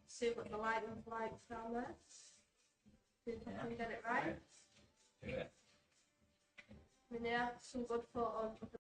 see what the lighting's like down there. See if I can get it right. Do it. I mean, yeah, some good photos of the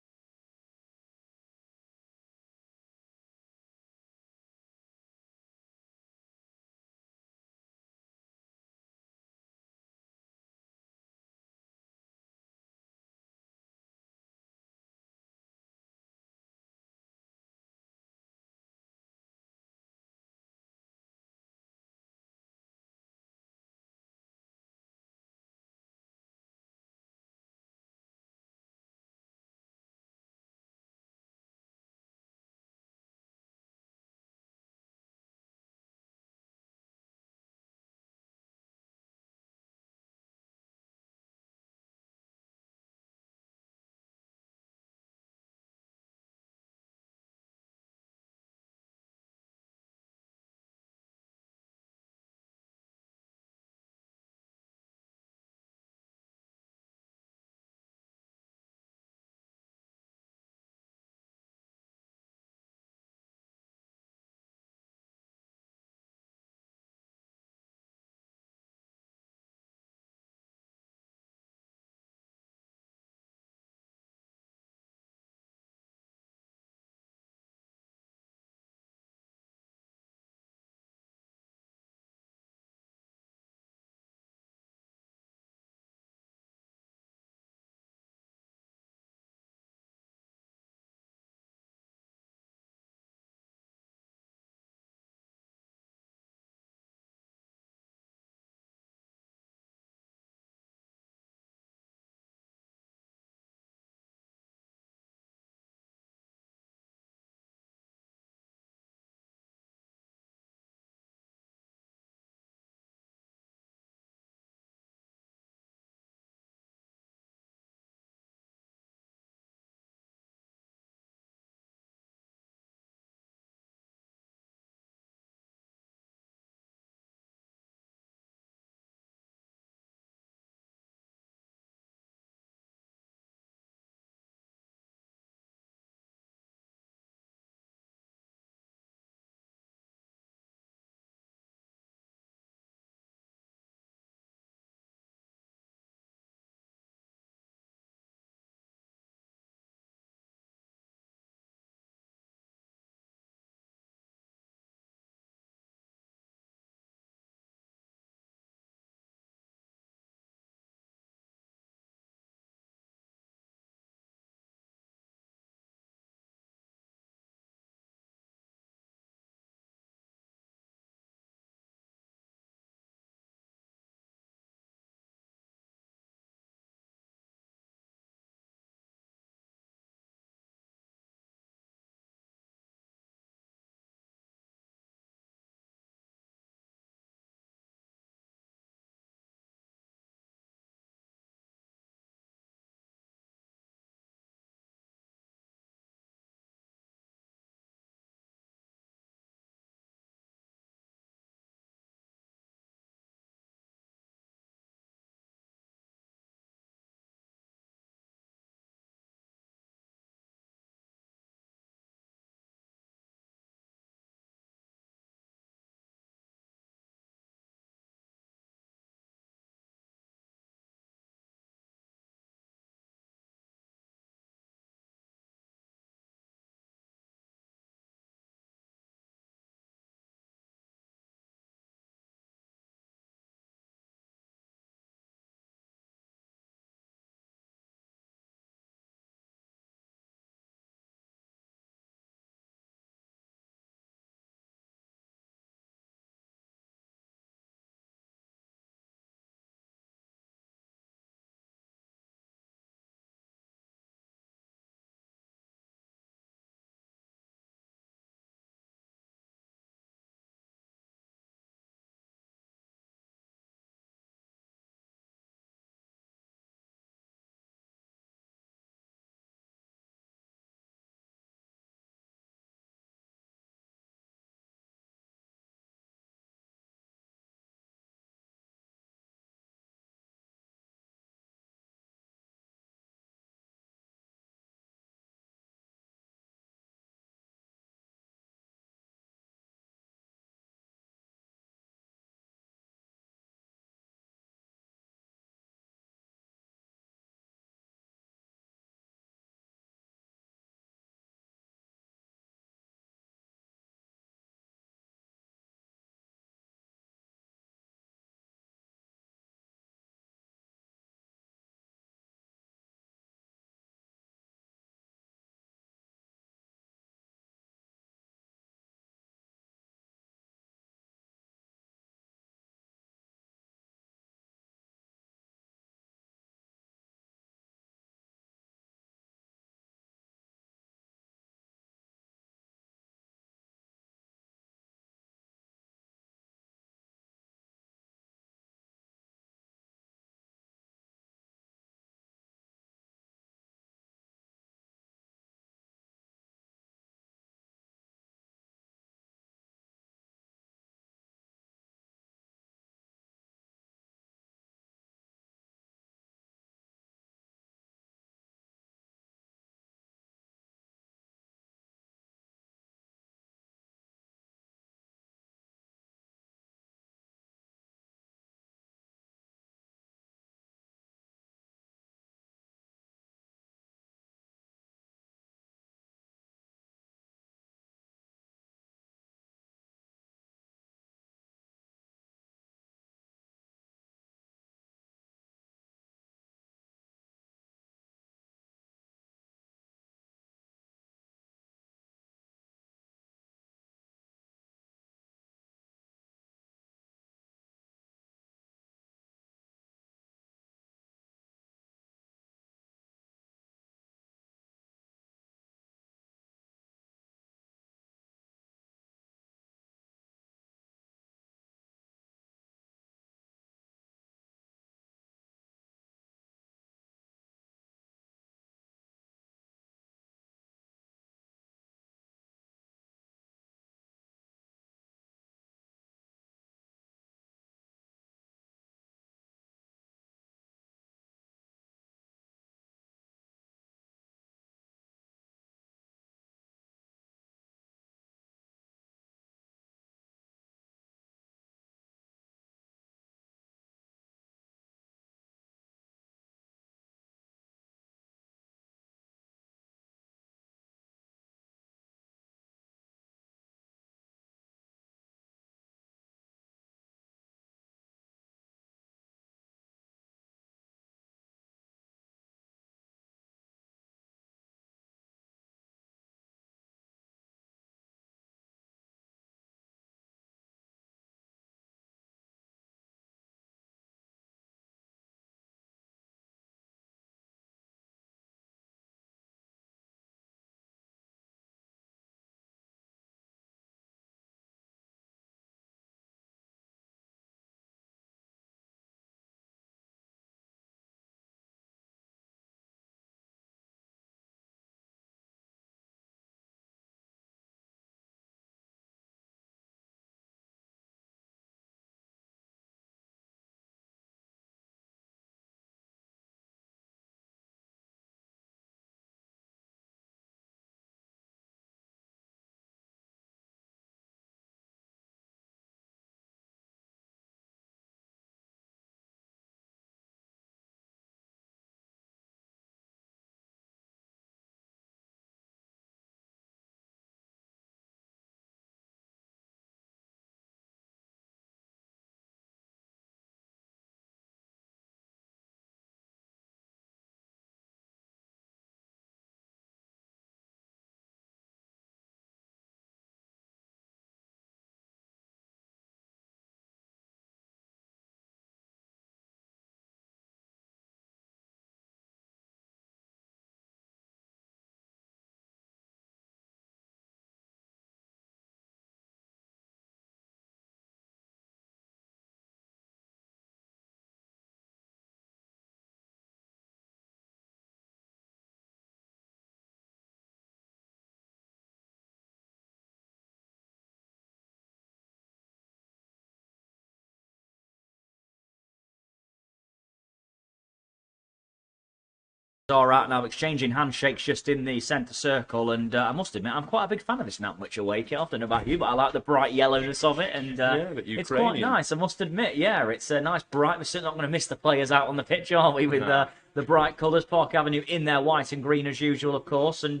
Are out now, exchanging handshakes just in the centre circle, and I must admit, I'm quite a big fan of this Nantwich away kit. I don't know about you, but I like the bright yellowness of it, and but it's quite nice, I must admit. Yeah, it's a nice bright. We're certainly not going to miss the players out on the pitch, are we, with the bright colours. Park Avenue in their white and green as usual, of course, and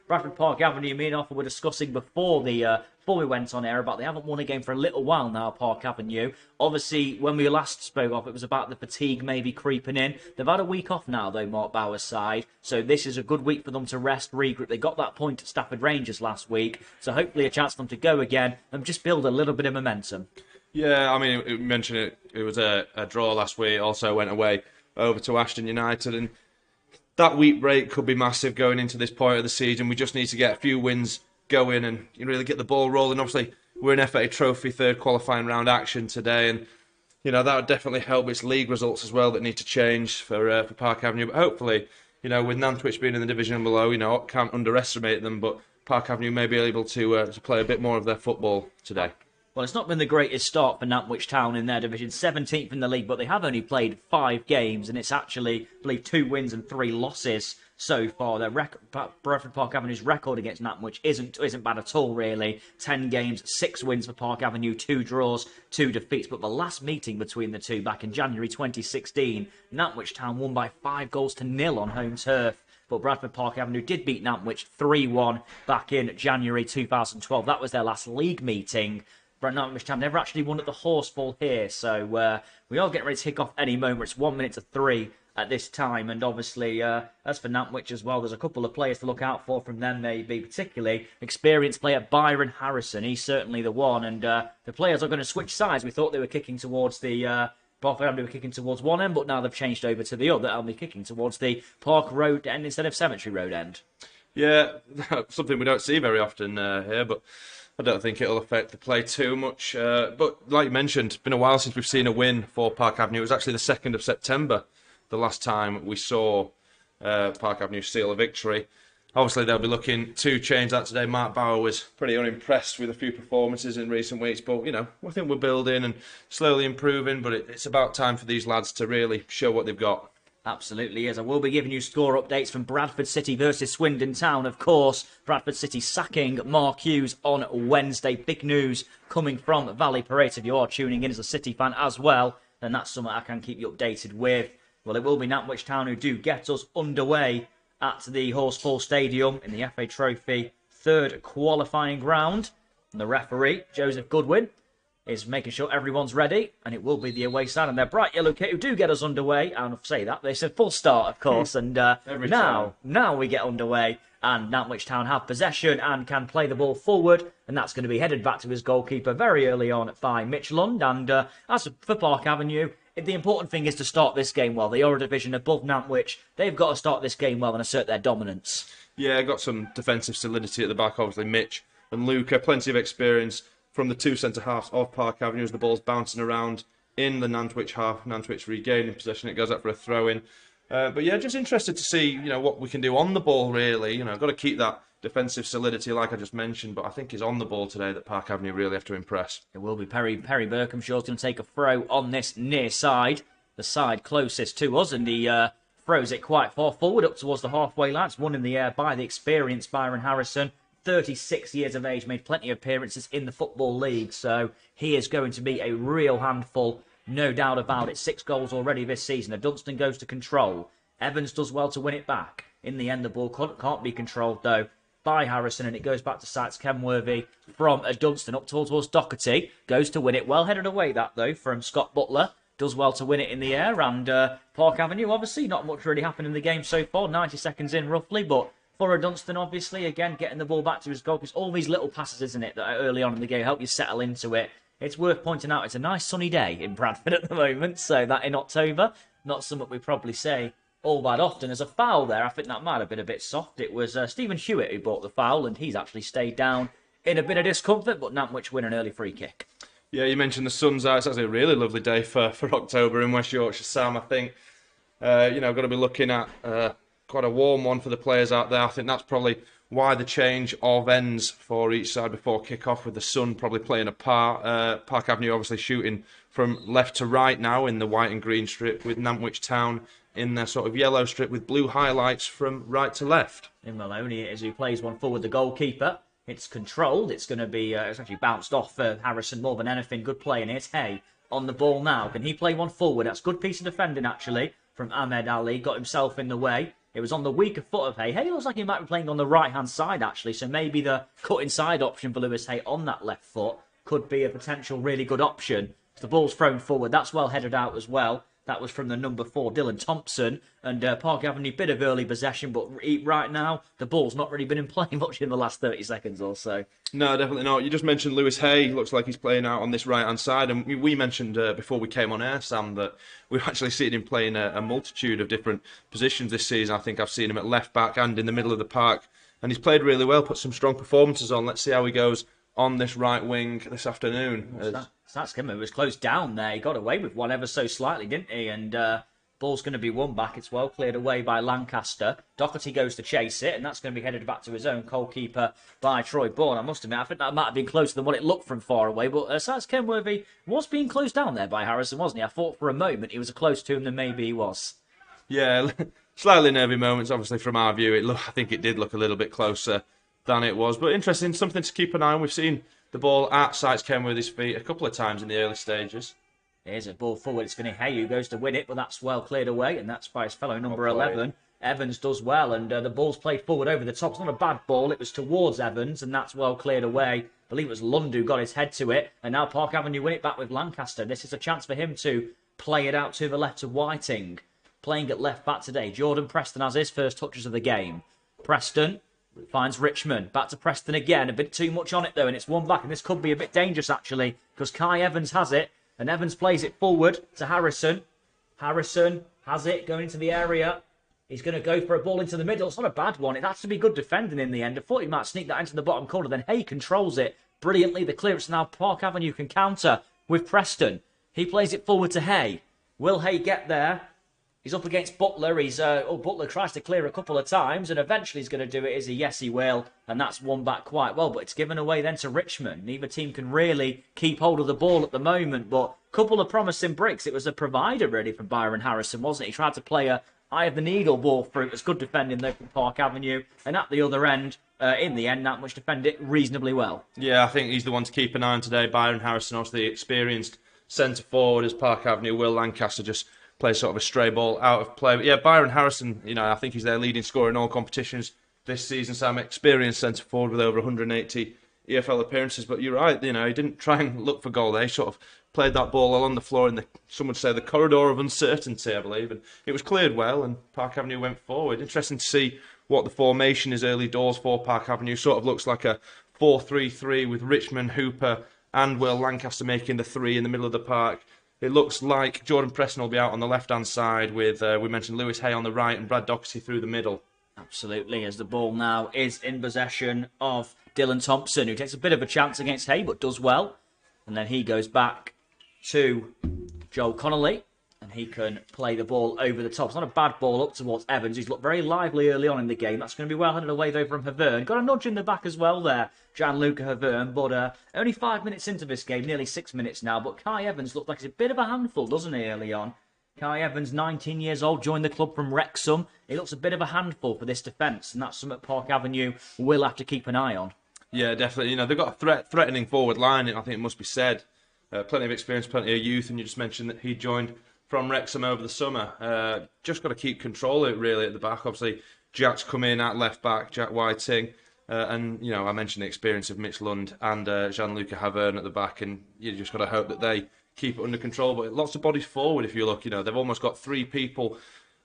Bradford Park Avenue, me and Offa were discussing before we went on air about they haven't won a game for a little while now, Park Avenue. Obviously, when we last spoke off, it was about the fatigue maybe creeping in. They've had a week off now, though, Mark Bauer's side, so this is a good week for them to rest, regroup. They got that point at Stafford Rangers last week, so hopefully a chance for them to go again and just build a little bit of momentum. Yeah, I mean, you mentioned it was a draw last week, also went away over to Ashton United, and that week break could be massive going into this point of the season. We just need to get a few wins going and really get the ball rolling. Obviously, we're in FA Trophy third qualifying round action today, and that would definitely help. It's league results as well that need to change for Park Avenue. But hopefully, with Nantwich being in the division below, can't underestimate them. But Park Avenue may be able to play a bit more of their football today. Well, it's not been the greatest start for Nantwich Town in their division, 17th in the league, but they have only played 5 games, and it's actually, I believe, 2 wins and 3 losses so far. Bradford Park Avenue's record against Nantwich isn't bad at all, really. 10 games, 6 wins for Park Avenue, 2 draws, 2 defeats. But the last meeting between the two, back in January 2016, Nantwich Town won by 5-0 on home turf. But Bradford Park Avenue did beat Nantwich 3-1 back in January 2012. That was their last league meeting. Nantwich Town never actually won at the Horsefall here, so we are getting ready to kick off any moment. It's 1 minute to 3 at this time, and obviously, as for Nantwich as well, there's a couple of players to look out for from them, maybe particularly experienced player Byron Harrison. He's certainly the one, and the players are going to switch sides. We thought they were kicking towards the Park Avenue were kicking towards one end, but now they've changed over to the other, and they're kicking towards the Park Road end instead of Cemetery Road end. Yeah, something we don't see very often here, but I don't think it'll affect the play too much. But like you mentioned, it's been a while since we've seen a win for Park Avenue. It was actually the 2nd of September, the last time we saw Park Avenue seal a victory. Obviously, they'll be looking to change that today. Mark Bauer was pretty unimpressed with a few performances in recent weeks, but, I think we're building and slowly improving, but it's about time for these lads to really show what they've got. Absolutely is. I will be giving you score updates from Bradford City versus Swindon Town, of course. Bradford City sacking Mark Hughes on Wednesday. Big news coming from Valley Parade. If you are tuning in as a City fan as well, then that's something I can keep you updated with. Well, it will be Nantwich Town who do get us underway at the Horsefall Stadium in the FA Trophy third qualifying round. And the referee, Joseph Goodwin, is making sure everyone's ready, and it will be the away side and their bright yellow kit who do get us underway. And I'll say that they said full start, of course, and now we get underway, and Nantwich Town have possession and can play the ball forward, and that's going to be headed back to his goalkeeper very early on by Mitch Lund. And as for Park Avenue, the important thing is to start this game well. They are a division above Nantwich. They've got to start this game well and assert their dominance. Yeah, got some defensive solidity at the back, obviously. Mitch and Luca, plenty of experience from the two centre-halves of Park Avenue as the ball's bouncing around in the Nantwich half. Nantwich regaining possession. It goes up for a throw-in. But yeah, just interested to see, what we can do on the ball, really. Got to keep that defensive solidity, like I just mentioned, but I think it's on the ball today that Park Avenue really have to impress. It will be Perry Berkhamshaw's going to take a throw on this near side, the side closest to us, and he throws it quite far forward up towards the halfway line. It's won in the air by the experienced Byron Harrison. 36 years of age, made plenty of appearances in the Football League, so he is going to be a real handful, no doubt about it. 6 goals already this season. Dunstan goes to control. Evans does well to win it back. In the end, the ball can't be controlled, though, by Harrison, and it goes back to Sykes Kenworthy from Dunstan up towards Doherty. Goes to win it. Well headed away, that, though, from Scott Butler. Does well to win it in the air, and Park Avenue, obviously, not much really happened in the game so far. 90 seconds in, roughly, but for Dunstan, obviously, again, getting the ball back to his goal. It's all these little passes, isn't it, that are early on in the game help you settle into it. It's worth pointing out it's a nice sunny day in Bradford at the moment, so that in October, not something we probably say all that often. There's a foul there. I think that might have been a bit soft. It was Stephen Hewitt who bought the foul, and he's actually stayed down in a bit of discomfort, but Nantwich win an early free kick. Yeah, you mentioned the sun's out. It's actually a really lovely day for October in West Yorkshire, Sam. I think, got to be looking at quite a warm one for the players out there. I think that's probably why the change of ends for each side before kick-off, with the sun probably playing a part. Park Avenue obviously shooting from left to right now in the white and green strip, with Nantwich Town in their sort of yellow strip with blue highlights from right to left. In Maloney it is who plays one forward, the goalkeeper. It's controlled. It's going to be, it's actually bounced off Harrison more than anything. Good play, and it's Hay on the ball now. Can he play one forward? That's good piece of defending, actually, from Ahmed Ali. Got himself in the way. It was on the weaker foot of Hay. Hay looks like he might be playing on the right-hand side, actually, so maybe the cut-inside option for Lewis Hay on that left foot could be a potential really good option. If the ball's thrown forward, that's well headed out as well. That was from the number 4, Dylan Thompson. And Park Avenue, bit of early possession, but right now, the ball's not really been in play much in the last 30 seconds or so. No, definitely not. You just mentioned Lewis Hay. Looks like he's playing out on this right-hand side. And we mentioned before we came on air, Sam, that we've actually seen him playing a multitude of different positions this season. I think I've seen him at left-back and in the middle of the park. And he's played really well, put some strong performances on. Let's see how he goes on this right wing this afternoon. That's him. It was closed down there. He got away with one ever so slightly, didn't he? And ball's going to be won back. It's well cleared away by Lancaster. Doherty goes to chase it, and that's going to be headed back to his own goalkeeper by Troy Bourne. I must admit, I think that might have been closer than what it looked from far away. But Sats Kenworthy was being closed down there by Harrison, wasn't he? I thought for a moment he was closer to him than maybe he was. Yeah, slightly nervy moments, obviously, from our view. I think it did look a little bit closer than it was. But interesting, something to keep an eye on. We've seen the ball at Sats Kenworthy's feet a couple of times in the early stages. Here's a ball forward. It's going to Hay who goes to win it, but that's well cleared away, and that's by his fellow number 11. Evans does well, and the ball's played forward over the top. It's not a bad ball. It was towards Evans, and that's well cleared away. I believe it was Lund who got his head to it, and now Park Avenue win it back with Lancaster. This is a chance for him to play it out to the left to Whiting. Playing at left back today. Jordan Preston has his first touches of the game. Preston finds Richmond. Back to Preston again. A bit too much on it, though, and it's one back, and this could be a bit dangerous, actually, because Kai Evans has it. And Evans plays it forward to Harrison. Harrison has it going into the area. He's going to go for a ball into the middle. It's not a bad one. It has to be good defending in the end. I thought he might sneak that into the bottom corner. Then Hay controls it brilliantly. The clearance now. Park Avenue can counter with Preston. He plays it forward to Hay. Will Hay get there? He's up against Butler. Butler tries to clear a couple of times, and eventually he's going to do it. Is he? Yes, he will. And that's won back quite well, but it's given away then to Richmond. Neither team can really keep hold of the ball at the moment, but a couple of promising breaks. It was a provider, really, from Byron Harrison, wasn't it? He tried to play a eye of the needle ball through. It was good defending, though, from Park Avenue. And at the other end, in the end, Nantwich defend it reasonably well. Yeah, I think he's the one to keep an eye on today. Byron Harrison, obviously experienced centre-forward as Park Avenue. Will Lancaster just play sort of a stray ball out of play. But yeah, Byron Harrison, I think he's their leading scorer in all competitions this season. Sam, experienced centre forward with over 180 EFL appearances. But you're right, he didn't try and look for goal there. He sort of played that ball along the floor in some would say the corridor of uncertainty, I believe. And it was cleared well, and Park Avenue went forward. Interesting to see what the formation is early doors for Park Avenue. Sort of looks like a 4-3-3 with Richmond, Hooper, and Will Lancaster making the 3 in the middle of the park. It looks like Jordan Preston will be out on the left-hand side with, we mentioned Lewis Hay on the right and Brad Doherty through the middle. Absolutely, as the ball now is in possession of Dylan Thompson, who takes a bit of a chance against Hay, but does well. And then he goes back to Joel Connolly, and he can play the ball over the top. It's not a bad ball up towards Evans. He's looked very lively early on in the game. That's going to be well headed away, though, from Havern. Got a nudge in the back as well there, Gianluca Havern. But only 5 minutes into this game, nearly 6 minutes now. But Kai Evans looked like he's a bit of a handful, doesn't he, early on? Kai Evans, 19 years old, joined the club from Wrexham. He looks a bit of a handful for this defence, and that's something Park Avenue will have to keep an eye on. Yeah, definitely. They've got a threatening forward line, I think it must be said. Plenty of experience, plenty of youth, and you just mentioned that he joined from Wrexham over the summer. Just got to keep control of it, really, at the back. Obviously, Jack's come in at left back, Jack Whiting. And, I mentioned the experience of Mitch Lund and Gianluca Havern at the back, and you just got to hope that they keep it under control. But lots of bodies forward, if you look. They've almost got 3 people,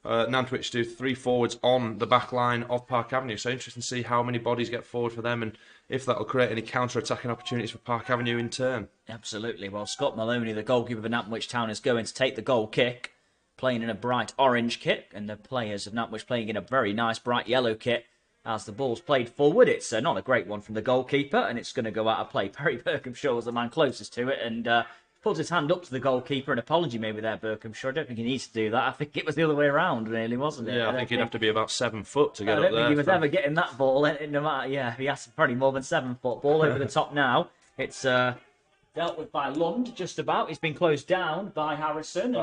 Nantwich do, 3 forwards on the back line of Park Avenue. So interesting to see how many bodies get forward for them and if that will create any counter-attacking opportunities for Park Avenue in turn. Absolutely. Well, Scott Maloney, the goalkeeper for Nantwich Town, is going to take the goal kick, playing in a bright orange kit, and the players of Nantwich playing in a very nice bright yellow kit. As the ball's played forward, it's not a great one from the goalkeeper, and it's going to go out of play. Perry Birkhamshaw was the man closest to it, and puts his hand up to the goalkeeper. An apology maybe there, Berkhamshaw. I don't think he needs to do that. I think it was the other way around, really, wasn't it? Yeah, I think he'd have to be about 7 foot to get up there. I don't think he was ever getting that ball. No matter, yeah, he has probably more than 7 foot. Ball over the top now. It's dealt with by Lund, just about. He's been closed down by Harrison.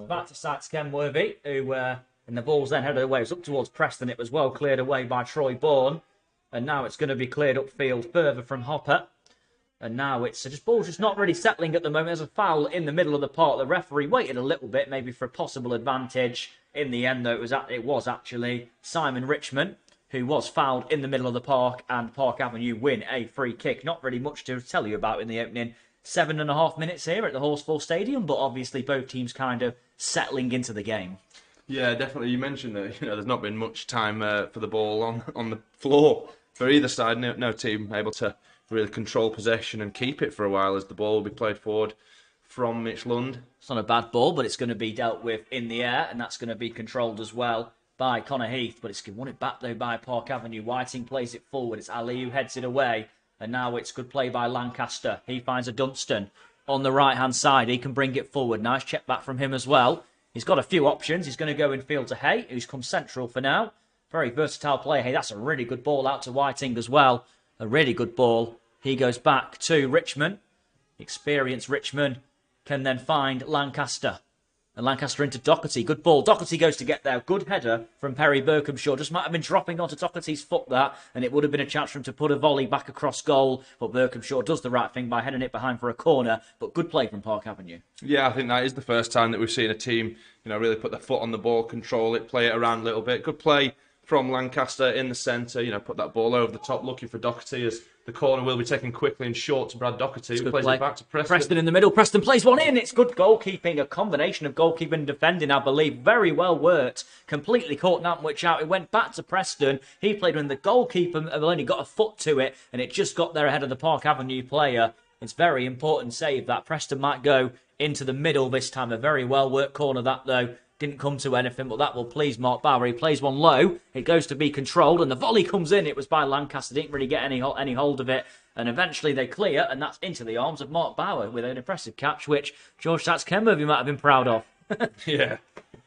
Back to Sykes Kenworthy, who, and the ball's then headed away. It's up towards Preston. It was well cleared away by Troy Bourne. And now it's going to be cleared upfield further from Hopper. And now it's just ball's just not really settling at the moment. There's a foul in the middle of the park. The referee waited a little bit, maybe for a possible advantage. In the end, though, it was actually Simon Richmond who was fouled in the middle of the park, and Park Avenue win a free kick. Not really much to tell you about in the opening 7.5 minutes here at the Horsfall Stadium, but obviously both teams kind of settling into the game. Yeah, definitely. You mentioned that there's not been much time for the ball on the floor for either side. No team able to really control possession and keep it for a while, as the ball will be played forward from Mitch Lund. It's not a bad ball, but it's going to be dealt with in the air, and that's going to be controlled as well by Connor Heath. But it's won it back, though, by Park Avenue. Whiting plays it forward. It's Ali who heads it away, and now it's good play by Lancaster. He finds a Dunstan on the right-hand side. He can bring it forward. Nice check back from him as well. He's got a few options. He's going to go in field to Hay, who's come central for now. Very versatile player. Hey, that's a really good ball out to Whiting as well. A really good ball. He goes back to Richmond. Experienced Richmond can then find Lancaster. And Lancaster into Doherty. Good ball. Doherty goes to get there. Good header from Perry Berkhamshaw. Just might have been dropping onto Doherty's foot that, and it would have been a chance for him to put a volley back across goal. But Berkhamshaw does the right thing by heading it behind for a corner. But good play from Park Avenue. Yeah, I think that is the first time that we've seen a team, really put their foot on the ball, control it, play it around a little bit. Good play from Lancaster in the centre. Put that ball over the top, looking for Doherty, as the corner will be taken quickly and short to Brad Doherty, who plays it back to Preston. Preston in the middle. Preston plays one in. It's good goalkeeping, a combination of goalkeeping and defending, I believe. Very well worked. Completely caught Nantwich out. It went back to Preston. He played when the goalkeeper only got a foot to it, and it just got there ahead of the Park Avenue player. It's very important save that. Preston might go into the middle this time. A very well worked corner that, though. Didn't come to anything, but that will please Mark Bauer. He plays one low. It goes to be controlled, and the volley comes in. It was by Lancaster. Didn't really get any hold of it. And eventually they clear, and that's into the arms of Mark Bauer with an impressive catch, which George Sykes Kenworthy might have been proud of. Yeah.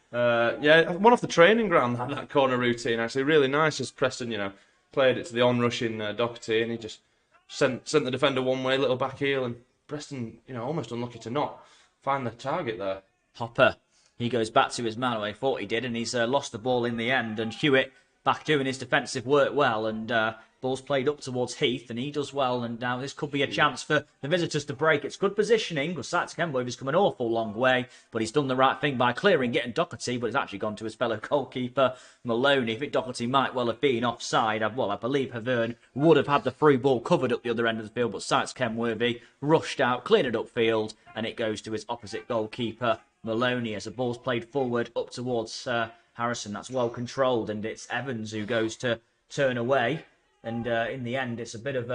One off the training ground, that corner routine, actually. Really nice, as Preston, played it to the on-rushing Doherty, and he just sent the defender one way, little back heel, and Preston, almost unlucky to not find the target there. Hopper. He goes back to his man, who I thought he did, and he's lost the ball in the end. And Hewitt back doing his defensive work well, and ball's played up towards Heath, and he does well. And now this could be a chance for the visitors to break. It's good positioning, because Sykes Kenworthy's come an awful long way, but he's done the right thing by clearing, getting Doherty, but it's actually gone to his fellow goalkeeper, Maloney. If Doherty might well have been offside, I believe Havern would have had the through ball covered up the other end of the field, but Sykes Kenworthy rushed out, cleared it upfield, and it goes to his opposite goalkeeper, Maloney, as the ball's played forward up towards Harrison. That's well controlled, and it's Evans who goes to turn away. And in the end, it's a bit of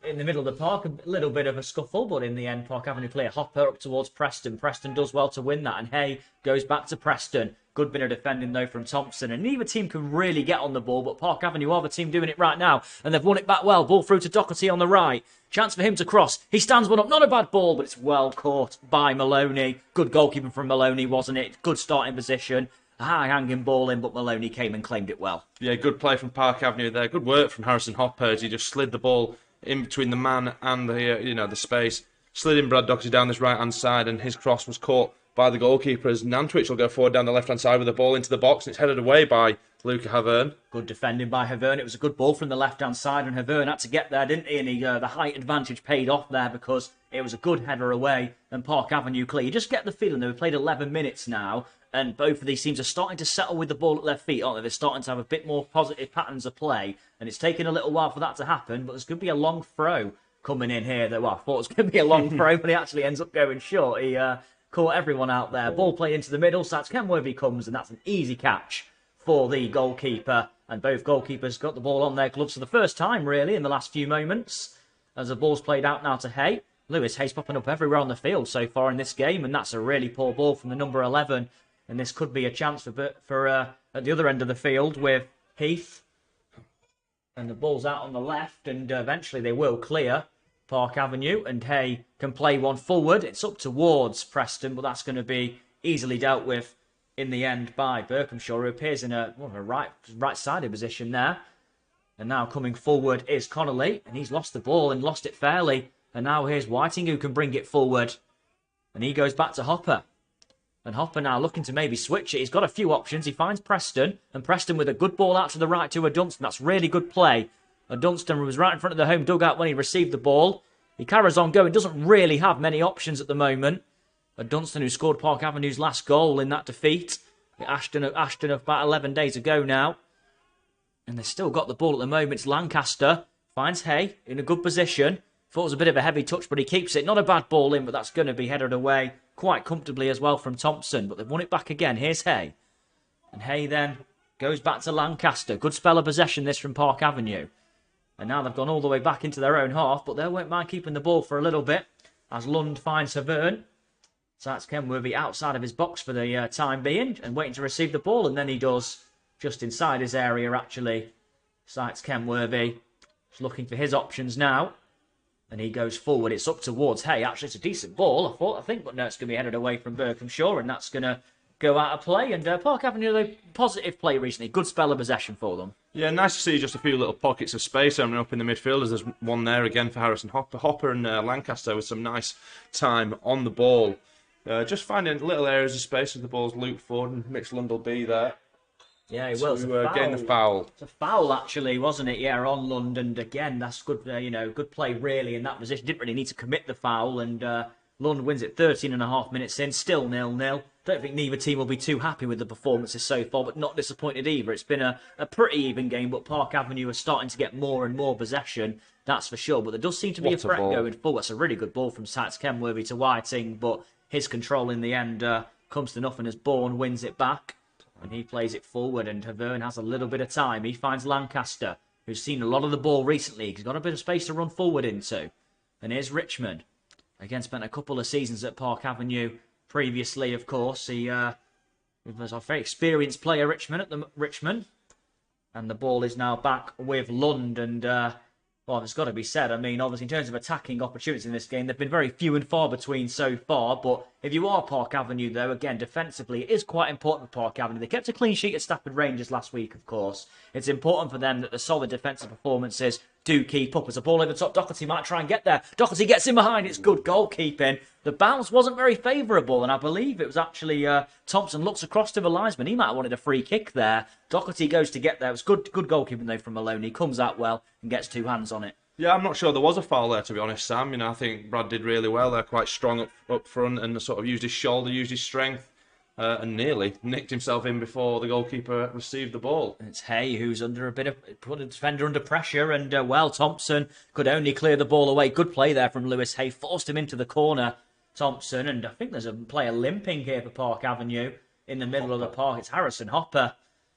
in the middle of the park, a little bit of a scuffle, but in the end, Park Avenue clear. Hopper up towards Preston. Preston does well to win that, and Hay goes back to Preston. Good bit of defending, though, from Thompson. And neither team can really get on the ball, but Park Avenue are the team doing it right now, and they've won it back well. Ball through to Doherty on the right. Chance for him to cross. He stands one up. Not a bad ball, but it's well caught by Maloney. Good goalkeeping from Maloney, wasn't it? Good starting position. A high-hanging ball in, but Maloney came and claimed it well. Yeah, good play from Park Avenue there. Good work from Harrison Hopper, as he just slid the ball in between the man and the space. Slid in Brad Doherty down this right-hand side, and his cross was caught by the goalkeeper, as Nantwich will go forward down the left-hand side with the ball into the box, and it's headed away by Luca Havern. Good defending by Havern. It was a good ball from the left-hand side, and Havern had to get there, didn't he? And the height advantage paid off there, because it was a good header away, and Park Avenue clear. You just get the feeling that we've played 11 minutes now, and both of these teams are starting to settle with the ball at their feet, aren't they? They're starting to have a bit more positive patterns of play, and it's taken a little while for that to happen, but there's going to be a long throw coming in here. Well, I thought it was going to be a long throw, but he actually ends up going short. He caught everyone out there. Ball played into the middle. Sykes Kenworthy comes, and that's an easy catch for the goalkeeper. And both goalkeepers got the ball on their gloves for the first time, really, in the last few moments. As the ball's played out now to Hay. Lewis Hay's popping up everywhere on the field so far in this game, and that's a really poor ball from the number 11. And this could be a chance for at the other end of the field with Heath. And the ball's out on the left, and eventually they will clear. Park Avenue, and Hay can play one forward. It's up towards Preston, but that's going to be easily dealt with in the end by Berkhamshaw, who appears in a right-sided position there. And now coming forward is Connolly, and he's lost the ball and lost it fairly. And now here's Whiting, who can bring it forward. And he goes back to Hopper. And Hopper now looking to maybe switch it. He's got a few options. He finds Preston, and Preston with a good ball out to the right to a Dunstan. That's really good play. A Dunstan was right in front of the home dugout when he received the ball. He carries on going, doesn't really have many options at the moment. A Dunstan who scored Park Avenue's last goal in that defeat. Ashton about 11 days ago now. And they've still got the ball at the moment. It's Lancaster. Finds Hay in a good position. Thought it was a bit of a heavy touch, but he keeps it. Not a bad ball in, but that's going to be headed away quite comfortably as well from Thompson. But they've won it back again. Here's Hay. And Hay then goes back to Lancaster. Good spell of possession this from Park Avenue. And now they've gone all the way back into their own half, but they won't mind keeping the ball for a little bit as Lund finds Havern. So that's Kenworthy outside of his box for the time being and waiting to receive the ball. And then he does just inside his area, actually. Sights Kenworthy. He's looking for his options now. And he goes forward. It's up towards Hay. Actually, it's a decent ball, I think. But no, it's going to be headed away from Berkhamshaw. And that's going to go out of play. And Park Avenue, a positive play recently. Good spell of possession for them. Yeah, nice to see just a few little pockets of space opening up in the midfielders. There's one there again for Harrison Hopper and Lancaster with some nice time on the ball. Just finding little areas of space as the ball's looped forward, and Mitch Lund will be there. Yeah, he will. Getting the foul. It's a foul, actually, wasn't it? Yeah, on Lund. And again, that's good. Good play really in that position. Didn't really need to commit the foul, and Lund wins it 13.5 minutes in, still 0-0. Don't think neither team will be too happy with the performances so far, but not disappointed either. It's been a pretty even game, but Park Avenue are starting to get more and more possession, that's for sure. But there does seem to be a threat going forward. That's a really good ball from Sats Kenworthy to Whiting, but his control in the end comes to nothing as Bourne wins it back. And he plays it forward, and Havern has a little bit of time. He finds Lancaster, who's seen a lot of the ball recently. He's got a bit of space to run forward into. And here's Richmond. Again, spent a couple of seasons at Park Avenue previously, of course. He was a very experienced player, Richmond. And the ball is now back with Lund. And, well, it's got to be said. I mean, obviously, in terms of attacking opportunities in this game, they've been very few and far between so far. But if you are Park Avenue, though, again, defensively, it is quite important for Park Avenue. They kept a clean sheet at Stafford Rangers last week, of course. It's important for them that the solid defensive performances do keep up. As a ball over the top, Doherty might try and get there. Doherty gets in behind. It's good goalkeeping. The bounce wasn't very favourable, and I believe it was actually Thompson looks across to the linesman. He might have wanted a free kick there. Doherty goes to get there. It was good goalkeeping, though, from Maloney. He comes out well and gets two hands on it. Yeah, I'm not sure there was a foul there, to be honest, Sam. I think Brad did really well. They're quite strong up front and sort of used his shoulder, used his strength. And nearly nicked himself in before the goalkeeper received the ball. And it's Hay who's under a bit of put the defender under pressure, and Thompson could only clear the ball away. Good play there from Lewis Hay, forced him into the corner. Thompson, and I think there's a player limping here for Park Avenue in the middle of the park. It's Harrison Hopper,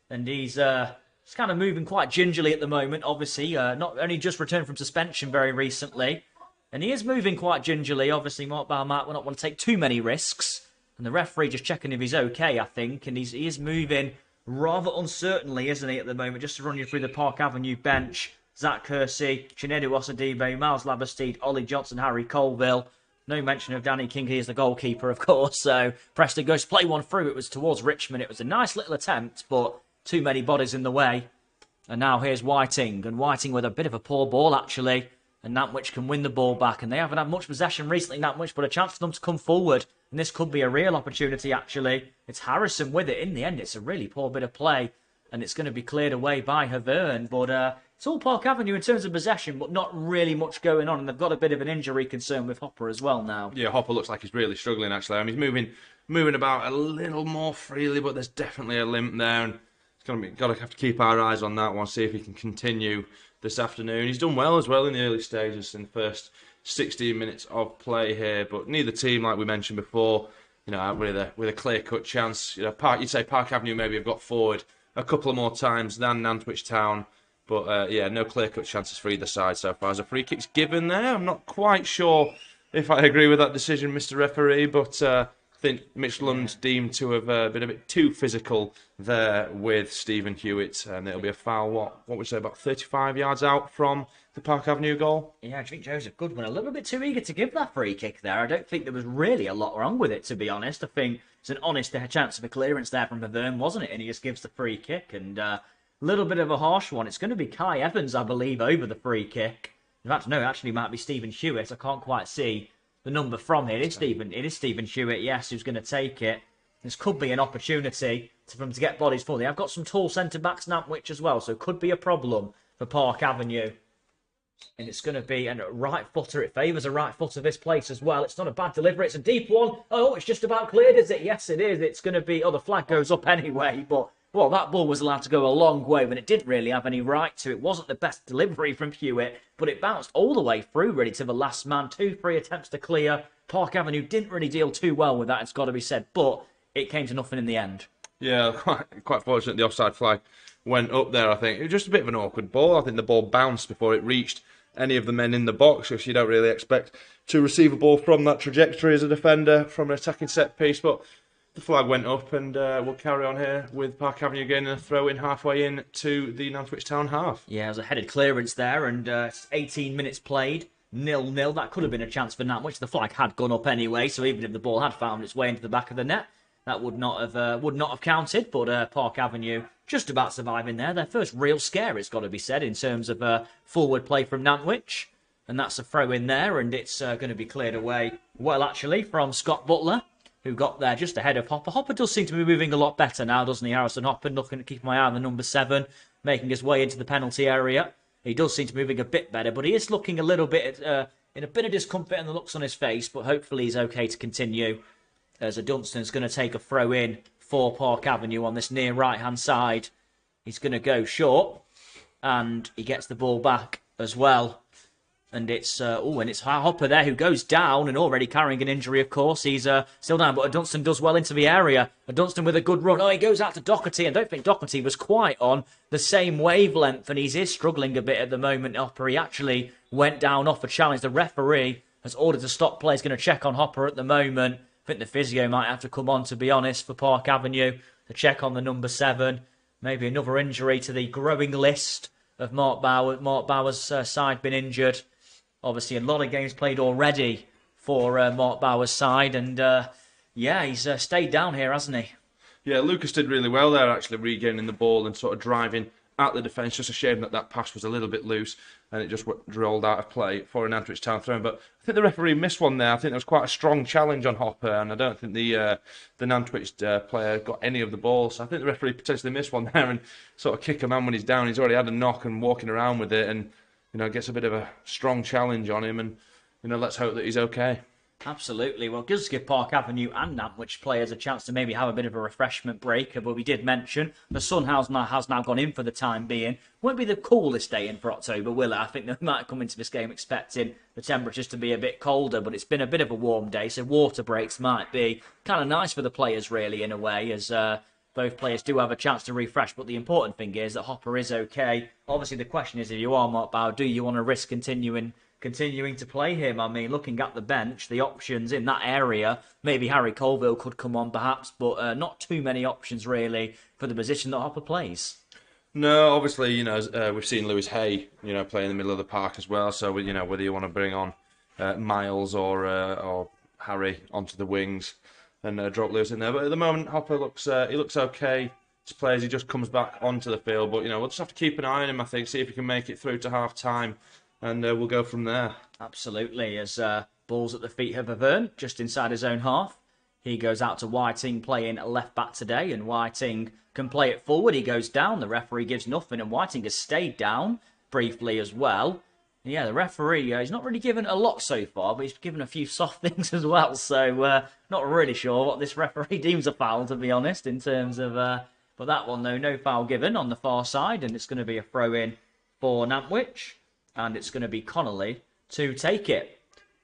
and he's kind of moving quite gingerly at the moment. Obviously, not only just returned from suspension very recently, and he is moving quite gingerly. Obviously, Mark Balmat will not want to take too many risks. And the referee just checking if he's okay, I think. And he is moving rather uncertainly, isn't he, at the moment? Just to run you through the Park Avenue bench. Zach Kersey, Chinedu Osadibe, Miles Labastide, Ollie Johnson, Harry Colville. No mention of Danny King. He is the goalkeeper, of course. So Preston goes to play one through. It was towards Richmond. It was a nice little attempt, but too many bodies in the way. And now here's Whiting. And Whiting with a bit of a poor ball, actually. And Nantwich can win the ball back. And they haven't had much possession recently, Nantwich, but a chance for them to come forward. And this could be a real opportunity, actually. It's Harrison with it. In the end, it's a really poor bit of play. And it's going to be cleared away by Havern. But it's all Park Avenue in terms of possession, but not really much going on. And they've got a bit of an injury concern with Hopper as well now. Yeah, Hopper looks like he's really struggling, actually. I mean, he's moving about a little more freely, but there's definitely a limp there. And it's got to have to keep our eyes on that one, see if he can continue this afternoon. He's done well as well in the early stages in the first 16 minutes of play here, but neither team, like we mentioned before, with a clear-cut chance. You'd say Park Avenue maybe have got forward a couple of more times than Nantwich Town, but no clear-cut chances for either side so far. As a free kick's given there, I'm not quite sure if I agree with that decision, Mr. Referee, but I think Mitch Lund's deemed to have been a bit too physical there with Stephen Hewitt, and it'll be a foul, what would you say, about 35 yards out from the Park Avenue goal? Yeah, I think Joseph Goodwin a little bit too eager to give that free kick there. I don't think there was really a lot wrong with it, to be honest. I think it's an honest chance of a clearance there from Baverne, wasn't it? And he just gives the free kick, and a little bit of a harsh one. It's going to be Kai Evans, I believe, over the free kick. In fact, no, it actually might be Stephen Hewitt. I can't quite see the number from here. It is Stephen Hewitt, yes, who's going to take it. This could be an opportunity for them to get bodies full. They have got some tall centre-backs, Nantwich, as well, so it could be a problem for Park Avenue. And it's going to be a right footer. It favours a right footer this place as well. It's not a bad delivery. It's a deep one. Oh, it's just about cleared, is it? Yes, it is. It's going to be... Oh, the flag goes up anyway, but... Well, that ball was allowed to go a long way when it didn't really have any right to. It wasn't the best delivery from Hewitt, but it bounced all the way through, really, to the last man. 2-3 attempts to clear. Park Avenue didn't really deal too well with that, it's got to be said, but it came to nothing in the end. Yeah, quite fortunate the offside flag went up there, I think. It was just a bit of an awkward ball. I think the ball bounced before it reached any of the men in the box, which you don't really expect to receive a ball from that trajectory as a defender from an attacking set piece, but... The flag went up, and we'll carry on here with Park Avenue getting a throw in halfway in to the Nantwich Town half. Yeah, it was a headed clearance there, and 18 minutes played, 0-0. That could have been a chance for Nantwich. The flag had gone up anyway, so even if the ball had found its way into the back of the net, that would not have counted. But Park Avenue just about surviving there. Their first real scare, it's got to be said, in terms of forward play from Nantwich. And that's a throw in there, and it's going to be cleared away, well, actually, from Scott Butler, who got there just ahead of Hopper. Hopper does seem to be moving a lot better now, doesn't he, Harrison Hopper? Looking to keep my eye on the number 7, making his way into the penalty area. He does seem to be moving a bit better, but he is looking a little bit in a bit of discomfort in the looks on his face, but hopefully he's okay to continue. As Dunstan's going to take a throw in for Park Avenue on this near right-hand side. He's going to go short, and he gets the ball back as well. And it's Hopper there who goes down and already carrying an injury, of course. He's still down, but Dunstan does well into the area. Dunstan with a good run. Oh, he goes out to Doherty. I don't think Doherty was quite on the same wavelength, and he is struggling a bit at the moment. Hopper, he actually went down off a challenge. The referee has ordered to stop play. He's going to check on Hopper at the moment. I think the physio might have to come on, to be honest, for Park Avenue to check on the number 7. Maybe another injury to the growing list of Mark Bauer's side been injured. Obviously, a lot of games played already for Mark Bauer's side. And, yeah, he's stayed down here, hasn't he? Yeah, Lucas did really well there, actually, regaining the ball and sort of driving at the defence. Just a shame that that pass was a little bit loose and it just rolled out of play for an Nantwich Town throw. But I think the referee missed one there. I think there was quite a strong challenge on Hopper, and I don't think the Nantwich player got any of the ball. So I think the referee potentially missed one there and sort of kick a man when he's down. He's already had a knock and walking around with it, and gets a bit of a strong challenge on him, and let's hope that he's okay. Absolutely. Well, just give Park Avenue and Nantwich players a chance to maybe have a bit of a refreshment break. But we did mention the sun has now gone in for the time being. Won't be the coolest day in for October, will it? I think they might come into this game expecting the temperatures to be a bit colder, but it's been a bit of a warm day, so water breaks might be kind of nice for the players, really, in a way, as both players do have a chance to refresh. But the important thing is that Hopper is okay. Obviously, the question is, if you are Mark Bauer, do you want to risk continuing to play him? I mean, looking at the bench, the options in that area, maybe Harry Colville could come on perhaps, but not too many options really for the position that Hopper plays. No, obviously, we've seen Lewis Hay, play in the middle of the park as well. So, whether you want to bring on Miles or Harry onto the wings and drop Lewis in there. But at the moment, Hopper looks okay to play as he just comes back onto the field. But, we'll just have to keep an eye on him, I think, see if he can make it through to half-time. And we'll go from there. Absolutely, as ball's at the feet of Baverne, just inside his own half. He goes out to Whiting playing left back today, and Whiting can play it forward. He goes down, the referee gives nothing, and Whiting has stayed down briefly as well. Yeah, the referee, he's not really given a lot so far, but he's given a few soft things as well. So not really sure what this referee deems a foul, to be honest, in terms of... but that one, though, no foul given on the far side, and it's going to be a throw-in for Nantwich. And it's going to be Connolly to take it.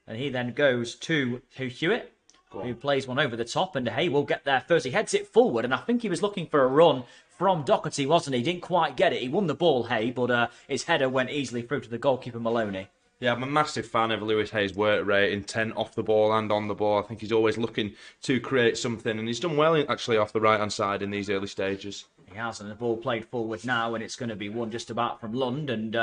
And he then goes to Hewitt, who plays one over the top. And Hay will get there first. He heads it forward. And I think he was looking for a run from Doherty, wasn't he? Didn't quite get it. He won the ball, Hay, but his header went easily through to the goalkeeper, Maloney. Yeah, I'm a massive fan of Lewis Hayes' work rate, intent off the ball and on the ball. I think he's always looking to create something, and he's done well actually off the right-hand side in these early stages. He has, and the ball played forward now, and it's going to be one just about from Lund, and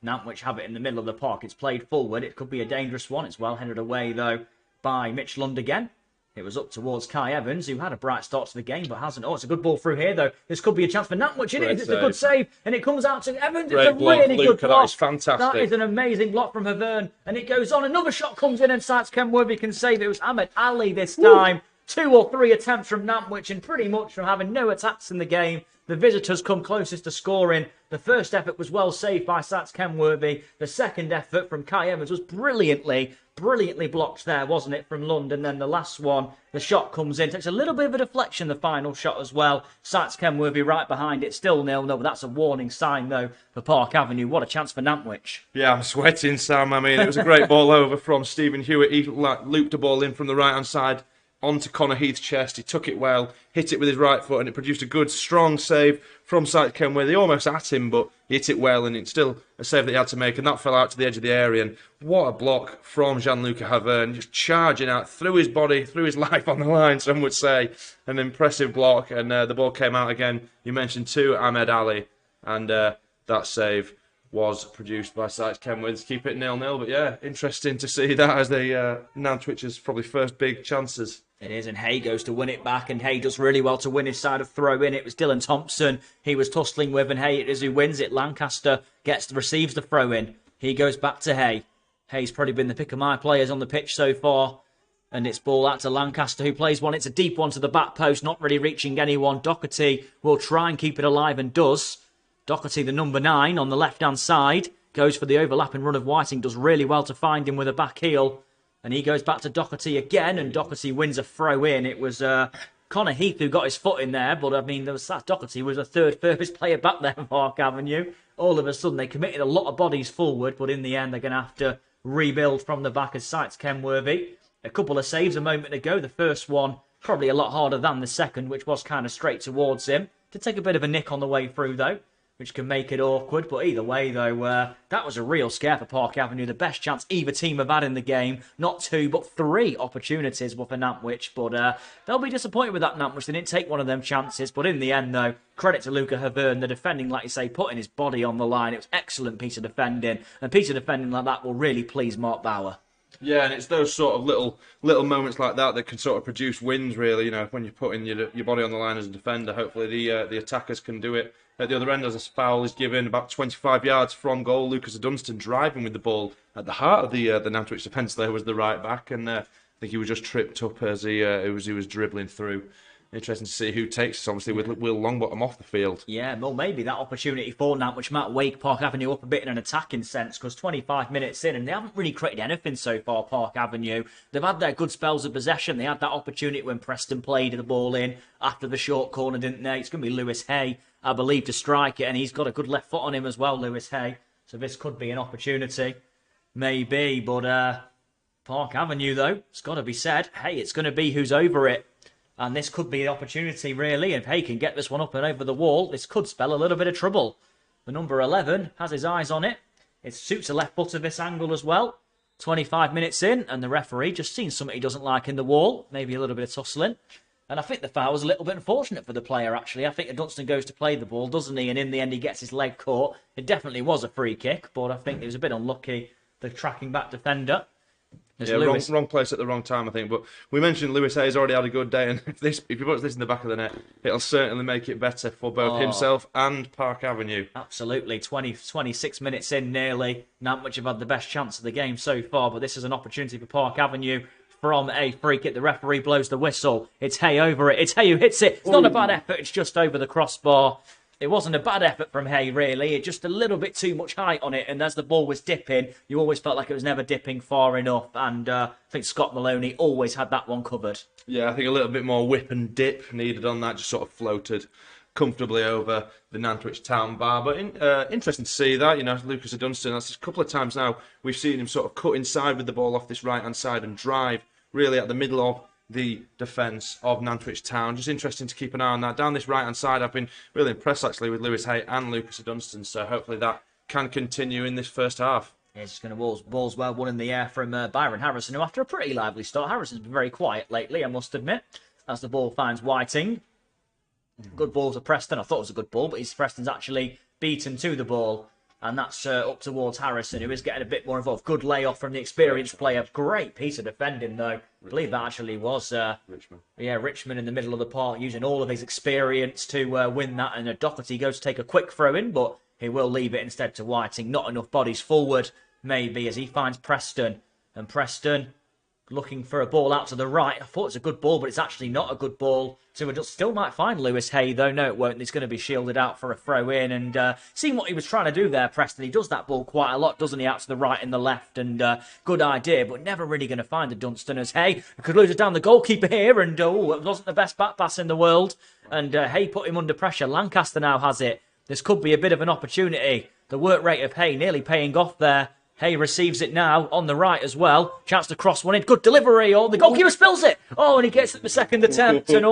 Nantwich have it in the middle of the park. It's played forward. It could be a dangerous one. It's well headed away, though, by Mitch Lund again. It was up towards Kai Evans, who had a bright start to the game, but hasn't. Oh, it's a good ball through here, though. This could be a chance for Nantwich. It is. It's a good save, and it comes out to Evans. Great it's a block, really Luca, good block. that is fantastic. That is an amazing block from Havern, and it goes on. Another shot comes in, and Sykes Kenworthy can save it. It was Ahmed Ali this time. Woo. 2 or 3 attempts from Nantwich, and pretty much from having no attacks in the game, the visitors come closest to scoring. The first effort was well saved by Sats Kenworthy. The second effort from Kai Evans was brilliantly blocked there, wasn't it, from Lund? And then the last one, the shot comes in. Takes a little bit of a deflection, the final shot as well. Sats Kenworthy right behind it, still 0-0, but that's a warning sign, though, for Park Avenue. What a chance for Nantwich. Yeah, I'm sweating, Sam. I mean, it was a great ball over from Stephen Hewitt. He looped the ball in from the right-hand side onto Connor Heath's chest. He took it well, hit it with his right foot, and it produced a good, strong save from Sykes Kenworthy. They almost at him, but he hit it well, and it's still a save that he had to make, and that fell out to the edge of the area. And what a block from Gianluca Havern, just charging out, threw his body, threw his life on the line, some would say. An impressive block, and the ball came out again. You mentioned to Ahmed Ali, and that save was produced by Sykes Kenworthy to keep it 0-0. But yeah, interesting to see that as the Nantwich's probably first big chances. It is, and Hay goes to win it back, and Hay does really well to win his side of throw in. It was Dylan Thompson he was tussling with, and Hay it is who wins it. Lancaster receives the throw in. He goes back to Hay. Hay's probably been the pick of my players on the pitch so far. And it's ball out to Lancaster, who plays one. It's a deep one to the back post, not really reaching anyone. Doherty will try and keep it alive and does. Doherty, the number 9 on the left-hand side, goes for the overlapping run of Whiting, does really well to find him with a back heel. And he goes back to Doherty again, and Doherty wins a throw in. It was Connor Heath who got his foot in there, but I mean, Doherty was the third furthest player back there for Park Avenue. All of a sudden, they committed a lot of bodies forward, but in the end, they're going to have to rebuild from the back as Sykes Kenworthy. A couple of saves a moment ago. The first one, probably a lot harder than the second, which was kind of straight towards him. To take a bit of a nick on the way through, though, which can make it awkward. But either way, though, that was a real scare for Park Avenue. The best chance either team have had in the game. Not 2, but 3 opportunities were for Nantwich. But they'll be disappointed with that Nantwich. They didn't take one of them chances. But in the end, though, credit to Luca Havern. The defending, like you say, putting his body on the line. It was excellent piece of defending. And a piece of defending like that will really please Mark Bauer. Yeah, and it's those sort of little moments like that that can sort of produce wins, really. You know, when you're putting your body on the line as a defender, hopefully the attackers can do it. At the other end, as a foul is given about 25 yards from goal, Lucas Dunstan driving with the ball at the heart of the Nantwich defence. There was the right back, and I think he was just tripped up as he was dribbling through. Interesting to see who takes this, obviously, with Will Longbottom off the field. Yeah, well, maybe that opportunity for Nantwich might wake Park Avenue up a bit in an attacking sense, because 25 minutes in, and they haven't really created anything so far, Park Avenue. They've had their good spells of possession. They had that opportunity when Preston played the ball in after the short corner, didn't they? It's going to be Lewis Hay, I believe, to strike it, and he's got a good left foot on him as well, Lewis Hay. So this could be an opportunity. Maybe, but Park Avenue, though, it's got to be said, hey, it's going to be who's over it. And this could be the opportunity, really. If Hay can get this one up and over the wall, this could spell a little bit of trouble. The number 11 has his eyes on it. It suits a left footer this angle as well. 25 minutes in, and the referee just seen something he doesn't like in the wall. Maybe a little bit of tussling. And I think the foul was a little bit unfortunate for the player, actually. I think Dunstan goes to play the ball, doesn't he? And in the end, he gets his leg caught. It definitely was a free kick, but I think it was a bit unlucky, the tracking back defender. Yeah, wrong place at the wrong time, I think. But we mentioned Lewis Hayes already had a good day, and if he puts this in the back of the net, it'll certainly make it better for both himself and Park Avenue. Absolutely. 26 minutes in nearly. Nantwich have had the best chance of the game so far, but this is an opportunity for Park Avenue from a free kick. The referee blows the whistle. It's Hay over it. It's Hay who hits it. It's not a bad effort. It's just over the crossbar. It wasn't a bad effort from Hay, really. It just a little bit too much height on it. And as the ball was dipping, you always felt like it was never dipping far enough. And I think Scott Maloney always had that one covered. Yeah, I think a little bit more whip and dip needed on that. Just sort of floated comfortably over the Nantwich town bar. But interesting to see that, you know, Lucas Dunstan, that's a couple of times now we've seen him sort of cut inside with the ball off this right-hand side and drive really at the middle of the defence of Nantwich Town. Just interesting to keep an eye on that. Down this right-hand side, I've been really impressed, actually, with Lewis Hay and Lucas Dunstan, so hopefully that can continue in this first half. Here's just going to balls well won in the air from Byron Harrison, who after a pretty lively start, Harrison's been very quiet lately, I must admit, as the ball finds Whiting. Good ball to Preston. I thought it was a good ball, but Preston's actually beaten to the ball. And that's up towards Harrison, who is getting a bit more involved. Good layoff from the experienced player. Great piece of defending, though. I believe that actually was Richmond. Yeah, Richmond in the middle of the park, using all of his experience to win that. And Doherty goes to take a quick throw in, but he will leave it instead to Whiting. Not enough bodies forward, maybe, as he finds Preston. And Preston looking for a ball out to the right. I thought it was a good ball, but it's actually not a good ball. So we still might find Lewis Hay, though. No, it won't. It's going to be shielded out for a throw in. And seeing what he was trying to do there, Preston, he does that ball quite a lot, doesn't he? Out to the right and the left. And good idea, but never really going to find the Dunstaners. Hay could lose it down the goalkeeper here. And it wasn't the best back pass in the world. And Hay put him under pressure. Lancaster now has it. This could be a bit of an opportunity. The work rate of Hay nearly paying off there. Hay receives it now on the right as well. Chance to cross one in. Good delivery. Oh, the goalkeeper spills it. Oh, and he gets it the second attempt. And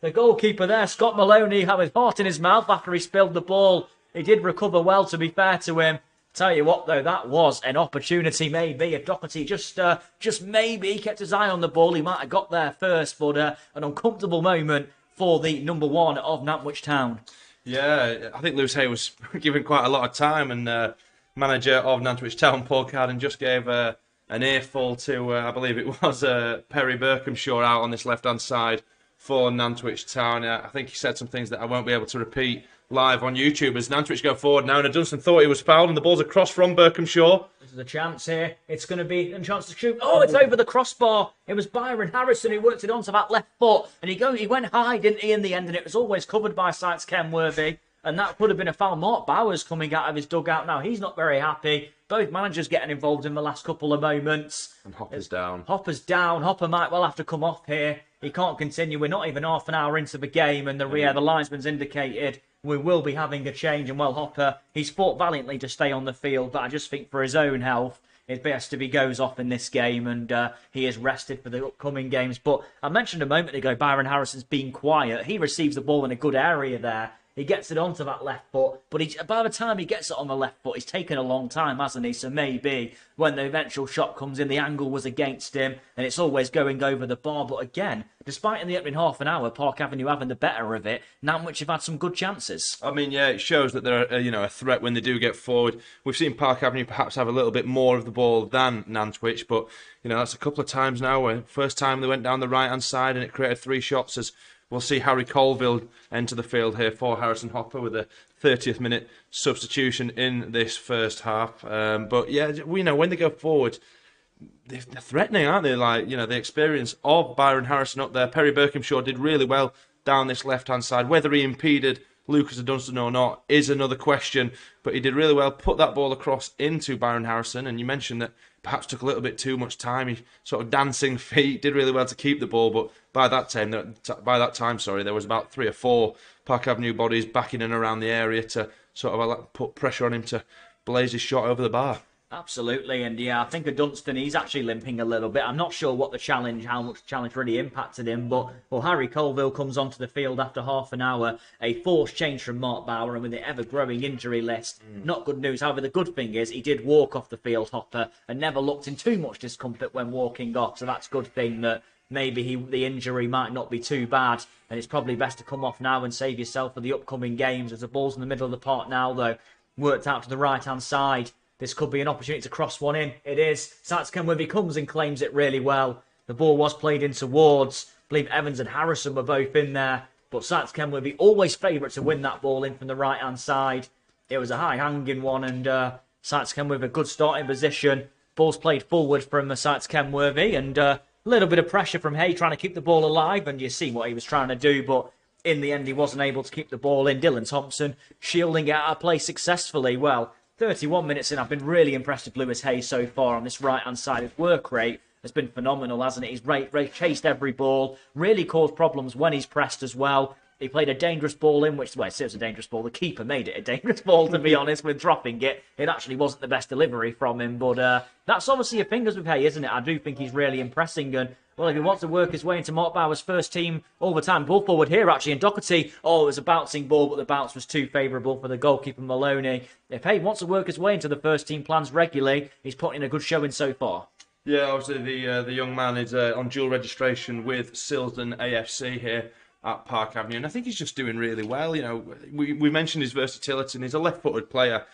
the goalkeeper there, Scott Maloney, had his heart in his mouth after he spilled the ball. He did recover well, to be fair to him. Tell you what, though, that was an opportunity, maybe. If Doherty just maybe kept his eye on the ball, he might have got there first. But an uncomfortable moment for the number one of Nantwich Town. Yeah, I think Lewis Hay was given quite a lot of time, and manager of Nantwich Town, Paul Carden, just gave an earful to, I believe it was Perry Berkhamshaw out on this left-hand side for Nantwich Town. I think he said some things that I won't be able to repeat live on YouTube as Nantwich go forward now, and Dunstan thought he was fouled, and the ball's across from Berkhamshaw. This is a chance here. It's going to be a chance to shoot. Oh, it's over the crossbar. It was Byron Harrison who worked it onto that left foot, and he went high, didn't he, in the end, and it was always covered by Sites Kenworthy. And that could have been a foul. Mark Bowers coming out of his dugout now. He's not very happy. Both managers getting involved in the last couple of moments. And Hopper's down. Hopper's down. Hopper might well have to come off here. He can't continue. We're not even half an hour into the game, and the linesman's indicated we will be having a change. And well, Hopper, he's fought valiantly to stay on the field, but I just think for his own health, it's best if he goes off in this game, and he is rested for the upcoming games. But I mentioned a moment ago, Byron Harrison's been quiet. He receives the ball in a good area there. He gets it onto that left foot, but by the time he gets it on the left foot, he's taken a long time, hasn't he? So maybe when the eventual shot comes in, the angle was against him, and it's always going over the bar. But again, despite in the opening half an hour, Park Avenue having the better of it, Nantwich have had some good chances. I mean, yeah, it shows that they're a threat when they do get forward. We've seen Park Avenue perhaps have a little bit more of the ball than Nantwich, but that's a couple of times now. Where first time they went down the right-hand side and it created 3 shots as. We'll see Harry Colville enter the field here for Harrison Hopper with a 30th minute substitution in this first half. But yeah, we know when they go forward, they're threatening, aren't they? Like, the experience of Byron Harrison up there. Perry Berkhamshaw did really well down this left-hand side. Whether he impeded Lucas Dunstan or not is another question, but he did really well, put that ball across into Byron Harrison, and you mentioned that perhaps took a little bit too much time. He sort of dancing feet, did really well to keep the ball, but by that time, there was about 3 or 4 Park Avenue bodies back in and around the area to sort of put pressure on him to blaze his shot over the bar. Absolutely, and yeah, I think of Dunstan, he's actually limping a little bit. I'm not sure how much the challenge really impacted him, but Harry Colville comes onto the field after half an hour. A forced change from Mark Bauer, and with the ever-growing injury list, not good news. However, the good thing is he did walk off the field, Hopper, and never looked in too much discomfort when walking off, so that's a good thing that maybe the injury might not be too bad, and it's probably best to come off now and save yourself for the upcoming games, as the ball's in the middle of the park now, though. Worked out to the right-hand side. This could be an opportunity to cross one in. It is. Sites Kenworthy comes and claims it really well. The ball was played in towards. I believe Evans and Harrison were both in there. But Sites Kenworthy always favourite to win that ball in from the right-hand side. It was a high-hanging one, and Sites Kenworthy a good starting position. Ball's played forward from Sites Kenworthy, and a little bit of pressure from Hay trying to keep the ball alive, and you see what he was trying to do, but in the end he wasn't able to keep the ball in. Dylan Thompson shielding it out of play successfully. Well, 31 minutes in, I've been really impressed with Lewis Hay so far on this right-hand side. His work rate has been phenomenal, hasn't it? He's chased every ball, really caused problems when he's pressed as well. He played a dangerous ball in, which, well, it was a dangerous ball. The keeper made it a dangerous ball, to be honest, with dropping it. It actually wasn't the best delivery from him, but that's obviously a fingers with hay, isn't it? I do think he's really impressing, and, well, if he wants to work his way into Mark Bauer's first team all the time, ball forward here, actually, and Doherty, it was a bouncing ball, but the bounce was too favourable for the goalkeeper, Maloney. If Hay wants to work his way into the first team plans regularly, he's putting in a good showing so far. Yeah, obviously the young man is on dual registration with Silsden AFC here at Park Avenue, and I think he's just doing really well. You know, we mentioned his versatility, and he's a left-footed player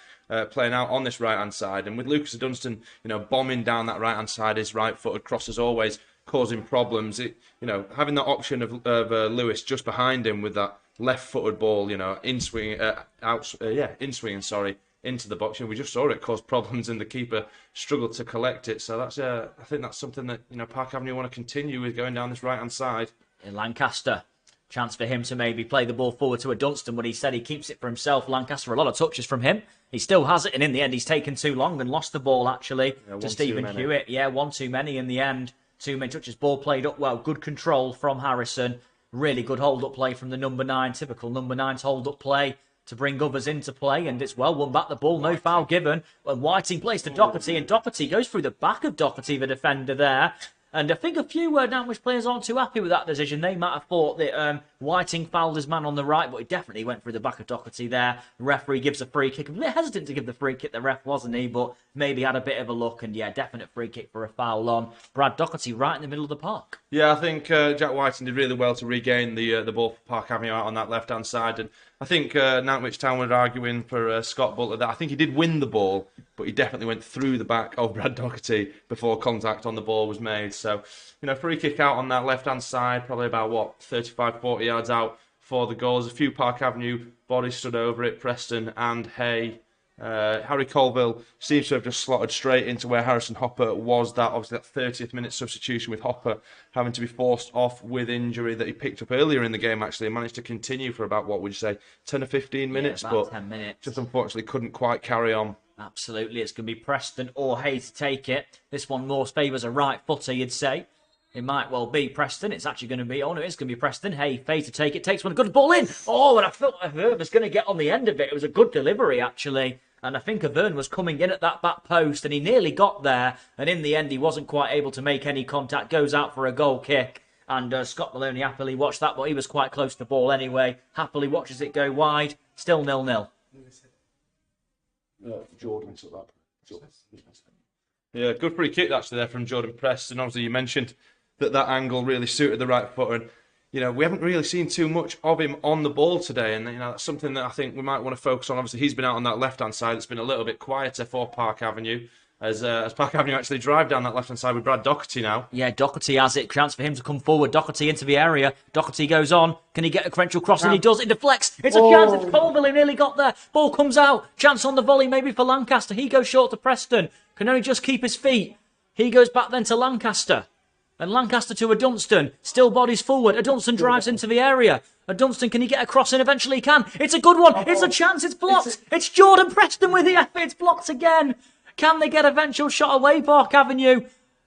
playing out on this right-hand side, and with Lucas Dunstan, you know, bombing down that right-hand side, his right-footed crosses always causing problems. Having that option of Lewis just behind him with that left-footed ball, you know, in swinging, into the box. You know, we just saw it cause problems, and the keeper struggled to collect it. So that's, I think that's something that, you know, Park Avenue want to continue with, going down this right-hand side. In Lancaster, chance for him to maybe play the ball forward to a Dunstan, but he said he keeps it for himself. Lancaster, a lot of touches from him. He still has it, and in the end, he's taken too long and lost the ball, actually, to Stephen Hewitt. Yeah, one too many in the end. Too many touches. Ball played up well. Good control from Harrison. Really good hold-up play from the number 9. Typical number 9's hold-up play to bring others into play, and it's well won back the ball. No foul given. And Whiting plays to Doherty, and Doherty goes through the back of Doherty, the defender there. And I think a few Nantwich players aren't too happy with that decision. They might have thought that Whiting fouled his man on the right, but he definitely went through the back of Doherty there. The referee gives a free kick. A bit hesitant to give the free kick, the ref, wasn't he? But maybe had a bit of a look, and yeah, definite free kick for a foul on Brad Doherty right in the middle of the park. Yeah, I think Jack Whiting did really well to regain the ball for Park Avenue out on that left-hand side, and I think Nantwich Town were arguing for Scott Butler that I think he did win the ball, but he definitely went through the back of Brad Doherty before contact on the ball was made. So, you know, free kick out on that left-hand side, probably about, 35, 40 yards out for the goal. There's a few Park Avenue bodies stood over it, Preston and Hay. Harry Colville seems to have just slotted straight into where Harrison Hopper was. That 30th minute substitution, with Hopper having to be forced off with injury that he picked up earlier in the game, actually, and managed to continue for about, 10 or 15 minutes, about but 10 minutes. Just unfortunately couldn't quite carry on. Absolutely, it's going to be Preston or Hay to take it. This one more favours a right footer, you'd say. It might well be Preston. It's actually going to be, it's going to be Preston. Hay to take it. Takes one, good ball in. And I thought Avern was going to get on the end of it. It was a good delivery, actually. And I think Avern was coming in at that back post, and he nearly got there. And in the end, he wasn't quite able to make any contact. Goes out for a goal kick. And Scott Maloney happily watched that, but he was quite close to the ball anyway. Happily watches it go wide. Still 0-0. Jordan took that. Yeah, good free kick actually there from Jordan Preston. Obviously, you mentioned that angle really suited the right footer. And, you know, we haven't really seen too much of him on the ball today, and, you know, that's something that I think we might want to focus on. Obviously, he's been out on that left-hand side. It's been a little bit quieter for Park Avenue, as Park Avenue actually drive down that left-hand side with Brad Doherty now. Yeah, Doherty has it. Chance for him to come forward. Doherty into the area. Doherty goes on. Can he get a credential cross? And he does. It deflects. It's a chance. It's Colville who nearly got there. Ball comes out. Chance on the volley maybe for Lancaster. He goes short to Preston. Can only just keep his feet. He goes back then to Lancaster. And Lancaster to a Dunstan. Still bodies forward. A Dunstan drives into the area. A Dunstan, can he get a cross in? Eventually he can. It's a good one. It's a chance. It's blocked. It's Jordan Preston with the effort. It's blocked again. Can they get a eventual shot away, Park Avenue?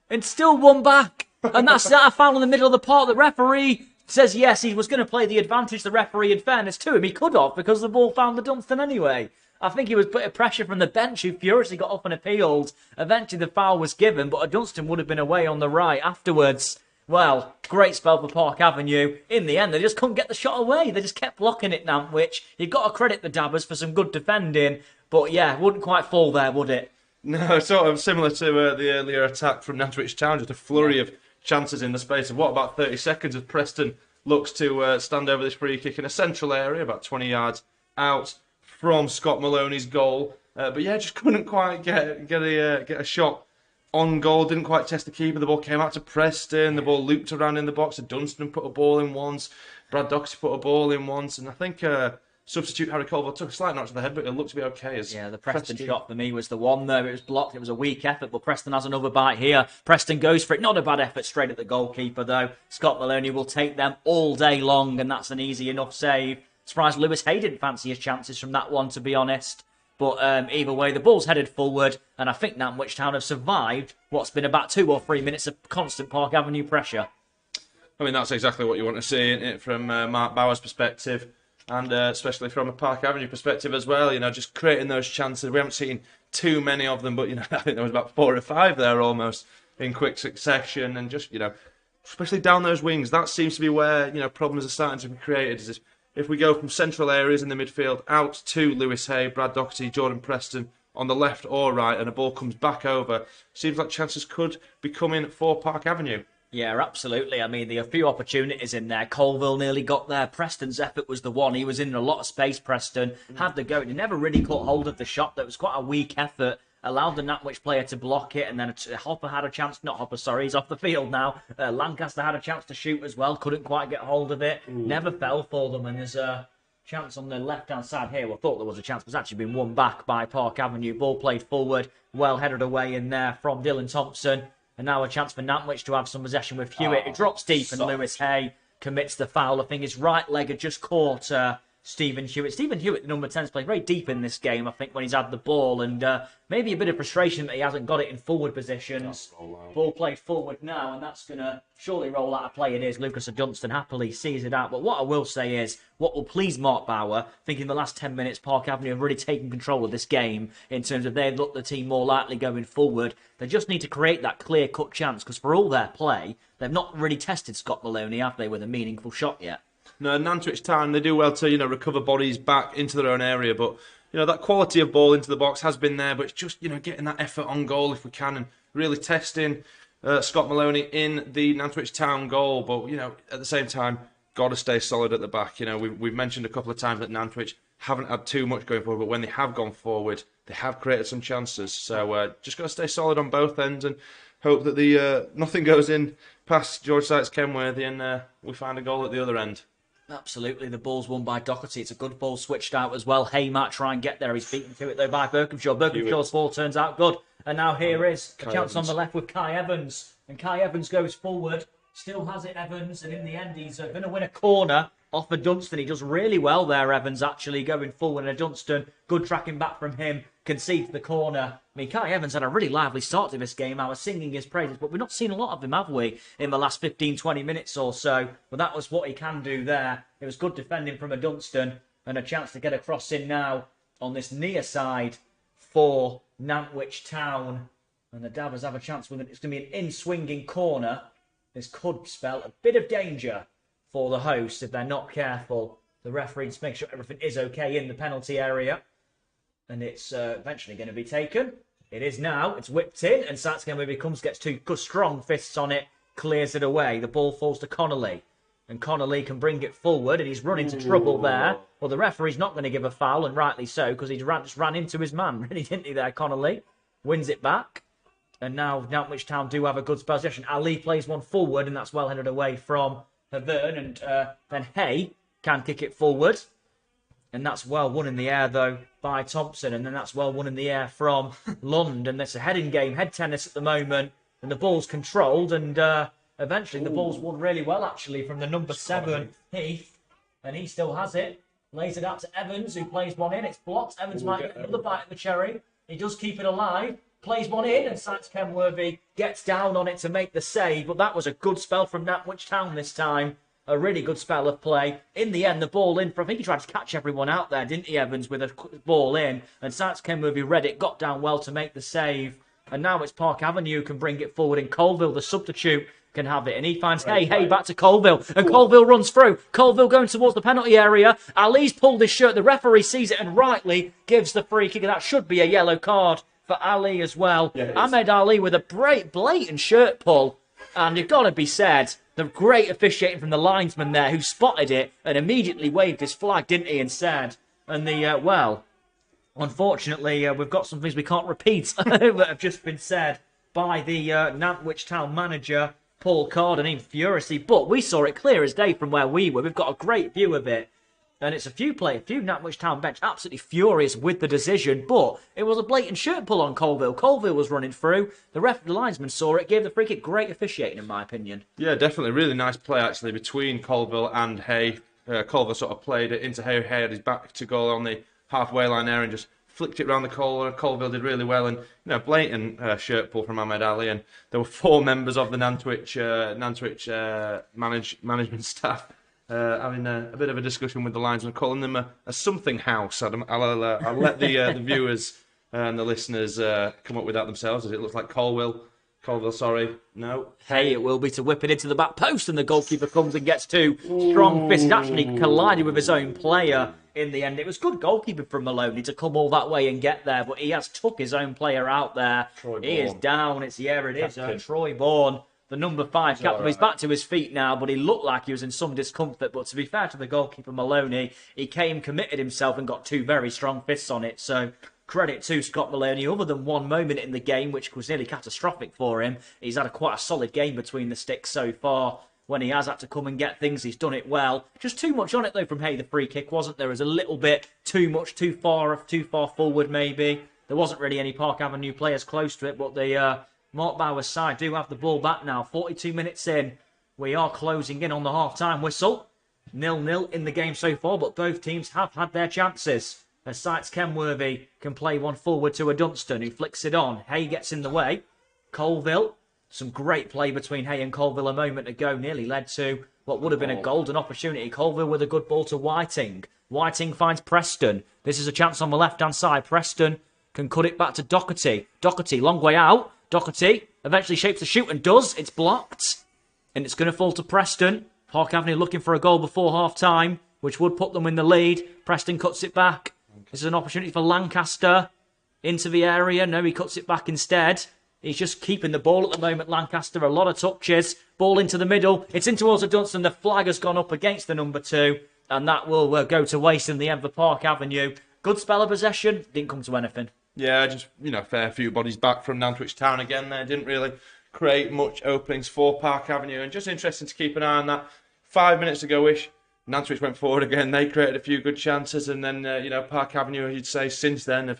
And still one back. And that's that. I found in the middle of the park. The referee says yes, he was going to play the advantage. The referee, in fairness to him, he could have, because the ball found the Dunstan anyway. I think he was putting pressure from the bench, who furiously got up and appealed. Eventually the foul was given, but a Dunstan would have been away on the right afterwards. Well, great spell for Park Avenue. In the end, they just couldn't get the shot away. They just kept blocking it, Nantwich. You've got to credit the Dabbers for some good defending. But yeah, wouldn't quite fall there, would it? No, sort of similar to the earlier attack from Nantwich Town. Just a flurry of chances in the space of, about 30 seconds, as Preston looks to stand over this free kick in a central area, about 20 yards out from Scott Maloney's goal. But yeah, just couldn't quite get a shot on goal. Didn't quite test the keeper. The ball came out to Preston. The ball looped around in the box. Dunstan put a ball in once. Brad Doherty put a ball in once. And I think substitute Harry Colville took a slight knock to the head, but it looked to be okay. The Preston shot for me was the one there. It was blocked. It was a weak effort, but Preston has another bite here. Preston goes for it. Not a bad effort straight at the goalkeeper, though. Scott Maloney will take them all day long, and that's an easy enough save. Surprised Lewis Hay didn't fancy his chances from that one, to be honest. But either way, the ball's headed forward, and I think Nantwich Town have survived what's been about 2 or 3 minutes of constant Park Avenue pressure. I mean, that's exactly what you want to see, isn't it, from Mark Bauer's perspective, and especially from a Park Avenue perspective as well. You know, just creating those chances. We haven't seen too many of them, but, you know, I think there was about 4 or 5 there almost in quick succession, and just, you know, especially down those wings, that seems to be where, you know, problems are starting to be created. Is if we go from central areas in the midfield out to Lewis Hay, Brad Doherty, Jordan Preston on the left or right, and a ball comes back over, seems like chances could be coming for Park Avenue. Yeah, absolutely. I mean, there are a few opportunities in there. Colville nearly got there. Preston's effort was the one. He was in a lot of space, Preston. Had the go. He never really caught hold of the shot. That was quite a weak effort. Allowed the Nantwich player to block it, and then Hopper had a chance. Not Hopper, sorry, he's off the field now. Lancaster had a chance to shoot as well. Couldn't quite get hold of it. Never fell for them, and there's a chance on the left-hand side here. Well, I thought there was a chance, but it's actually been won back by Park Avenue. Ball played forward, well headed away in there from Dylan Thompson. And now a chance for Nantwich to have some possession with Hewitt. It drops deep, and Lewis Hay commits the foul. I think his right leg had just caught Stephen Hewitt. Stephen Hewitt, the number 10, has played very deep in this game, I think, when he's had the ball. And maybe a bit of frustration that he hasn't got it in forward positions. Ball played forward now, and that's going to surely roll out of play. It is. Lucas Dunstan happily sees it out. But what I will say is, what will please Mark Bauer, I think in the last 10 minutes, Park Avenue have really taken control of this game in terms of they look the team more likely going forward. They just need to create that clear-cut chance, because for all their play, they've not really tested Scott Maloney, have they, with a meaningful shot yet? No, Nantwich Town, they do well to, you know, recover bodies back into their own area, but, you know, that quality of ball into the box has been there, but it's just, you know, getting that effort on goal if we can, and really testing Scott Maloney in the Nantwich Town goal. But, you know, at the same time, got to stay solid at the back. You know, we've mentioned a couple of times that Nantwich haven't had too much going forward, but when they have gone forward, they have created some chances. So just got to stay solid on both ends and hope that the nothing goes in past George Sykes Kenworthy, and we find a goal at the other end. Absolutely, the ball's won by Doherty. It's a good ball switched out as well. Hay might try and get there. He's beaten to it though by Berkhamshaw. Berkhamshaw's ball turns out good. And now here is a chance on the left with Kai Evans. And Kai Evans goes forward. Still has it, Evans. And in the end, he's going to win a corner off of Dunstan. He does really well there, Evans, actually going forward. And Dunstan, good tracking back from him, concedes the corner. I mean, Kai Evans had a really lively start to this game. I was singing his praises, but we've not seen a lot of him, have we, in the last 15, 20 minutes or so. But that was what he can do there. It was good defending from a Dunstan, and a chance to get a cross in now on this near side for Nantwich Town. And the Dabbers have a chance with it. It's going to be an in-swinging corner. This could spell a bit of danger for the hosts if they're not careful. The referee needs to make sure everything is okay in the penalty area. And it's eventually going to be taken. It is now. It's whipped in, and Sykes Kenworthy gets two good strong fists on it, clears it away. The ball falls to Connolly, and Connolly can bring it forward, and he's run into trouble there. Well, the referee's not going to give a foul, and rightly so, because he just ran into his man, really, didn't he there, Connolly? Wins it back, and now Nantwich Town do have a good possession. Ali plays one forward, and that's well headed away from Havern, and then Hay can kick it forward. And that's well won in the air, though, by Thompson. And then that's well won in the air from Lund. And it's a heading game, head tennis at the moment. And the ball's controlled. And eventually the ball's won really well, actually, from the number 7, Heath. And he still has it. Lays it out to Evans, who plays one in. It's blocked. Evans might get another bite of the cherry. He does keep it alive. Plays one in. And Sykes Kenworthy gets down on it to make the save. But that was a good spell from Nantwich Town this time. A really good spell of play. In the end, the ball in. I think he tried to catch everyone out there, didn't he, Evans, with a ball in. And Sykes Kenworthy read it, got down well to make the save. And now it's Park Avenue who can bring it forward. And Colville, the substitute, can have it. And he finds Hay back to Colville. And Colville runs through. Colville going towards the penalty area. Ali's pulled his shirt. The referee sees it and rightly gives the free kick. And that should be a yellow card for Ali as well. Yeah, Ahmed Ali with a blatant shirt pull. And you've got to be said, the great officiating from the linesman there who spotted it and immediately waved his flag, didn't he, instead? And well, unfortunately, we've got some things we can't repeat that have just been said by the Nantwich Town manager, Paul Carden, furiously. But we saw it clear as day from where we were. We've got a great view of it. And it's a few Nantwich Town bench absolutely furious with the decision, but it was a blatant shirt pull on Colville. Colville was running through. The linesman saw it, gave the free kick. Great officiating, in my opinion. Yeah, definitely. Really nice play, actually, between Colville and Hay. Colville sort of played it into Hay. Hay had his back to goal on the halfway line there and just flicked it round the corner. Colville did really well, and blatant shirt pull from Ahmed Ali. And there were 4 members of the Nantwich management staff having a bit of a discussion with the linesman, calling them a something house. I'll let the viewers and the listeners come up with that themselves, as it looks like Colville, sorry, no. Hey, it will be to whip it into the back post, and the goalkeeper comes and gets 2 strong fists. Actually collided with his own player in the end. It was good goalkeeping from Maloney to come all that way and get there, but he has took his own player out there. He is down. It's Troy Bourne, the number 5 captain. He's back to his feet now, but he looked like he was in some discomfort. But to be fair to the goalkeeper Maloney, he committed himself and got 2 very strong fists on it. So credit to Scott Maloney. Other than one moment in the game, which was nearly catastrophic for him, he's had quite a solid game between the sticks so far. When he has had to come and get things, he's done it well. Just too much on it, though, from Hay. The free kick wasn't there. It was a little bit too much, too far forward, maybe. There wasn't really any Park Avenue players close to it, but the Mark Bauer's side do have the ball back now. 42 minutes in. We are closing in on the half-time whistle. 0-0 in the game so far, but both teams have had their chances. As Sykes Kenworthy can play one forward to a Dunstan, who flicks it on. Hay gets in the way. Colville. Some great play between Hay and Colville a moment ago. Nearly led to what would have been a golden opportunity. Colville with a good ball to Whiting. Whiting finds Preston. This is a chance on the left-hand side. Preston can cut it back to Doherty. Doherty, long way out. Doherty eventually shapes the shoot and does. It's blocked. And it's going to fall to Preston. Park Avenue looking for a goal before half-time, which would put them in the lead. Preston cuts it back. This is an opportunity for Lancaster into the area. No, he cuts it back instead. He's just keeping the ball at the moment, Lancaster. A lot of touches. Ball into the middle. It's in towards the Dunstan. The flag has gone up against the number 2. And that will go to waste in the end for Park Avenue. Good spell of possession. Didn't come to anything. Yeah, just, fair few bodies back from Nantwich Town again there. Didn't really create much openings for Park Avenue. And just interesting to keep an eye on that. 5 minutes ago-ish, Nantwich went forward again. They created a few good chances. And then, Park Avenue, you'd say, since then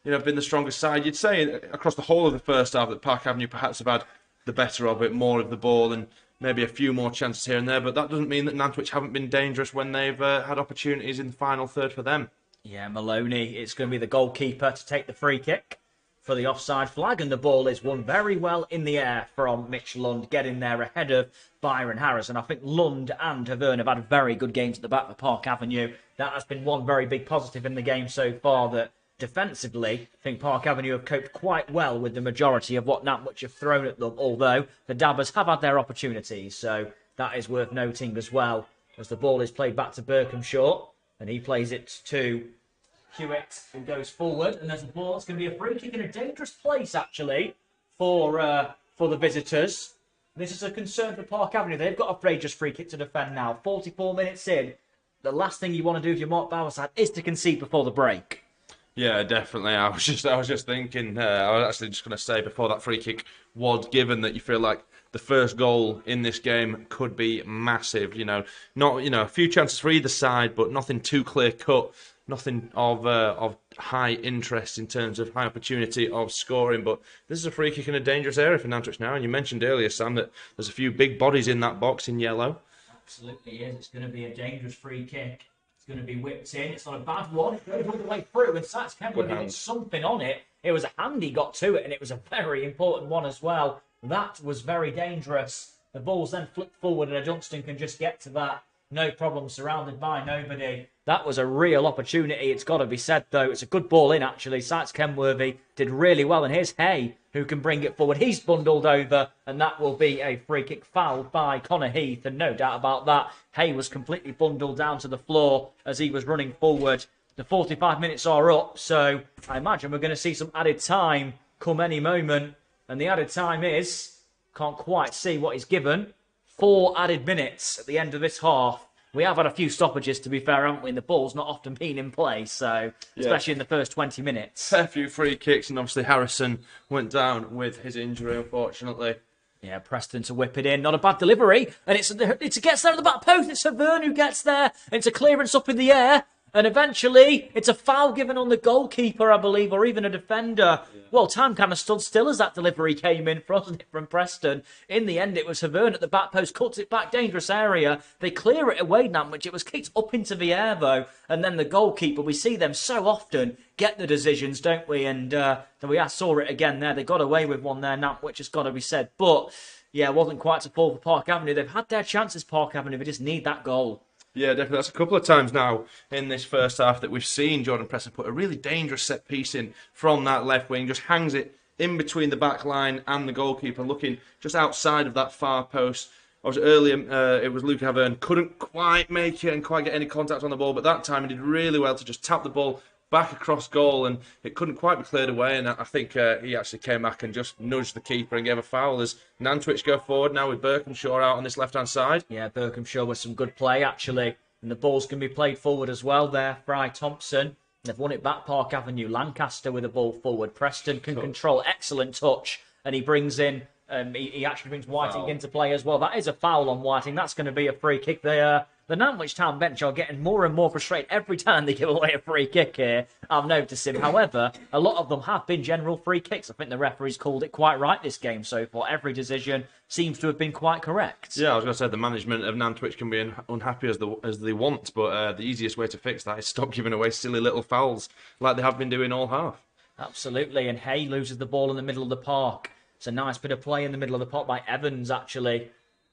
have been the strongest side. You'd say across the whole of the first half that Park Avenue perhaps have had the better of it, more of the ball, and maybe a few more chances here and there. But that doesn't mean that Nantwich haven't been dangerous when they've had opportunities in the final third for them. Yeah, Maloney, it's going to be the goalkeeper to take the free kick for the offside flag, and the ball is won very well in the air from Mitch Lund, getting there ahead of Byron Harris. And I think Lund and Havern have had very good games at the back for Park Avenue. That has been one very big positive in the game so far, that defensively, I think Park Avenue have coped quite well with the majority of what Nantwich have thrown at them, although the Dabbers have had their opportunities, so that is worth noting as well, as the ball is played back to Berkhamshaw, and he plays it to Hewitt, who goes forward, and there's a ball. It's going to be a free kick in a dangerous place, actually, for the visitors. This is a concern for Park Avenue. They've got a dangerous free kick to defend now. 44 minutes in. The last thing you want to do if you're Mark Bauer side is to concede before the break. Yeah, definitely. I was just thinking. I was actually just going to say before that free kick was given that you feel like the first goal in this game could be massive. A few chances for either side, but nothing too clear cut. Nothing of high interest in terms of high opportunity of scoring. But this is a free kick in a dangerous area for Nantwich now. And you mentioned earlier, Sam, that there's a few big bodies in that box in yellow. Absolutely is. It's going to be a dangerous free kick. It's going to be whipped in. It's not a bad one. It goes all the way through. And Sykes Kenworthy got something on it. It was a hand he got to it, and it was a very important one as well. That was very dangerous. The ball's then flipped forward, and a Dunstan can just get to that. No problem, surrounded by nobody. That was a real opportunity, it's got to be said, though. It's a good ball in, actually. Sykes Kenworthy did really well, and here's Hay, who can bring it forward. He's bundled over, and that will be a free kick fouled by Connor Heath, and no doubt about that. Hay was completely bundled down to the floor as he was running forward. The 45 minutes are up, so I imagine we're going to see some added time come any moment, and the added time is, can't quite see what is given, 4 added minutes at the end of this half. We have had a few stoppages, to be fair, haven't we? And the ball's not often been in play, so especially in the first 20 minutes. A few free kicks, and obviously Harrison went down with his injury, unfortunately. Yeah, Preston to whip it in. Not a bad delivery. And it gets there at the back post. It's Havern who gets there. And it's a clearance up in the air. And eventually, it's a foul given on the goalkeeper, I believe, or even a defender. Yeah. Well, time kind of stood still as that delivery came in from Preston. In the end, it was Havern at the back post, cuts it back, dangerous area. They clear it away, Nantwich. It was kicked up into the air, though. And then the goalkeeper, we see them so often get the decisions, don't we? And we saw it again there. They got away with one there, Nantwich, has got to be said. But, yeah, it wasn't quite to fall for Park Avenue. They've had their chances, Park Avenue. They just need that goal. Yeah, definitely. That's a couple of times now in this first half that we've seen Jordan Preston put a really dangerous set piece in from that left wing, just hangs it in between the back line and the goalkeeper, looking just outside of that far post. Earlier, it was Luke Havern, couldn't quite make it and quite get any contact on the ball, but that time he did really well to just tap the ball back across goal, and it couldn't quite be cleared away, and I think he actually came back and just nudged the keeper and gave a foul as Nantwich go forward now with Berkhamshaw out on this left-hand side. Yeah, Berkhamshaw with some good play, actually, and the ball's going to be played forward as well there. Fry Thompson, they've won it back, Park Avenue. Lancaster with the ball forward. Preston can control, excellent touch, and he brings in, he actually brings Whiting into play as well. That is a foul on Whiting, that's going to be a free kick there. The Nantwich Town bench are getting more and more frustrated every time they give away a free kick here, I'm noticing. However, a lot of them have been general free kicks. I think the referees called it quite right this game so far. Every decision seems to have been quite correct. Yeah, I was going to say the management of Nantwich can be unhappy as they want, but the easiest way to fix that is stop giving away silly little fouls like they have been doing all half. Absolutely, and Hay loses the ball in the middle of the park. It's a nice bit of play in the middle of the park by Evans, actually.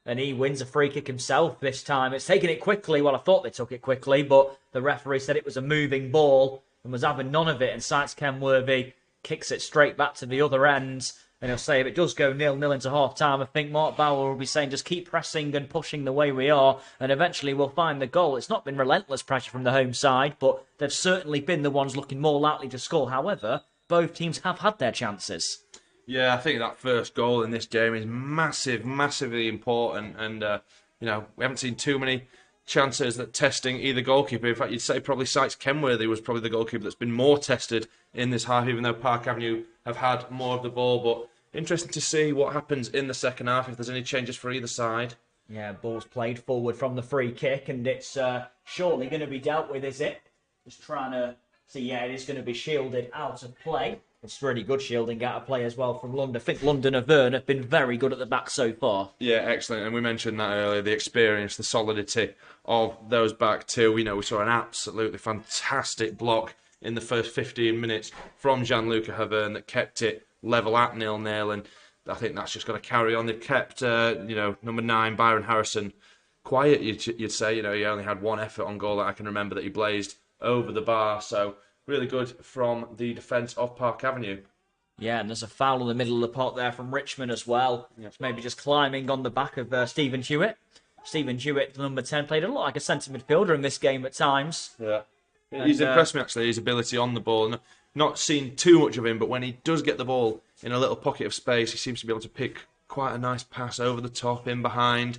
And he wins a free kick himself this time. It's taken it quickly. Well, I thought they took it quickly, but the referee said it was a moving ball and was having none of it. And Sykes Kenworthy kicks it straight back to the other end. And he'll say if it does go 0-0 into half-time, I think Mark Bauer will be saying just keep pressing and pushing the way we are, and eventually we'll find the goal. It's not been relentless pressure from the home side, but they've certainly been the ones looking more likely to score. However, both teams have had their chances. Yeah, I think that first goal in this game is massively important. And, we haven't seen too many chances that testing either goalkeeper. In fact, you'd say probably Sykes Kenworthy was probably the goalkeeper that's been more tested in this half, even though Park Avenue have had more of the ball. But interesting to see what happens in the second half, if there's any changes for either side. Yeah, ball's played forward from the free kick, and it's surely going to be dealt with, is it? Just trying to see, yeah, it is going to be shielded out of play. It's really good shielding out of play as well from London. I think London and Havern have been very good at the back so far. Yeah, excellent. And we mentioned that earlier, the experience, the solidity of those back two. We saw an absolutely fantastic block in the first 15 minutes from Gianluca Havern that kept it level at 0-0. And I think that's just going to carry on. They've kept, number 9, Byron Harrison, quiet, you'd say. He only had one effort on goal that I can remember that he blazed over the bar. So really good from the defence of Park Avenue. Yeah, and there's a foul in the middle of the park there from Richmond as well. Yep. Maybe just climbing on the back of Stephen Hewitt. Stephen Hewitt, the number 10, played a lot like a centre midfielder in this game at times. Yeah. He's impressed me, actually, his ability on the ball. Not seen too much of him, but when he does get the ball in a little pocket of space, he seems to be able to pick quite a nice pass over the top, in behind,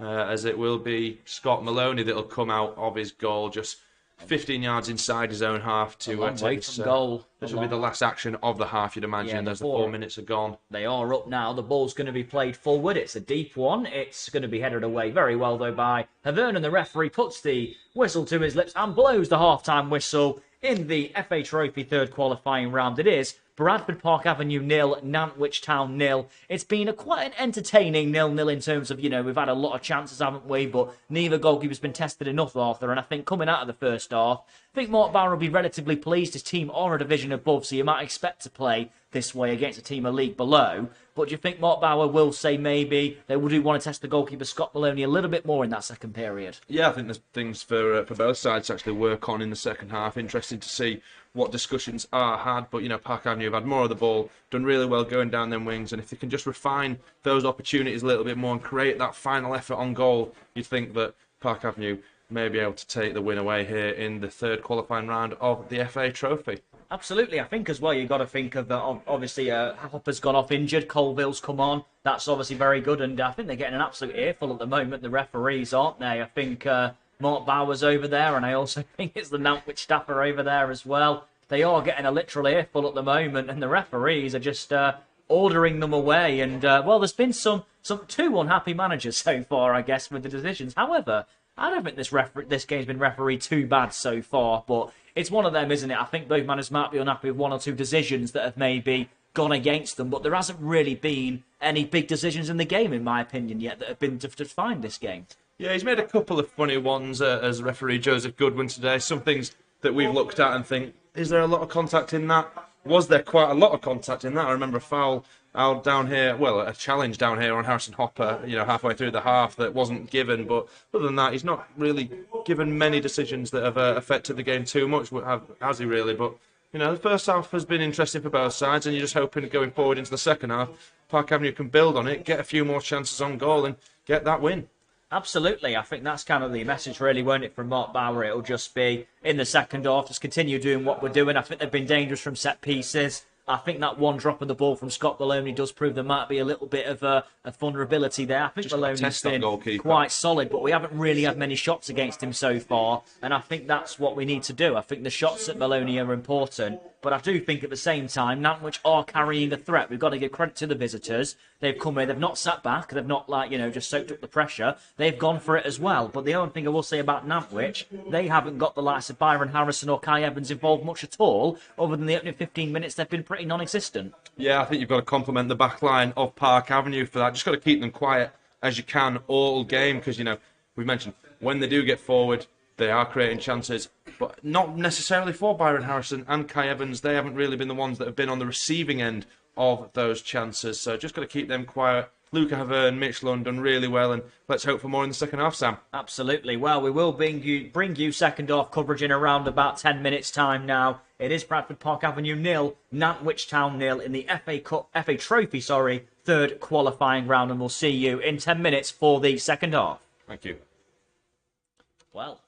as it will be Scott Maloney that'll come out of his goal just 15 yards inside his own half to take this goal. This will be the last action of the half, you'd imagine, as the 4 minutes are gone. They are up now. The ball's going to be played forward. It's a deep one. It's going to be headed away very well, though, by Havern, and the referee puts the whistle to his lips and blows the half-time whistle in the FA Trophy third qualifying round. It is Bradford Park Avenue 0, Nantwich Town 0. It's been quite an entertaining 0-0 in terms of, we've had a lot of chances, haven't we? But neither goalkeeper's been tested enough, Arthur. And I think coming out of the first half, I think Mark Bauer will be relatively pleased. His team are a division above, so you might expect to play this way against a team a league below. But do you think Mark Bauer will say maybe they do want to test the goalkeeper Scott Maloney a little bit more in that second period? Yeah, I think there's things for both sides to actually work on in the second half. Interesting to see what discussions are had. But, Park Avenue have had more of the ball, done really well going down them wings. And if they can just refine those opportunities a little bit more and create that final effort on goal, you'd think that Park Avenue may be able to take the win away here in the third qualifying round of the FA Trophy. Absolutely. I think as well you've got to think of, obviously, Hopper's gone off injured, Colville's come on. That's obviously very good, and I think they're getting an absolute earful at the moment, the referees, aren't they? I think Mark Bauer's over there, and I also think it's the Nantwich staff are over there as well. They are getting a literal earful at the moment, and the referees are just ordering them away. And, there's been some two unhappy managers so far, I guess, with the decisions. However, I don't think this game's been refereed too bad so far, but it's one of them, isn't it? I think both managers might be unhappy with one or two decisions that have maybe gone against them, but there hasn't really been any big decisions in the game, in my opinion, yet that have been to define this game. Yeah, he's made a couple of funny ones as referee Joseph Goodwin today. Some things that we've looked at and think, is there a lot of contact in that? Was there quite a lot of contact in that? I remember a foul out down here, well, a challenge down here on Harrison Hopper, halfway through the half that wasn't given. But other than that, he's not really given many decisions that have affected the game too much, has he really? But, the first half has been interesting for both sides, and you're just hoping going forward into the second half, Park Avenue can build on it, get a few more chances on goal and get that win. Absolutely. I think that's kind of the message, really, won't it, from Mark Bauer? It'll just be, in the second half, just continue doing what we're doing. I think they've been dangerous from set pieces. I think that one drop of the ball from Scott Maloney does prove there might be a little bit of a vulnerability there. I think Maloney's been quite solid, but we haven't really had many shots against him so far, and I think that's what we need to do. I think the shots at Maloney are important, but I do think at the same time, Nantwich are carrying a threat. We've got to give credit to the visitors. They've come here, they've not sat back, they've not, just soaked up the pressure. They've gone for it as well. But the only thing I will say about Nantwich, they haven't got the likes of Byron Harrison or Kai Evans involved much at all. Other than the opening 15 minutes, they've been pretty non-existent. Yeah, I think you've got to compliment the back line of Park Avenue for that. Just got to keep them quiet as you can all game, because, we've mentioned, when they do get forward, they are creating chances, but not necessarily for Byron Harrison and Kai Evans. They haven't really been the ones that have been on the receiving end of those chances. So just got to keep them quiet. Luca Havern, Mitch Lund done really well, and let's hope for more in the second half, Sam. Absolutely. Well, we will bring you second half coverage in around about 10 minutes' time now. It is Bradford Park Avenue 0, Nantwich Town 0 in the FA Trophy, third qualifying round, and we'll see you in 10 minutes for the second half. Thank you. Well.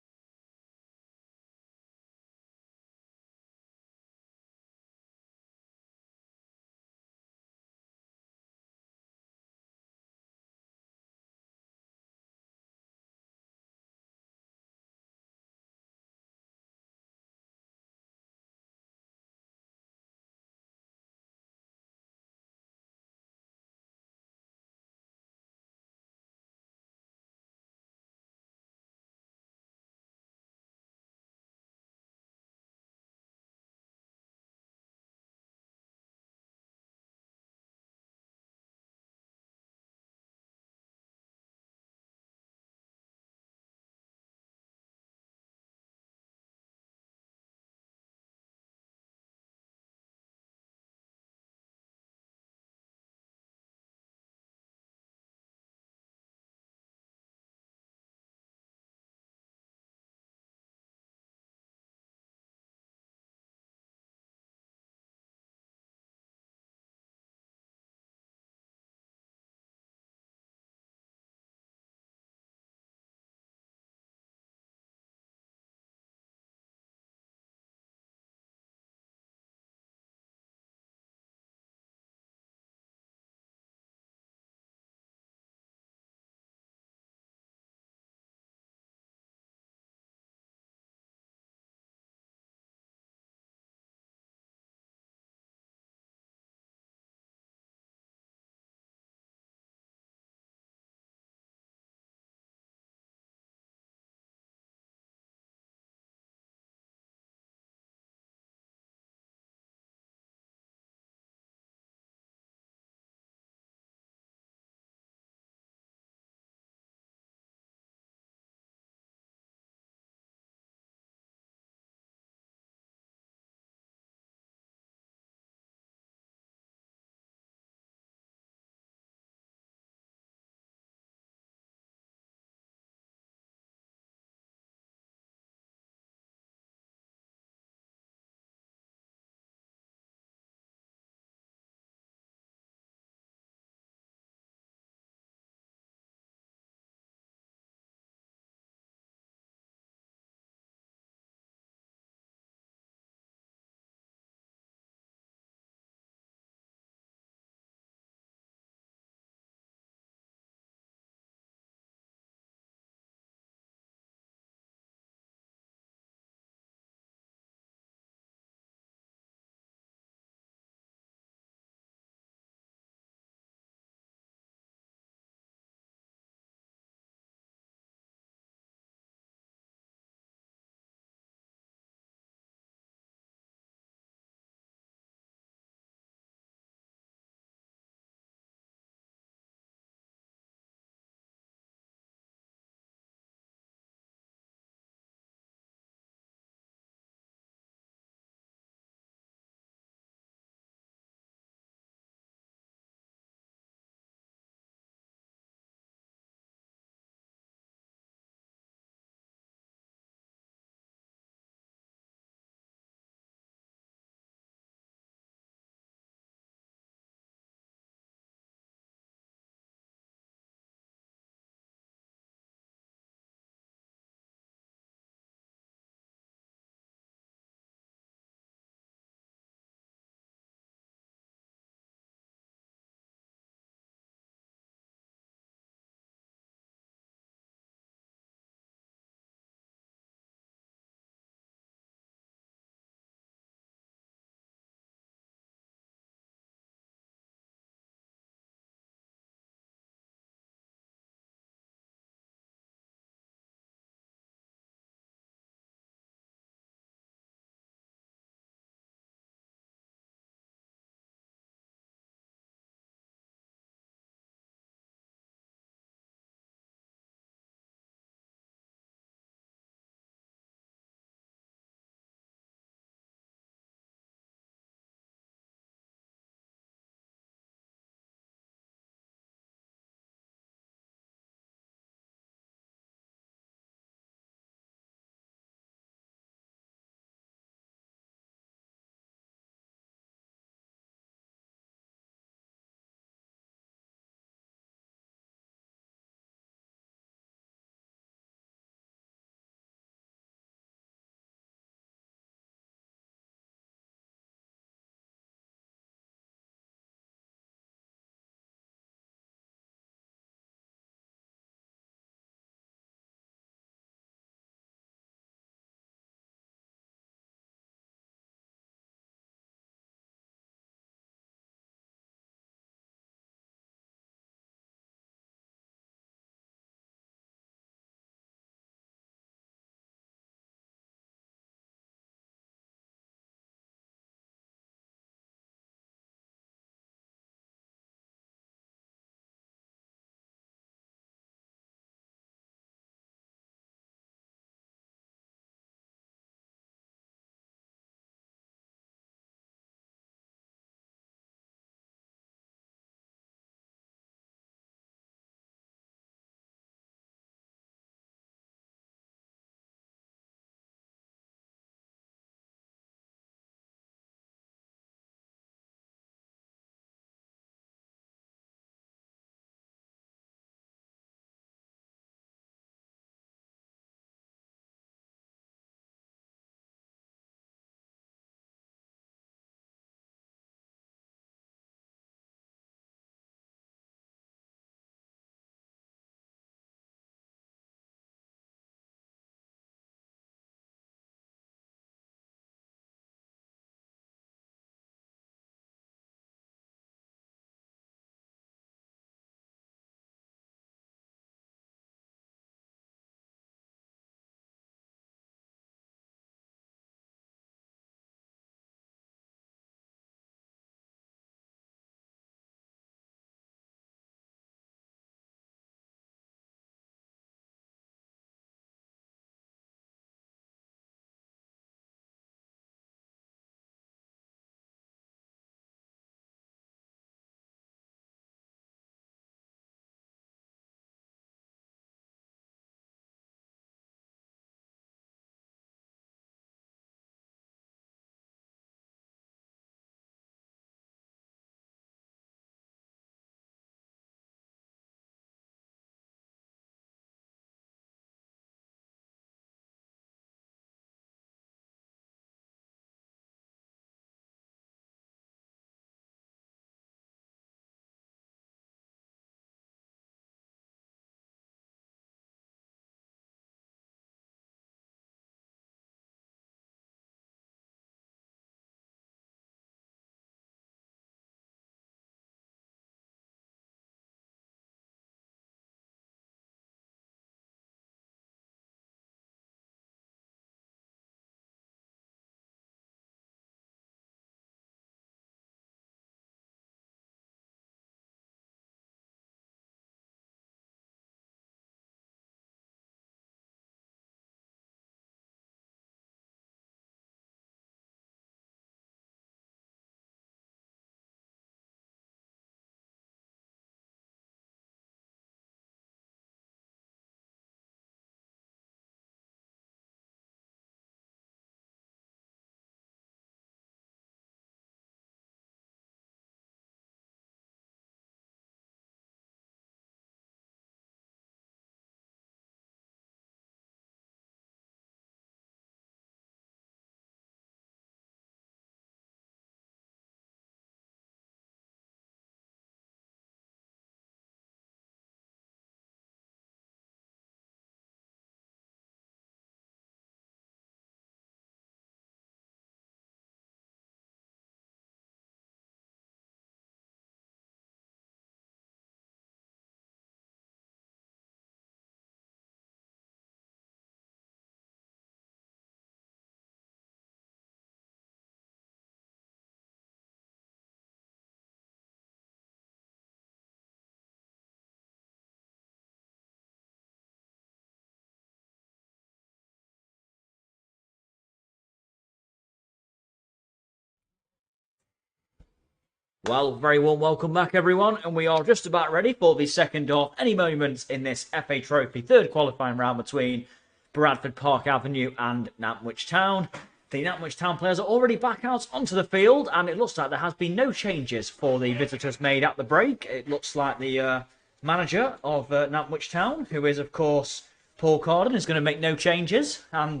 Well, very warm welcome back, everyone, and we are just about ready for the second half. Any moment in this FA Trophy third qualifying round between Bradford, Park Avenue and Nantwich Town. The Nantwich Town players are already back out onto the field, and it looks like there has been no changes for the visitors made at the break. It looks like the manager of Nantwich Town, who is, of course, Paul Carden, is going to make no changes. And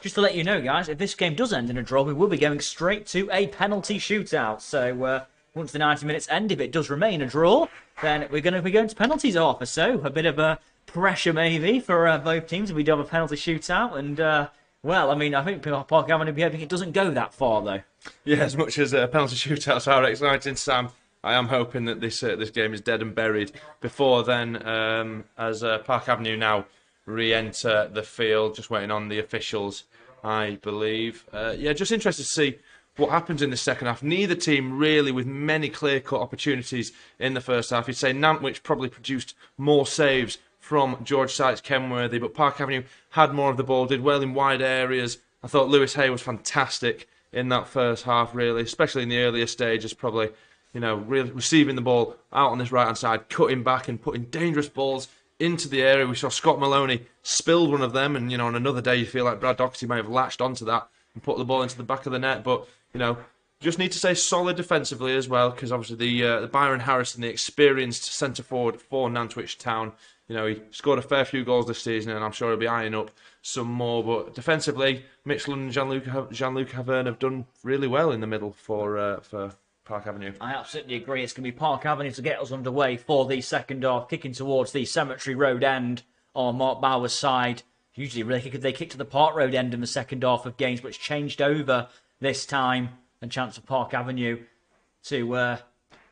just to let you know, guys, if this game does end in a draw, we will be going straight to a penalty shootout. So once the 90 minutes end, if it does remain a draw, then we're going to be going to penalties after. So a bit of a pressure maybe for both teams if we do have a penalty shootout. And, well, I mean, I think Park Avenue will be hoping it doesn't go that far, though. Yeah, as much as penalty shootouts are exciting, Sam, I am hoping that this game is dead and buried before then, as Park Avenue now re-enter the field, just waiting on the officials, I believe. Yeah, just interested to see what happens in the second half. Neither team really with many clear-cut opportunities in the first half. You'd say Nantwich probably produced more saves from George Sykes Kenworthy, but Park Avenue had more of the ball, did well in wide areas. I thought Lewis Hay was fantastic in that first half, really, especially in the earlier stages, probably, you know, really receiving the ball out on this right-hand side, cutting back and putting dangerous balls into the area. We saw Scott Maloney spilled one of them, and, you know, on another day you feel like Brad Doherty may have latched onto that and put the ball into the back of the net, but, you know, just need to stay solid defensively as well, because obviously the Byron Harrison, the experienced centre forward for Nantwich Town, you know, he scored a fair few goals this season, and I'm sure he'll be eyeing up some more. But defensively, Mitch Lund and Jean-Luc Haverne have done really well in the middle for Park Avenue. I absolutely agree. It's going to be Park Avenue to get us underway for the second half, kicking towards the Cemetery Road end on Mark Bauer's side. Usually they kick to the Park Road end in the second half of games, but it's changed over this time, and chance for Park Avenue to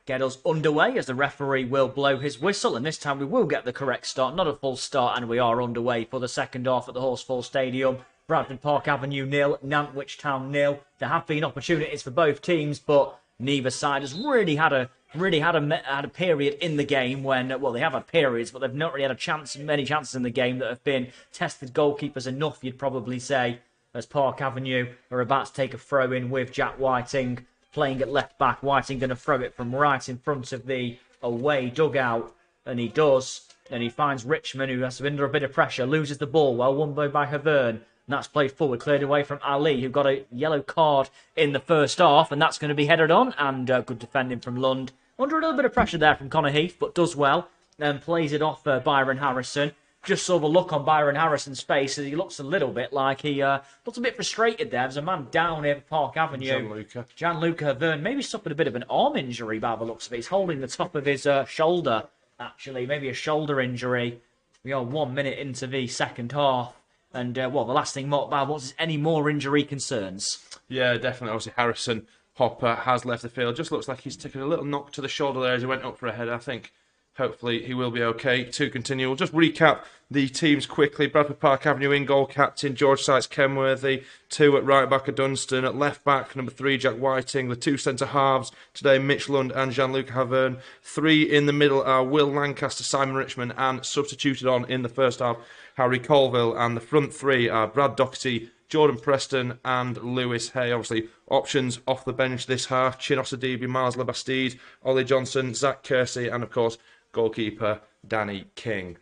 get us underway as the referee will blow his whistle, and this time we will get the correct start, not a full start, and we are underway for the second half at the Horsefall Stadium. Bradford Park Avenue 0, Nantwich Town 0. There have been opportunities for both teams, but neither side has really had a period in the game when, well, they have had periods, but they've not really had many chances in the game that have been tested goalkeepers enough, you'd probably say, as Park Avenue are about to take a throw in with Jack Whiting playing at left back. Whiting going to throw it from right in front of the away dugout, and he does. And he finds Richmond, who has been under a bit of pressure, loses the ball, well won by Haverne. And that's played forward, cleared away from Ali, who got a yellow card in the first half, and that's going to be headed on. And good defending from Lund. Under a little bit of pressure there from Connor Heath, but does well and plays it off Byron Harrison. Just saw the look on Byron Harrison's face as he looks a little bit like he looks a bit frustrated there. There's a man down here at Park Avenue. Gianluca Haverne maybe suffered a bit of an arm injury by the looks of it. He's holding the top of his shoulder, actually. Maybe a shoulder injury. We are 1 minute into the second half. And, well, the last thing Mark Bauer wants is any more injury concerns. Yeah, definitely. Obviously, Harrison Hopper has left the field. Just looks like he's taken a little knock to the shoulder there as he went up for a header. I think hopefully he will be okay to continue. We'll just recap the teams quickly. Bradford Park Avenue in goal, captain George Sykes Kenworthy. 2 at right back, Dunstan. At left back, number 3, Jack Whiting. The 2 centre halves today, Mitch Lund and Jean-Luc Haverne. 3 in the middle are Will Lancaster, Simon Richmond, and substituted on in the first half, Harry Colville. And the front 3 are Brad Doherty, Jordan Preston and Lewis Hay. Obviously, options off the bench this half: Chinos Adibi, Mars Labastide, Ollie Johnson, Zach Kersey, and of course, goalkeeper Danny King.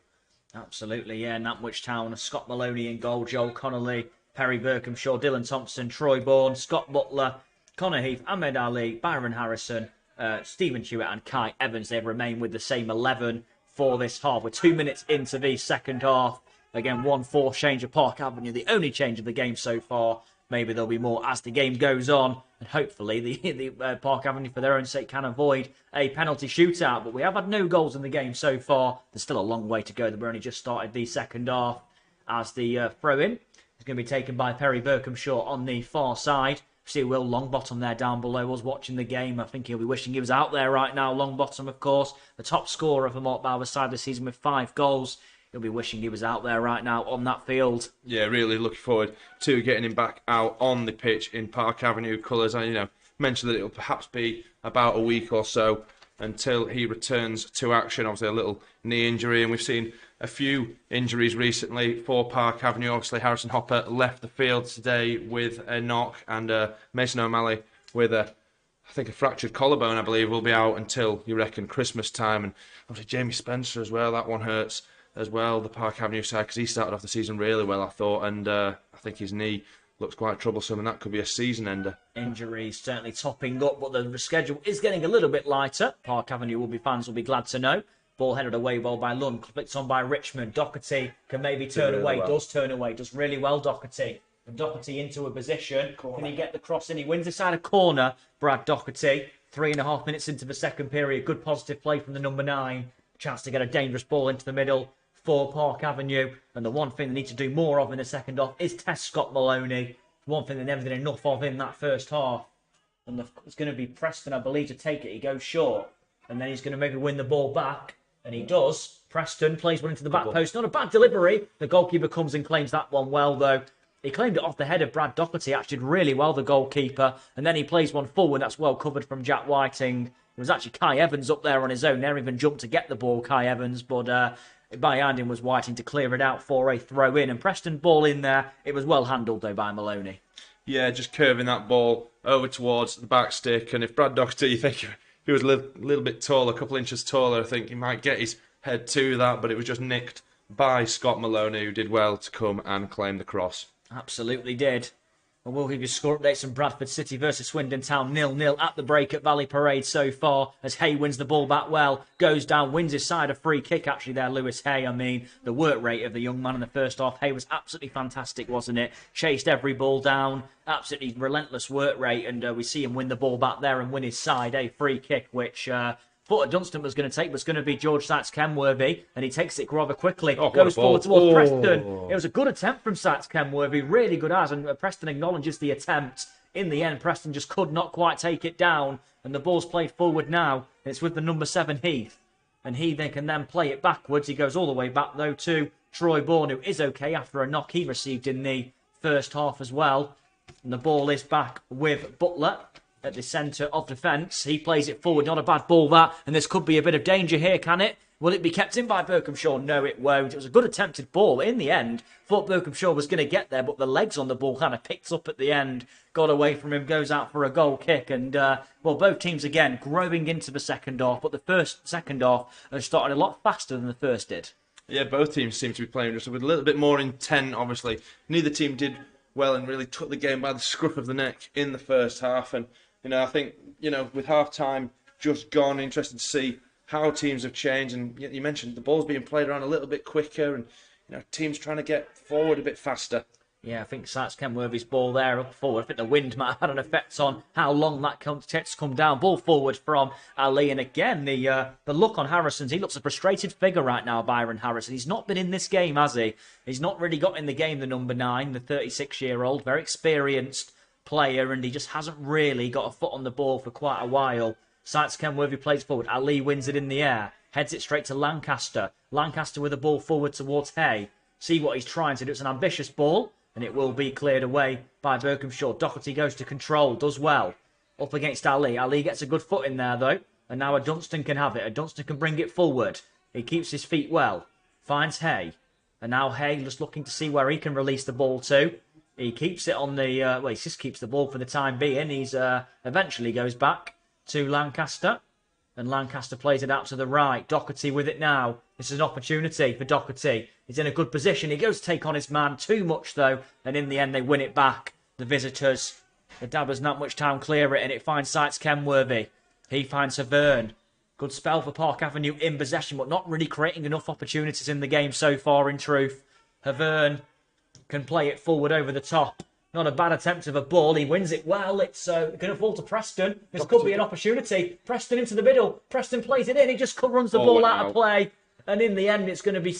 Absolutely, yeah. Nantwich Town, Scott Maloney in goal, Joel Connolly, Perry Berkhamshaw, Dylan Thompson, Troy Bourne, Scott Butler, Connor Heath, Ahmed Ali, Byron Harrison, Stephen Hewitt and Kai Evans. They've remained with the same 11 for this half. We're 2 minutes into the second half. Again, 1-4 change of Park Avenue, the only change of the game so far. Maybe there'll be more as the game goes on, and hopefully the Park Avenue, for their own sake, can avoid a penalty shootout. But we have had no goals in the game so far. There's still a long way to go. We've only just started the second half, as the throw-in is going to be taken by Perry Berkhamshaw on the far side. See Will Longbottom there down below us watching the game. I think he'll be wishing he was out there right now. Longbottom, of course, the top scorer for Mark Bauer's side this season with 5 goals. He'll be wishing he was out there right now on that field. Yeah, really looking forward to getting him back out on the pitch in Park Avenue colours. And, you know, mentioned that it'll perhaps be about a week or so until he returns to action. Obviously, a little knee injury, and we've seen a few injuries recently for Park Avenue. Obviously, Harrison Hopper left the field today with a knock, and Mason O'Malley with a I think a fractured collarbone, I believe, will be out until, you reckon, Christmas time. And obviously Jamie Spencer as well, that one hurts as well, the Park Avenue side, because he started off the season really well, I thought, and I think his knee looks quite troublesome, and that could be a season ender. Injuries certainly topping up, but the schedule is getting a little bit lighter. Park Avenue fans will be glad to know. Ball headed away well by Lund, flicked on by Richmond. Doherty can maybe turn really away, well. does turn away, does really well, Doherty. And Doherty into a position. Can he get the cross in? He wins inside a corner, Brad Doherty. 3.5 minutes into the second period. Good positive play from the number 9. Chance to get a dangerous ball into the middle for Park Avenue. And the one thing they need to do more of in the second half is test Scott Maloney. One thing they never did enough of in that first half. And it's going to be Preston, I believe, to take it. He goes short. And then he's going to maybe win the ball back. And he does. Preston plays one into the back post. Not a bad delivery. The goalkeeper comes and claims that one well, though. He claimed it off the head of Brad Doherty. Actually did really well, the goalkeeper. And then he plays one forward. That's well covered from Jack Whiting. It was actually Kai Evans up there on his own. Never even jumped to get the ball, Kai Evans. But behind him was Whiting to clear it out for a throw in. And Preston ball in there. It was well handled, though, by Maloney. Yeah, just curving that ball over towards the back stick. And if Brad Doherty, you think he was a little bit taller, a couple inches taller, I think he might get his head to that. But it was just nicked by Scott Maloney, who did well to come and claim the cross. Absolutely did. And we'll give you score updates from Bradford City versus Swindon Town 0-0 at the break at Valley Parade so far as Hay wins the ball back well, goes down, wins his side, a free kick actually there, Lewis Hay. I mean, the work rate of the young man in the first half, Hay was absolutely fantastic, wasn't it? Chased every ball down, absolutely relentless work rate, and we see him win the ball back there and win his side, a free kick, which thought Dunstan was going to take, was going to be George Sykes-Kenworthy, and he takes it rather quickly. Goes forward towards Preston. It was a good attempt from Sykes-Kenworthy, really good as, and Preston acknowledges the attempt. In the end, Preston just could not quite take it down, and the ball's played forward now. It's with the number 7, Heath, and he then can then play it backwards. He goes all the way back, though, to Troy Bourne, who is okay after a knock he received in the first half as well. And the ball is back with Butler at the centre of defence. He plays it forward. Not a bad ball, that. And this could be a bit of danger here, can it? Will it be kept in by Berkhamshaw? No, it won't. It was a good attempted ball. In the end, thought Berkhamshaw was going to get there, but the legs on the ball kind of picked up at the end. Got away from him, goes out for a goal kick. And, both teams, again, growing into the second half. But the second half has started a lot faster than the first did. Yeah, both teams seem to be playing just with a little bit more intent, obviously. Neither team did well and really took the game by the scruff of the neck in the first half. And I think, with half-time just gone, interested to see how teams have changed. And you mentioned the ball's being played around a little bit quicker and, teams trying to get forward a bit faster. Yeah, I think Sykes-Kenworthy's ball there up forward. I think the wind might have had an effect on how long that takes to come down. Ball forward from Ali. And again, the look on Harrison's, he looks a frustrated figure right now, Byron Harrison. He's not been in this game, has he? He's not really got in the game, the number 9, the 36-year-old, very experienced player, and he just hasn't really got a foot on the ball for quite a while. Sykes-Kenworthy plays forward. Ali wins it in the air, heads it straight to Lancaster. Lancaster with the ball forward towards Hay. See what he's trying to do. It's an ambitious ball, and it will be cleared away by Berkhamshaw. Doherty goes to control, does well. Up against Ali. Ali gets a good foot in there, though, and now a Dunstan can have it. A Dunstan can bring it forward. He keeps his feet well. Finds Hay. And now Hay just looking to see where he can release the ball to. He keeps it on the... he just keeps the ball for the time being. He's eventually goes back to Lancaster. And Lancaster plays it out to the right. Doherty with it now. This is an opportunity for Doherty. He's in a good position. He goes to take on his man. Too much, though. And in the end, they win it back. The visitors. The Dabbers Nantwich Town clear it. And it finds Sykes-Kenworthy. He finds Havern. Good spell for Park Avenue in possession, but not really creating enough opportunities in the game so far, in truth. Havern can play it forward over the top. Not a bad attempt of a ball. He wins it well. It's going to fall to Preston. This could be an opportunity. Preston into the middle. Preston plays it in. He just runs the ball out of play. And in the end, it's going to be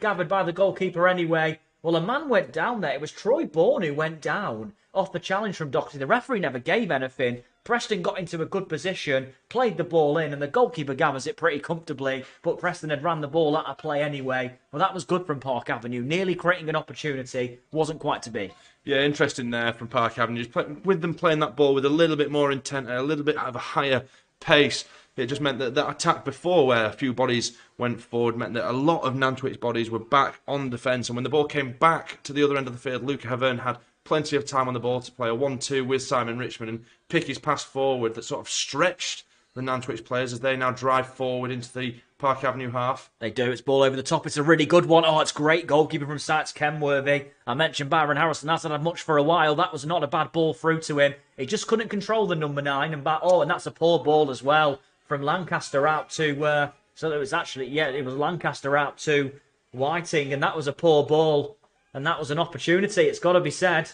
gathered by the goalkeeper anyway. Well, a man went down there. It was Troy Bourne who went down off the challenge from Doherty. The referee never gave anything. Preston got into a good position, played the ball in, and the goalkeeper gathers it pretty comfortably. But Preston had ran the ball out of play anyway. Well, that was good from Park Avenue. Nearly creating an opportunity. Wasn't quite to be. Yeah, interesting there from Park Avenue. With them playing that ball with a little bit more intent, a little bit of a higher pace. It just meant that that attack before, where a few bodies went forward, meant that a lot of Nantwich bodies were back on defence. And when the ball came back to the other end of the field, Luca Havern had plenty of time on the ball to play a 1-2 with Simon Richmond and pick his pass forward that sort of stretched the Nantwich players as they now drive forward into the Park Avenue half. They do. It's ball over the top. It's a really good one. Oh, it's great goalkeeper from Sites Kenworthy. I mentioned Byron Harrison hasn't had much for a while. That was not a bad ball through to him. He just couldn't control the number 9. And that's a poor ball as well from Lancaster out to... so it was actually... it was Lancaster out to Whiting, and that was a poor ball. And that was an opportunity, it's got to be said.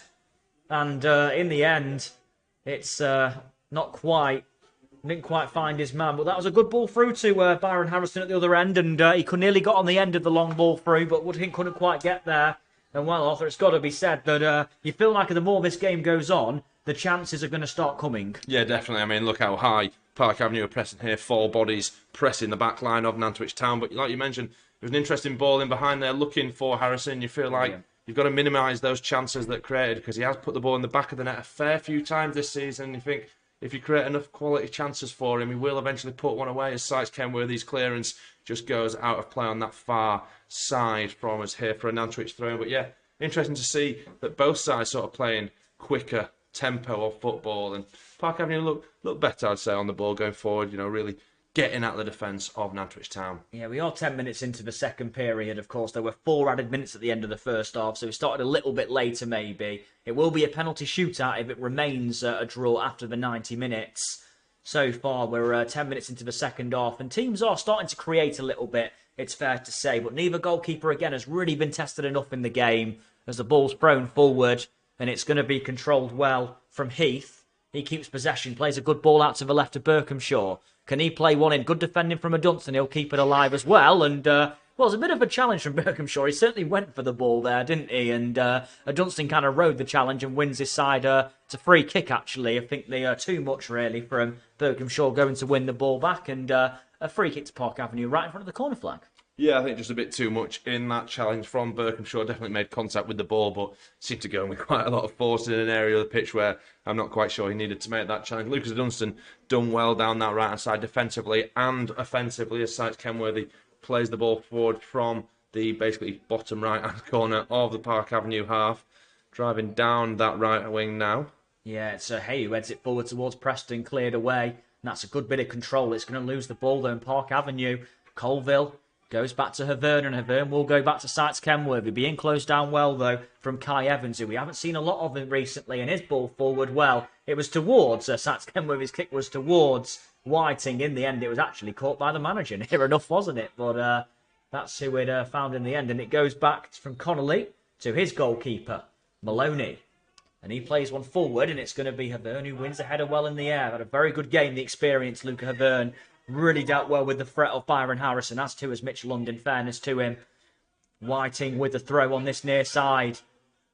And in the end, it's not quite... Didn't quite find his man, but that was a good ball through to Byron Harrison at the other end, and he nearly got on the end of the long ball through, but couldn't quite get there. And well, Arthur, it's got to be said that you feel like the more this game goes on, the chances are going to start coming. Yeah, definitely. I mean, look how high Park Avenue are pressing here. 4 bodies pressing the back line of Nantwich Town. But like you mentioned, it was an interesting ball in behind there looking for Harrison. You feel like you've got to minimise those chances that created, because he has put the ball in the back of the net a fair few times this season. You think... if you create enough quality chances for him, he will eventually put one away as Sites Kenworthy's clearance just goes out of play on that far side from us here for a Nantwich throw. But yeah, interesting to see that both sides sort of playing quicker tempo of football. And Park Avenue look better, I'd say, on the ball going forward, really getting at the defence of Nantwich Town. Yeah, we are 10 minutes into the second period, of course. There were 4 added minutes at the end of the first half, so we started a little bit later maybe. It will be a penalty shootout if it remains a draw after the 90 minutes. So far, we're 10 minutes into the second half, and teams are starting to create a little bit, it's fair to say. But neither goalkeeper, again, has really been tested enough in the game as the ball's thrown forward, and it's going to be controlled well from Heath. He keeps possession, plays a good ball out to the left of Berkhamshaw. Can he play one in? Good defending from a Dunstan. He'll keep it alive as well. And, well, it was a bit of a challenge from Berkhamshaw. He certainly went for the ball there, didn't he? And a Dunstan kind of rode the challenge and wins his side. It's a free kick, actually. I think they are too much, really, from Berkhamshaw going to win the ball back. And a free kick to Park Avenue right in front of the corner flag. Yeah, I think just a bit too much in that challenge from Berkhamshaw. Definitely made contact with the ball, but seemed to go in with quite a lot of force in an area of the pitch where I'm not quite sure he needed to make that challenge. Lucas Dunstan done well down that right-hand side defensively and offensively as Sites Kenworthy plays the ball forward from the basically bottom right-hand corner of the Park Avenue half. Driving down that right wing now. Yeah, it's Hay who heads it forward towards Preston, cleared away. And that's a good bit of control. It's going to lose the ball though in Park Avenue. Colville goes back to Havern, and Havern will go back to Sites Kenworthy. Being closed down well, though, from Kai Evans, who we haven't seen a lot of him recently, and his ball forward well. It was towards, Sites Kenworthy's kick was towards Whiting. In the end, it was actually caught by the manager. Near enough, wasn't it? But that's who it found in the end. And it goes back from Connolly to his goalkeeper, Maloney. And he plays one forward, and it's going to be Havern who wins the header well in the air. Had a very good game, the experienced Luca Havern. Really dealt well with the threat of Byron Harrison, as too as Mitch London, fairness to him. Whiting with the throw on this near side.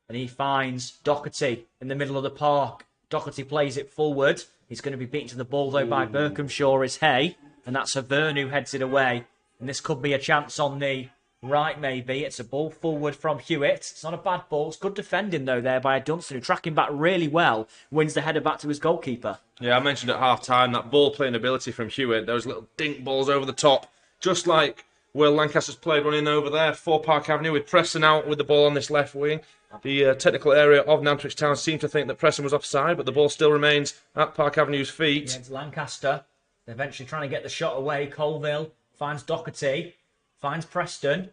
And he finds Doherty in the middle of the park. Doherty plays it forward. He's going to be beaten to the ball, though, by Berkhamshaw is Hay. And that's Havern who heads it away. And this could be a chance on the right, maybe. It's a ball forward from Hewitt. It's not a bad ball. It's good defending, though, there by Dunstan, who tracking back really well, wins the header back to his goalkeeper. Yeah, I mentioned at half-time that ball-playing ability from Hewitt, those little dink balls over the top, just like Will Lancaster's played one in over there for Park Avenue with Preston out with the ball on this left wing. The technical area of Nantwich Town seemed to think that Preston was offside, but the ball still remains at Park Avenue's feet. Yeah, it's Lancaster. They're eventually trying to get the shot away. Colville finds Doherty, finds Preston.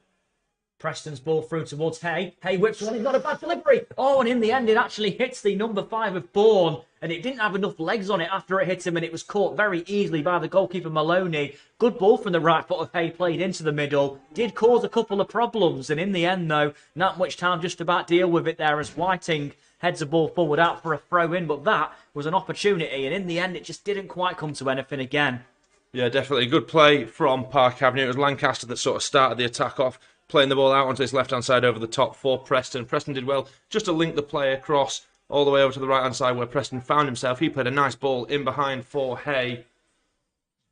Preston's ball through towards Hay. Hay whips one, he's got a bad delivery. Oh, and in the end, it actually hits the number 5 of Bourne. And it didn't have enough legs on it after it hit him, and it was caught very easily by the goalkeeper, Maloney. Good ball from the right foot of Hay, played into the middle. Did cause a couple of problems, and in the end, though, Nantwich Town just about deal with it there as Whiting heads the ball forward out for a throw-in. But that was an opportunity, and in the end, it just didn't quite come to anything again. Yeah, definitely. Good play from Park Avenue. It was Lancaster that sort of started the attack off, playing the ball out onto his left-hand side over the top for Preston. Preston did well just to link the play across all the way over to the right-hand side where Preston found himself. He played a nice ball in behind for Hay.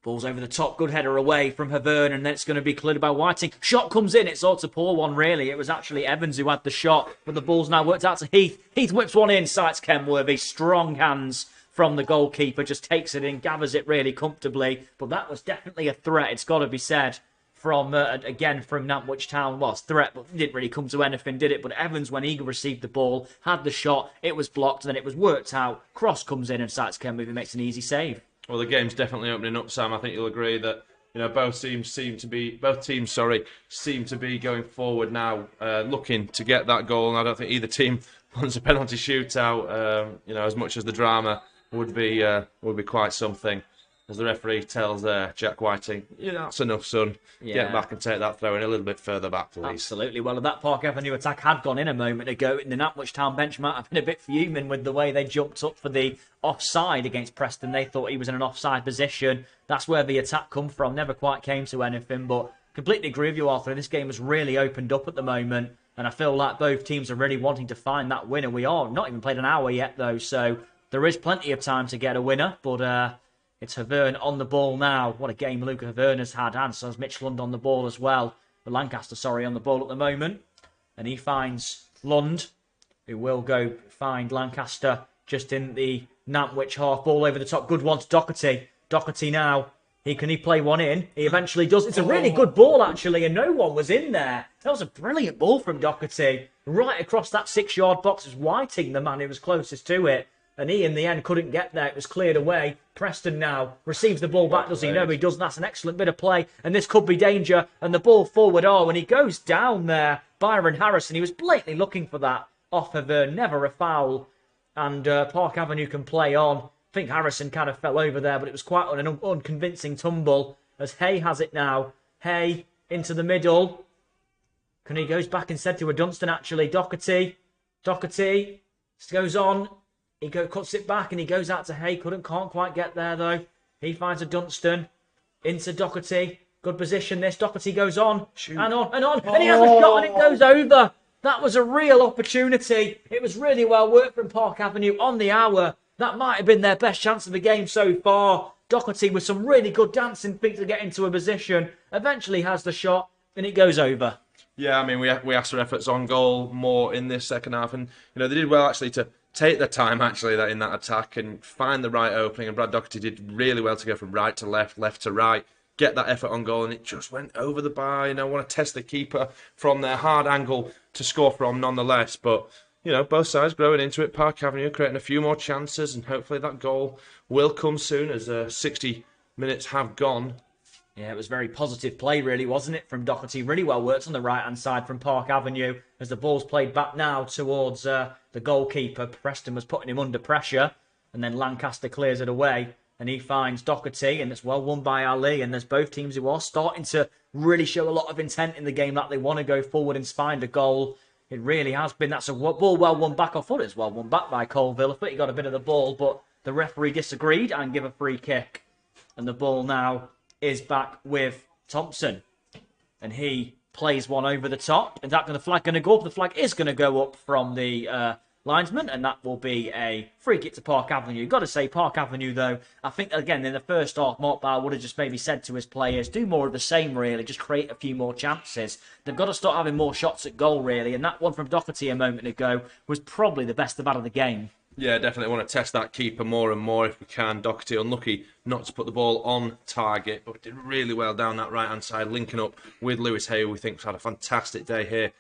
Ball's over the top, good header away from Havern, and then it's going to be cleared by Whiting. Shot comes in, it's sort of a poor one, really. It was actually Evans who had the shot, but the ball's now worked out to Heath. Heath whips one in, Sites Kenworthy. Strong hands from the goalkeeper, just takes it in, gathers it really comfortably. But that was definitely a threat, it's got to be said, from, again, from Nantwich Town. Well, threat, but didn't really come to anything, did it? But Evans, when Eagle received the ball, had the shot, it was blocked, and then it was worked out. Cross comes in, and Sykes Kenworthy makes an easy save. Well, the game's definitely opening up, Sam. I think you'll agree that both teams seem to be going forward now, looking to get that goal. And I don't think either team wants a penalty shootout. As much as the drama would be quite something. As the referee tells Jack Whiting, that's enough, son. Yeah. Get back and take that throw in a little bit further back, please. Absolutely. Well, that Park Avenue attack had gone in a moment ago. The Nantwich Town bench might have been a bit fuming with the way they jumped up for the offside against Preston. They thought he was in an offside position. That's where the attack come from. Never quite came to anything, but completely agree with you, Arthur. This game has really opened up at the moment, and I feel like both teams are really wanting to find that winner. We are not even played an hour yet, though, so there is plenty of time to get a winner, but it's Havern on the ball now. What a game Luca Havern has had. And so has Mitch Lund on the ball as well. Lancaster, on the ball at the moment. And he finds Lund, who will go find Lancaster just in the Nantwich half. Ball over the top. Good one to Doherty. Doherty now. Can he play one in? He eventually does. It's a really good ball, actually, and no one was in there. That was a brilliant ball from Doherty. Right across that 6-yard box was Whiting, the man who was closest to it. And he, in the end, couldn't get there. It was cleared away. Preston now receives the ball back. Does he? No, he doesn't. That's an excellent bit of play. And this could be danger. And the ball forward. Oh, and he goes down there. Byron Harrison. He was blatantly looking for that off of never a foul. And Park Avenue can play on. I think Harrison kind of fell over there, but it was quite an unconvincing tumble. As Hay has it now. Hay into the middle. He goes back instead to a Dunstan, actually. Doherty goes on. He cuts it back and he goes out to Hay. Can't quite get there though. He finds a Dunstan into Doherty. Good position this. Doherty goes on. Shoot. And on. And he has a shot and it goes over. That was a real opportunity. It was really well worked from Park Avenue on the hour. That might have been their best chance of the game so far. Doherty with some really good dancing feet to get into a position. Eventually has the shot and it goes over. Yeah, I mean, we asked for efforts on goal more in this second half. And, they did well actually to take their time actually in that attack and find the right opening, and Brad Doherty did really well to go from right to left, left to right, get that effort on goal, and it just went over the bar. I want to test the keeper from their hard angle to score from nonetheless, but both sides growing into it. Park Avenue creating a few more chances, and hopefully that goal will come soon as 60 minutes have gone. Yeah, it was very positive play, really, wasn't it, from Doherty? Really well worked on the right-hand side from Park Avenue as the ball's played back now towards the goalkeeper. Preston was putting him under pressure, and then Lancaster clears it away, and he finds Doherty, and it's well won by Ali, and there's both teams who are starting to really show a lot of intent in the game that they want to go forward and find a goal. It really has been. That's a ball well won back. I thought it was well won back by Colville. I thought he got a bit of the ball, but the referee disagreed and gave a free kick. And the ball now is back with Thompson, and he plays one over the top. Is that the flag going to go up? The flag is going to go up from the linesman, and that will be a free kick to Park Avenue. You've got to say Park Avenue, though, I think, again, in the first half, Mark Bauer would have just maybe said to his players, do more of the same, really, just create a few more chances. They've got to start having more shots at goal, really, and that one from Doherty a moment ago was probably the best they've had of the game. Yeah, definitely want to test that keeper more and more if we can. Doherty unlucky not to put the ball on target, but did really well down that right-hand side, linking up with Lewis Hay, who we think's had a fantastic day here.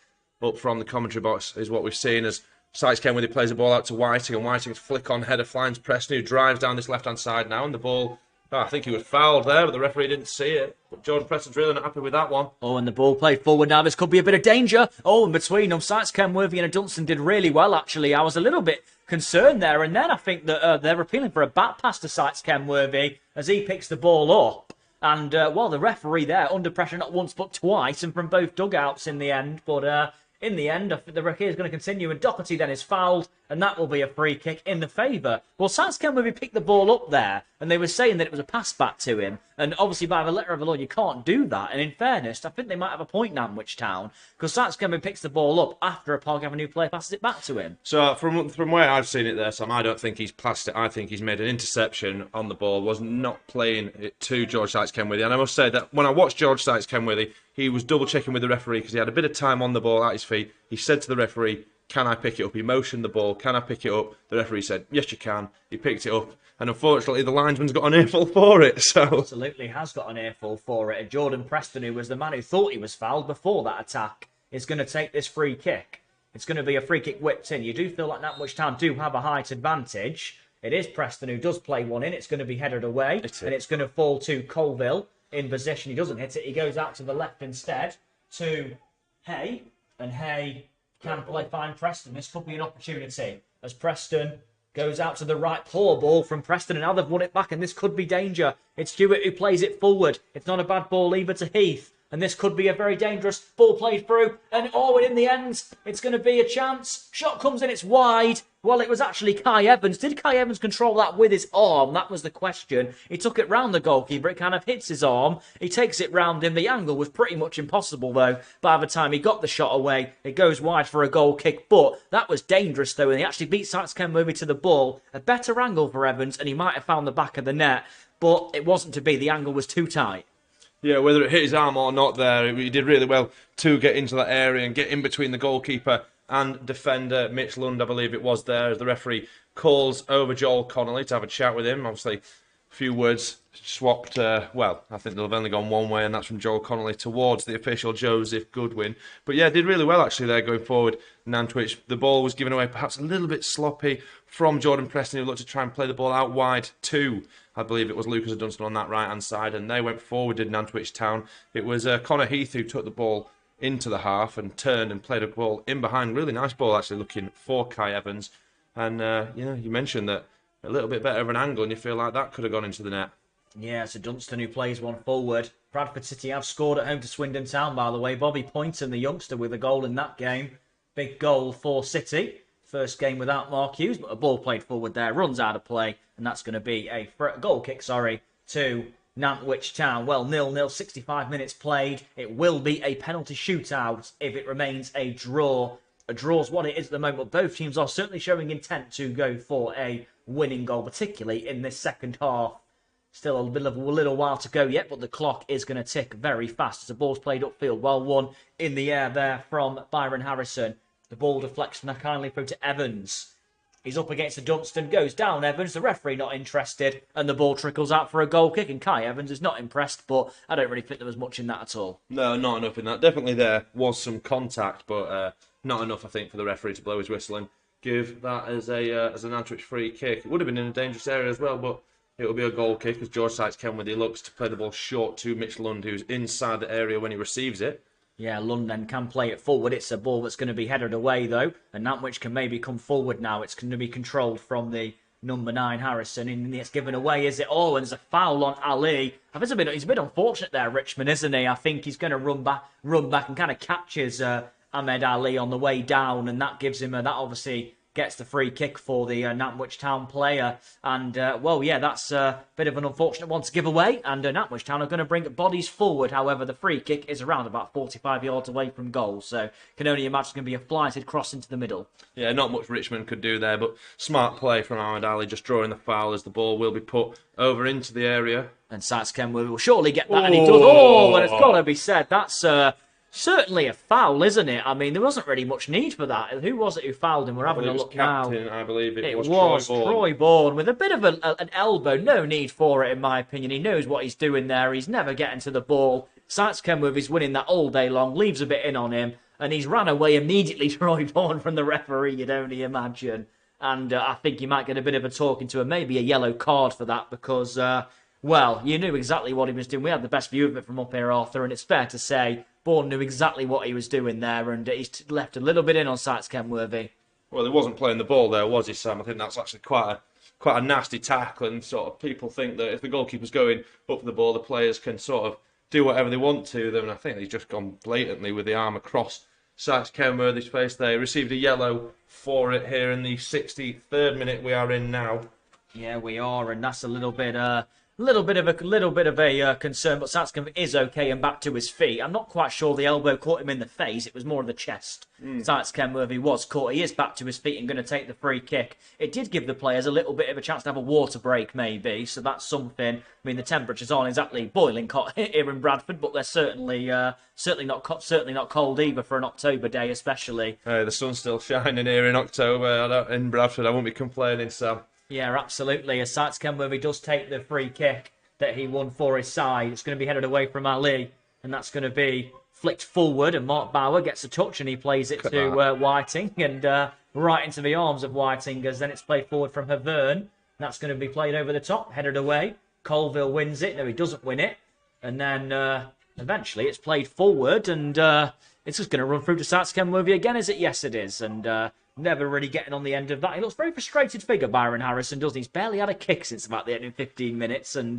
Up from the commentary box is what we've seen as Sykes Kenworthy plays the ball out to Whiting, and Whiting's flick-on header finds Preston, who drives down this left-hand side now, and the ball... I think he was fouled there, but the referee didn't see it. But Jordan Preston's really not happy with that one. Oh, and the ball played forward now. This could be a bit of danger. Oh, and between them, Sykes Kenworthy and Dunstan did really well, actually. I was a little bit concerned there. And then I think that they're appealing for a back pass to Sykes Kenworthy as he picks the ball up. And, the referee there, under pressure not once but twice, and from both dugouts in the end. But in the end, I think the referee is going to continue, and Doherty then is fouled, and that will be a free kick in the favour. Well, Sykes Kenworthy picked the ball up there, and they were saying that it was a pass back to him. And obviously, by the letter of the law, you can't do that. And in fairness, I think they might have a point, Nantwich Town, because Sykes Kenworthy picks the ball up after a Park Avenue player passes it back to him. So from where I've seen it there, Sam, I don't think he's passed it. I think he's made an interception on the ball, was not playing it to George Sykes Kenworthy. And I must say that when I watched George Sykes Kenworthy, he was double-checking with the referee because he had a bit of time on the ball at his feet. He said to the referee, can I pick it up? He motioned the ball, can I pick it up? The referee said, yes, you can. He picked it up, and unfortunately, the linesman's got an earful for it. So absolutely has got an earful for it. And Jordan Preston, who was the man who thought he was fouled before that attack, is going to take this free kick. It's going to be a free kick whipped in. You do feel like Nantwich Town do have a height advantage. It is Preston who does play one in. It's going to be headed away, and it's going to fall to Colville in possession. He doesn't hit it. He goes out to the left instead to Hay, and Hay can find Preston. This could be an opportunity as Preston goes out to the right. Poor ball from Preston, and now they've won it back, and this could be danger. It's Stewart who plays it forward. It's not a bad ball either to Heath, and this could be a very dangerous ball played through, and in the end, it's going to be a chance. Shot comes in, it's wide. Well, it was actually Kai Evans. Did Kai Evans control that with his arm? That was the question. He took it round the goalkeeper. It kind of hits his arm. He takes it round him. The angle was pretty much impossible, though. By the time he got the shot away, it goes wide for a goal kick. But that was dangerous, though, and he actually beat Sykes Kenworthy to the ball. A better angle for Evans, and he might have found the back of the net. But it wasn't to be. The angle was too tight. Yeah, whether it hit his arm or not there, he did really well to get into that area and get in between the goalkeeper and defender Mitch Lund, I believe it was there, as the referee calls over Joel Connolly to have a chat with him. Obviously, a few words swapped. Well, I think they've only gone one way, and that's from Joel Connolly towards the official Joseph Goodwin. But yeah, did really well actually there going forward. Nantwich, the ball was given away perhaps a little bit sloppy from Jordan Preston, who looked to try and play the ball out wide to, I believe it was Lucas Dunstan on that right-hand side, and they went forward, did Nantwich Town. It was Connor Heath who took the ball into the half and turned and played a ball in behind. Really nice ball, actually, looking for Kai Evans. And, you mentioned that a little bit better of an angle, and you feel like that could have gone into the net. Yeah, it's a Dunstan who plays one forward. Bradford City have scored at home to Swindon Town, by the way. Bobby Poynton, the youngster, with a goal in that game. Big goal for City. First game without Mark Hughes, but a ball played forward there, runs out of play, and that's going to be a goal kick, to Nantwich Town. Well, 0-0, 65 minutes played. It will be a penalty shootout if it remains a draw. A draw's what it is at the moment, but both teams are certainly showing intent to go for a winning goal, particularly in this second half. Still a little while to go yet, but the clock is going to tick very fast as the ball's played upfield. Well won in the air there from Byron Harrison. The ball deflects from kindly through to Evans. He's up against the Dunstan, goes down Evans, the referee not interested, and the ball trickles out for a goal kick, and Kai Evans is not impressed, but I don't really think there was much in that at all. No, not enough in that. Definitely there was some contact, but not enough, I think, for the referee to blow his whistle and give that as a Nantwich free kick. It would have been in a dangerous area as well, but it will be a goal kick as George Sykes Kenworthy looks to play the ball short to Mitch Lund, who's inside the area when he receives it. Yeah, London can play it forward. It's a ball that's going to be headed away, though. And Nantwich can maybe come forward now. It's going to be controlled from the number 9, Harrison. And it's given away, is it? Oh, and there's a foul on Ali. I think he's a bit unfortunate there, Richmond, isn't he? I think he's going to run back and kind of catches Ahmed Ali on the way down. And that gives him that obviously gets the free kick for the Nantwich Town player. And, that's a bit of an unfortunate one to give away. And Nantwich Town are going to bring bodies forward. However, the free kick is around about 45 yards away from goal. So can only imagine it's going to be a flighted cross into the middle. Yeah, not much Richmond could do there, but smart play from Ahmed Ali, just drawing the foul as the ball will be put over into the area. And Sykes Kenworthy will surely get that, and he does. Oh, and it's got to be said, that's certainly a foul, isn't it? I mean, there wasn't really much need for that. Who was it who fouled him? We're having a look now. I believe it was Troy Bourne with a bit of an elbow. No need for it, in my opinion. He knows what he's doing there. He's never getting to the ball. Sykes Kenworthy's winning that all day long. Leaves a bit in on him. And he's ran away immediately, Troy Bourne, from the referee, you'd only imagine. And I think you might get a bit of a talking to, and maybe a yellow card for that because, you knew exactly what he was doing. We had the best view of it from up here, Arthur, and it's fair to say Bourne knew exactly what he was doing there, and he's left a little bit in on Sykes Kenworthy. Well, he wasn't playing the ball there, was he, Sam? I think that's actually quite a nasty tackle, and sort of people think that if the goalkeeper's going up for the ball, the players can sort of do whatever they want to them, and I think he's just gone blatantly with the arm across Sykes Kenworthy's face there. He received a yellow for it here in the 63rd minute we are in now. Yeah, we are, and that's a little bit little bit of a concern, but Satskamp is okay and back to his feet. I'm not quite sure the elbow caught him in the face. It was more of the chest. Satskamp was caught. He is back to his feet and going to take the free kick. It did give the players a little bit of a chance to have a water break, maybe. So that's something. I mean, the temperatures aren't exactly boiling hot here in Bradford, but they're certainly not cold either for an October day, especially. Hey, the sun's still shining here in October. In Bradford, I won't be complaining, Sam. Yeah, absolutely. As Satskamp does take the free kick that he won for his side, it's going to be headed away from Ali, and that's going to be flicked forward, and Mark Bauer gets a touch and he plays it to Whiting, and right into the arms of Whiting, as then it's played forward from Havern. That's going to be played over the top, headed away. Colville wins it. No, he doesn't win it. And then eventually it's played forward, and it's just going to run through to Satskamp again, is it? Yes, it is. And never really getting on the end of that. He looks very frustrated figure, Byron Harrison, doesn't he? He's barely had a kick since about the end of 15 minutes. And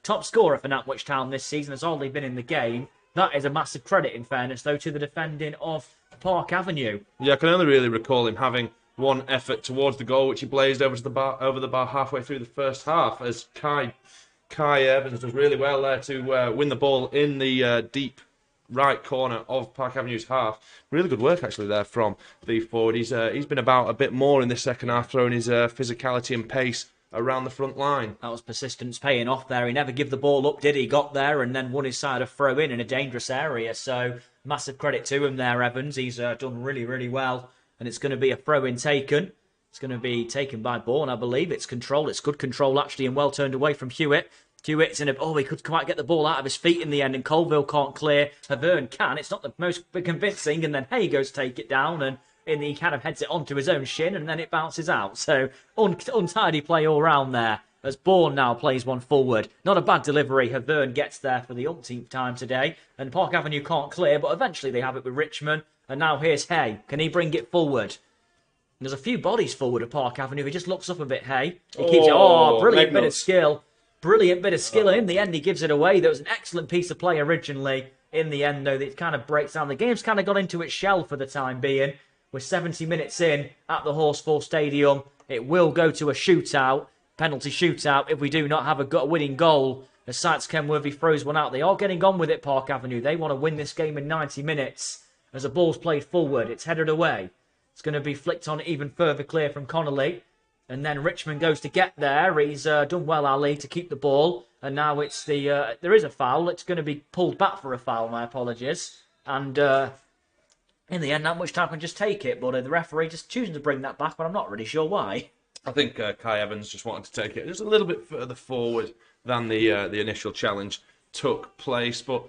top scorer for Nantwich Town this season has hardly been in the game. That is a massive credit, in fairness, though, to the defending of Park Avenue. Yeah, I can only really recall him having one effort towards the goal, which he blazed over the bar halfway through the first half, as Kai Evans does really well there to win the ball in the deep right corner of Park Avenue's half. Really good work actually there from the forward. He's been about a bit more in this second half, throwing his physicality and pace around the front line. That was persistence paying off there. He never gave the ball up, did he? Got there and then won his side a throw in a dangerous area. So massive credit to him there, Evans. He's done really, really well. And it's going to be a throw in taken. It's going to be taken by Bourne, I believe. It's controlled. It's good control actually, and well turned away from Hewitt. Hewitt's in he could quite get the ball out of his feet in the end, and Colville can't clear. Havern can. It's not the most convincing, and then Hay goes to take it down, and he kind of heads it onto his own shin, and then it bounces out. So untidy play all round there, as Bourne now plays one forward. Not a bad delivery. Havern gets there for the umpteenth time today, and Park Avenue can't clear, but eventually they have it with Richmond, and now here's Hay. Can he bring it forward? And there's a few bodies forward of Park Avenue. He just looks up a bit, Hay. He keeps it. Oh, brilliant bit of skill. Brilliant bit of skill. In the end, he gives it away. There was an excellent piece of play originally. In the end, though, it kind of breaks down. The game's kind of got into its shell for the time being. We're 70 minutes in at the Horsefall Stadium. It will go to a shootout, penalty shootout, if we do not have a winning goal. As Satskamp throws one out. They are getting on with it, Park Avenue. They want to win this game in 90 minutes. As the ball's played forward, it's headed away. It's going to be flicked on even further clear from Connolly. And then Richmond goes to get there. He's done well, Ali, to keep the ball. And now it's there is a foul. It's going to be pulled back for a foul, my apologies. And in the end, Nantwich Town can just take it. But the referee just choosing to bring that back, but I'm not really sure why. I think Kai Evans just wanted to take it just a little bit further forward than the initial challenge took place. But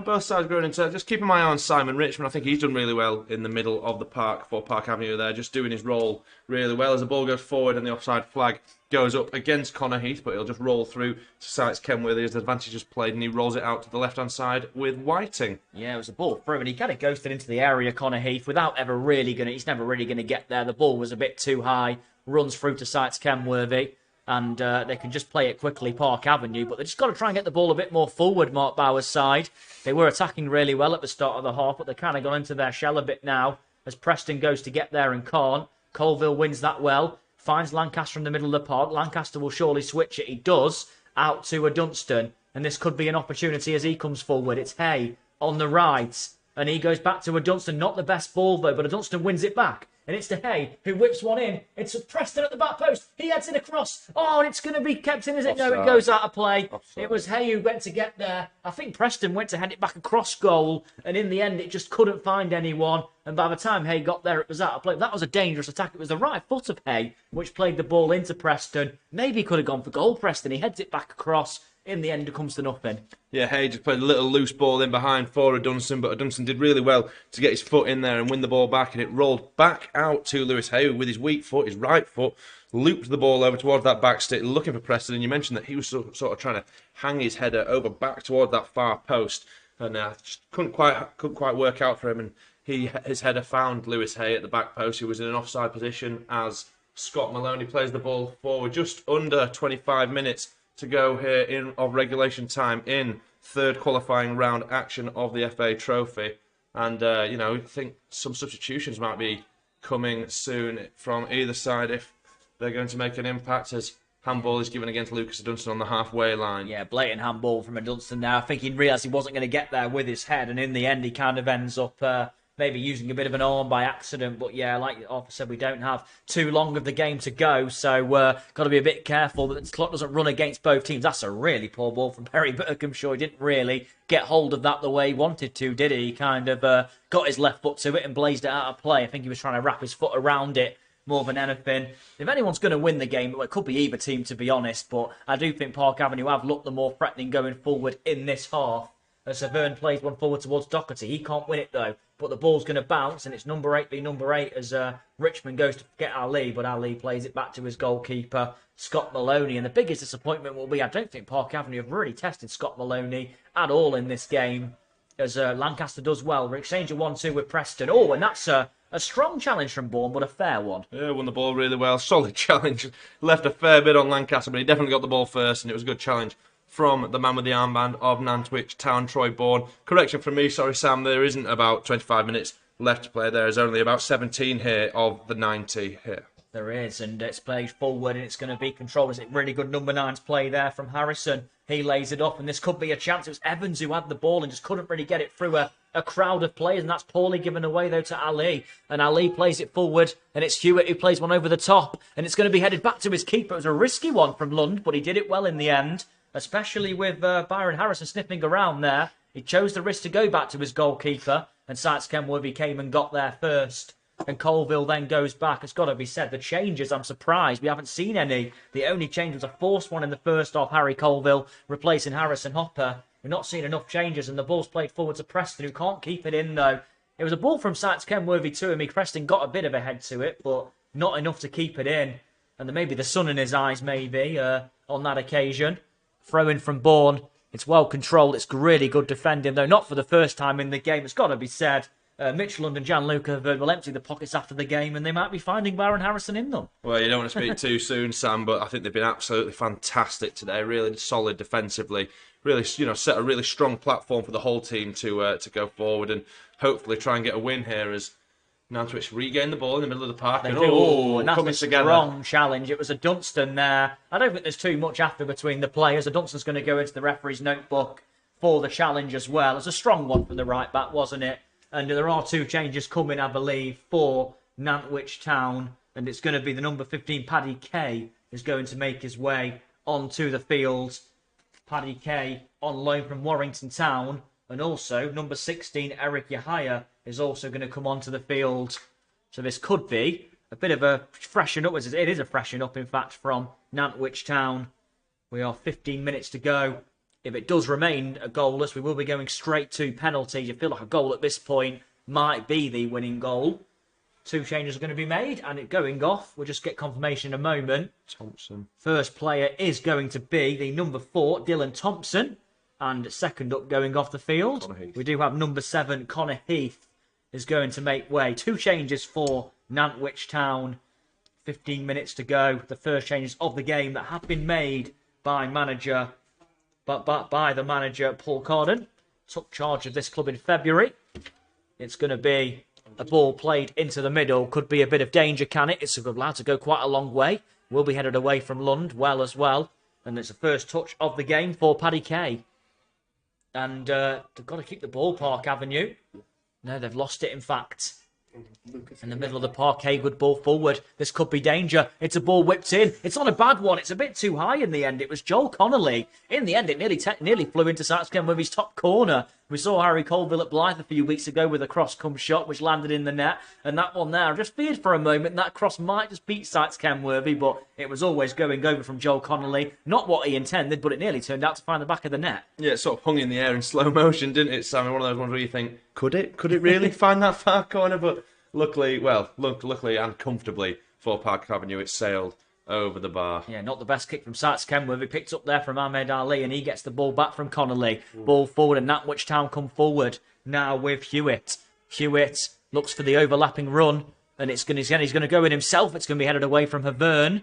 both sides going into just keeping my eye on Simon Richmond. I think he's done really well in the middle of the park for Park Avenue there, just doing his role really well as the ball goes forward and the offside flag goes up against Connor Heath, but he'll just roll through to Satskamp where his advantage is played, and he rolls it out to the left-hand side with Whiting. Yeah, it was a ball through, and he kind of ghosted into the area, Connor Heath, without he's never really going to get there. The ball was a bit too high, runs through to Satskamp, and they can just play it quickly, Park Avenue, but they just got to try and get the ball a bit more forward, Mark Bauer's side. They were attacking really well at the start of the half, but they kind of gone into their shell a bit now, as Preston goes to get there and can't. Colville wins that well, finds Lancaster in the middle of the park. Lancaster will surely switch it. He does, out to a Dunstan, and this could be an opportunity as he comes forward. It's Hay on the right, and he goes back to a Dunstan. Not the best ball, though, but a Dunstan wins it back. And it's to Hay, who whips one in. It's Preston at the back post. He heads it across. Oh, and it's going to be kept in, is it? Offside. No, it goes out of play. Offside. It was Hay who went to get there. I think Preston went to head it back across goal. And in the end, it just couldn't find anyone. And by the time Hay got there, it was out of play. That was a dangerous attack. It was the right foot of Hay, which played the ball into Preston. Maybe he could have gone for goal, Preston. He heads it back across. In the end, it comes to nothing. Yeah, Hay just played a little loose ball in behind for a Dunstan, but a Dunstan did really well to get his foot in there and win the ball back, and it rolled back out to Lewis Hay with his weak foot, his right foot, looped the ball over towards that back stick, looking for Preston, and you mentioned that he was sort of trying to hang his header over back toward that far post, and just couldn't quite work out for him, and his header found Lewis Hay at the back post, who was in an offside position as Scott Maloney plays the ball forward. Just under 25 minutes to go here of regulation time in third qualifying round action of the FA Trophy. And, I think some substitutions might be coming soon from either side if they're going to make an impact, as Handball is given against Lucas Dunstan on the halfway line. Yeah, blatant handball from a Dunstan now. I think he realised he wasn't going to get there with his head, and in the end he kind of ends up maybe using a bit of an arm by accident. But yeah, like Arthur said, we don't have too long of the game to go, so got to be a bit careful that the clock doesn't run against both teams. That's a really poor ball from Perry Berkhamshaw. He didn't really get hold of that the way he wanted to, did he? He kind of got his left foot to it and blazed it out of play. I think he was trying to wrap his foot around it more than anything. If anyone's going to win the game, well, it could be either team, to be honest, but I do think Park Avenue have looked the more threatening going forward in this half. As Severn plays one forward towards Doherty. He can't win it, though, but the ball's going to bounce, and it's number 8 v number 8 as Richmond goes to get Ali, but Ali plays it back to his goalkeeper, Scott Maloney. And the biggest disappointment will be, I don't think Park Avenue have really tested Scott Maloney at all in this game, as Lancaster does well. We're exchanging 1-2 with Preston. Oh, and that's a strong challenge from Bourne, but a fair one. Yeah, won the ball really well. Solid challenge. Left a fair bit on Lancaster, but he definitely got the ball first, and it was a good challenge from the man with the armband of Nantwich Town, Troy Bourne. Correction from me, sorry Sam, there isn't about 25 minutes left to play. There is only about 17 here of the 90 here. There is, and it's played forward, and it's going to be controlled. It's a really good number 9's play there from Harrison. He lays it off, and this could be a chance. It was Evans who had the ball and just couldn't really get it through a crowd of players, and that's poorly given away, though, to Ali. And Ali plays it forward, and it's Hewitt who plays one over the top, and it's going to be headed back to his keeper. It was a risky one from Lund, but he did it well in the end, especially with Byron Harrison sniffing around there. He chose the risk to go back to his goalkeeper, and Sykes Kenworthy came and got there first. And Colville then goes back. It's got to be said, the changes, I'm surprised. We haven't seen any. The only change was a forced one in the first half, Harry Colville replacing Harrison Hopper. We're not seeing enough changes, and the ball's played forward to Preston, who can't keep it in, though. It was a ball from Sykes Kenworthy to him. Preston got a bit of a head to it, but not enough to keep it in. And there may be the sun in his eyes, maybe, on that occasion. Throw in from Bourne. It's well controlled. It's really good defending, though not for the first time in the game. It's got to be said. Mitch Lund and Gianluca will empty the pockets after the game, and they might be finding Byron Harrison in them. Well, you don't want to speak too soon, Sam, but I think they've been absolutely fantastic today. Really solid defensively. Really, set a really strong platform for the whole team to go forward and hopefully try and get a win here as Nantwich regain the ball in the middle of the park. And coming that's a together. Strong challenge. It was a Dunstan there. I don't think there's too much after between the players. A Dunstan's going to go into the referee's notebook for the challenge as well. It's a strong one from the right back, wasn't it? And there are 2 changes coming, I believe, for Nantwich Town. And it's going to be the number 15, Paddy Kay, is going to make his way onto the field. Paddy Kay on loan from Warrington Town. And also, number 16, Eric Yahaya, is also going to come onto the field. So this could be a bit of a freshen up. It is a freshen up, in fact, from Nantwich Town. We are 15 minutes to go. If it does remain a goalless, we will be going straight to penalties. You feel like a goal at this point might be the winning goal. 2 changes are going to be made, and it going off. We'll just get confirmation in a moment. Thompson. First player is going to be the number 4, Dylan Thompson. And second up going off the field, we do have number 7, Connor Heath, is going to make way. 2 changes for Nantwich Town. 15 minutes to go. The first changes of the game that have been made by the manager, Paul Carden. Took charge of this club in February. It's going to be a ball played into the middle. Could be a bit of danger, can it? It's allowed to go quite a long way. Will be headed away from Lund well as well. And it's the first touch of the game for Paddy Kay. And they've got to keep the ball, Park Avenue. No, they've lost it, in fact. In the middle of the park, Haywood ball forward. This could be danger. It's a ball whipped in. It's on a bad one. It's a bit too high in the end. It was Joel Connolly. In the end, it nearly flew into Sykes Kenworthy's top corner. We saw Harry Colville at Blythe a few weeks ago with a cross-come shot, which landed in the net. And that one there, I just feared for a moment that cross might just beat Sykes Kenworthy, but it was always going over from Joel Connolly. Not what he intended, but it nearly turned out to find the back of the net. Yeah, it sort of hung in the air in slow motion, didn't it, Sam? One of those ones where you think, could it really find that far corner? But luckily and comfortably for Park Avenue, it sailed over the bar. Yeah, not the best kick from Sykes Kenworthy. Picked up there from Ahmed Ali, and he gets the ball back from Connolly. Ball forward, and Nantwich Town come forward now with Hewitt. Hewitt looks for the overlapping run, and he's going to go in himself. It's going to be headed away from Havern,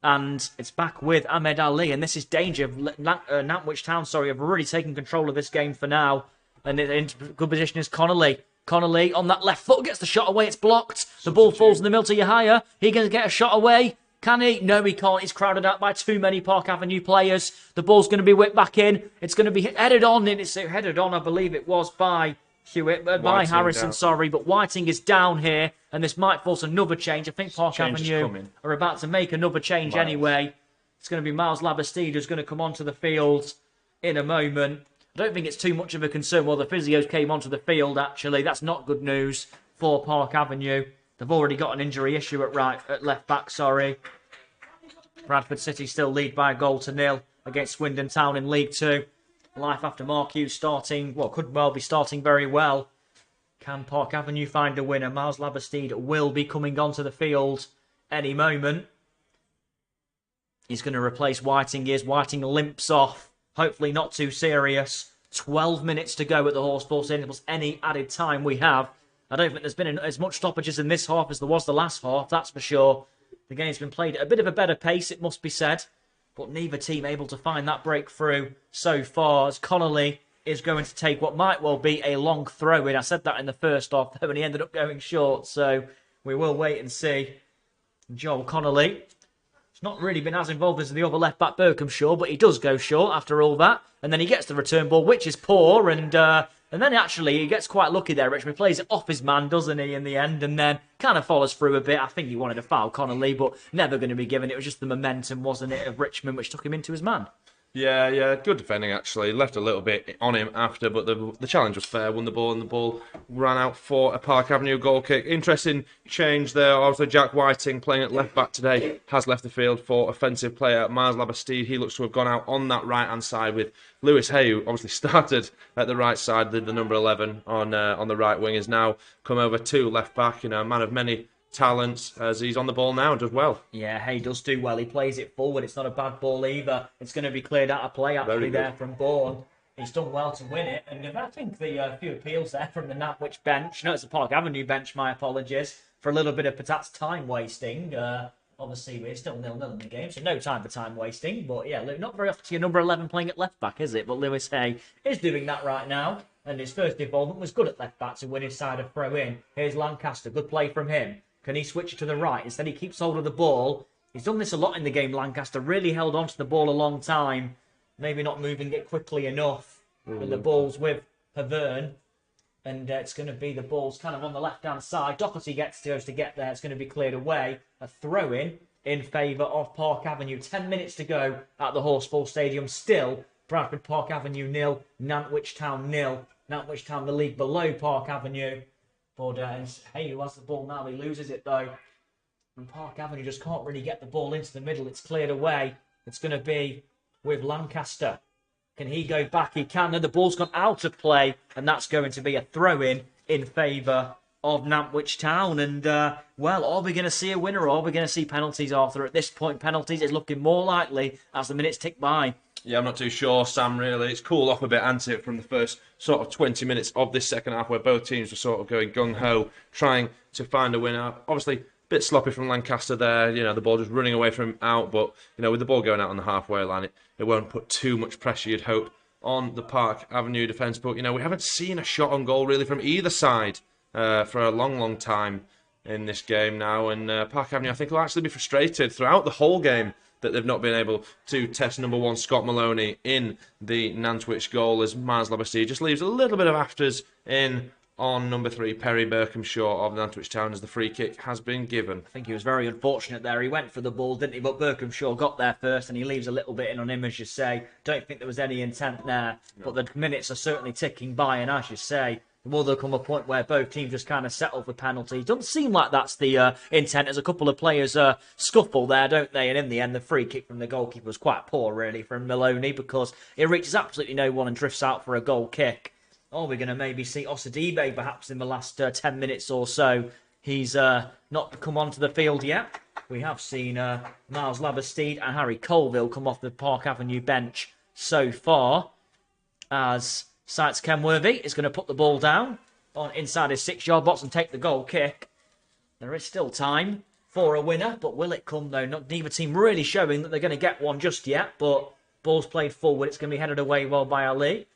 and it's back with Ahmed Ali, and this is danger. Nantwich Town, have really taken control of this game for now, and in good position is Connolly. Connolly on that left foot gets the shot away. It's blocked. The ball falls in the middle to Yahaya. He going to get a shot away. Can he? No, he can't. He's crowded out by too many Park Avenue players. The ball's going to be whipped back in. It's going to be headed on. And it's headed on, I believe it was, by by Harrison, down. sorry. But Whiting is down here, and this might force another change. I think Park Avenue are about to make another change anyway. It's going to be Miles Labastide who's going to come onto the field in a moment. I don't think it's too much of a concern. Well, the physios came onto the field, actually. That's not good news for Park Avenue. They've already got an injury issue at left back, sorry. Bradford City still lead by a goal to nil against Swindon Town in League 2. Life after Mark Hughes starting, well, could well be starting very well. Can Park Avenue find a winner? Miles Labastide will be coming onto the field any moment. He's going to replace Whiting. Whiting limps off. Hopefully not too serious. 12 minutes to go at the Horsefall Stadium plus any added time we have. I don't think there's been as much stoppages in this half as there was the last half, that's for sure. The game's been played at a bit of a better pace, it must be said. But neither team able to find that breakthrough so far, as Connolly is going to take what might well be a long throw-in. I said that in the first half, but he ended up going short, so we will wait and see. Joel Connolly. Not really been as involved as the other left-back Berkhamshaw, but he does go short after all that. And then he gets the return ball, which is poor. And then actually he gets quite lucky there, Richmond. He plays it off his man, doesn't he, in the end? And then kind of follows through a bit. I think he wanted to foul Connolly, but never going to be given. It was just the momentum, wasn't it, of Richmond, which took him into his man. Yeah, good defending actually. Left a little bit on him after, but the challenge was fair. Won the ball, and the ball ran out for a Park Avenue goal kick. Interesting change there. Also, Jack Whiting playing at left back today has left the field for offensive player Miles Labastide. He looks to have gone out on that right hand side with Lewis Hay, who obviously started at the right side. The number 11 on the right wing has now come over to left back. You know, a man of many talents as he's on the ball now and does well. Yeah, Hay does do well. He plays it forward. It's not a bad ball either. It's going to be cleared out of play actually there from Bourne. He's done well to win it. And I think the few appeals there from the Nantwich bench, no, it's the Park Avenue bench, my apologies, for a little bit of perhaps time wasting. Obviously, we're still 0-0 in the game, so no time for time wasting. But yeah, not very often to your number 11 playing at left back, is it? But Lewis Hay is doing that right now. And his first involvement was good at left back to win his side of throw in. Here's Lancaster, good play from him. Can he switch it to the right? Instead, he keeps hold of the ball. He's done this a lot in the game, Lancaster. Really held on to the ball a long time. Maybe not moving it quickly enough. But the ball's with Havern. And it's going to be the ball's kind of on the left-hand side. Doherty goes to get there. It's going to be cleared away. A throw-in favour of Park Avenue. 10 minutes to go at the Horsefall Stadium. Still, Bradford Park Avenue 0. Nantwich Town 0. Nantwich Town, the league below Park Avenue. But Hay, who has the ball now, he loses it though. And Park Avenue just can't really get the ball into the middle. It's cleared away. It's going to be with Lancaster. Can he go back? He can. No, the ball's gone out of play. And that's going to be a throw-in favour of Nantwich Town. And, well, are we going to see a winner or are we going to see penalties, Arthur? At this point, penalties is looking more likely as the minutes tick by. Yeah, I'm not too sure, Sam, really. It's cooled off a bit, hasn't it, from the first sort of 20 minutes of this second half where both teams were sort of going gung-ho, trying to find a winner. Obviously, a bit sloppy from Lancaster there. You know, the ball just running away from him out. But, you know, with the ball going out on the halfway line, it won't put too much pressure, you'd hope, on the Park Avenue defence. But, you know, we haven't seen a shot on goal, really, from either side for a long, long time in this game now. And Park Avenue, I think, will actually be frustrated throughout the whole game that they've not been able to test number 1 Scott Maloney in the Nantwich goal, as Miles Labastide just leaves a little bit of afters in on number 3 Perry Berkhamshaw of Nantwich Town as the free kick has been given. I think he was very unfortunate there. He went for the ball, didn't he? But Berkhamshaw got there first and he leaves a little bit in on him, as you say. Don't think there was any intent there, but the minutes are certainly ticking by, and as you say, will there come a point where both teams just kind of settle for penalties? Doesn't seem like that's the intent. As a couple of players scuffle there, don't they? And in the end, the free kick from the goalkeeper was quite poor, really, from Maloney, because it reaches absolutely no one and drifts out for a goal kick. Are we going to maybe see Osadibe perhaps in the last 10 minutes or so? He's not come onto the field yet. We have seen Miles Labastide and Harry Colville come off the Park Avenue bench so far, as Sites Kenworthy is going to put the ball down on inside his 6-yard box and take the goal kick. There is still time for a winner, but will it come though? Neither team really showing that they're going to get one just yet, but ball's played forward. It's going to be headed away well by Ali.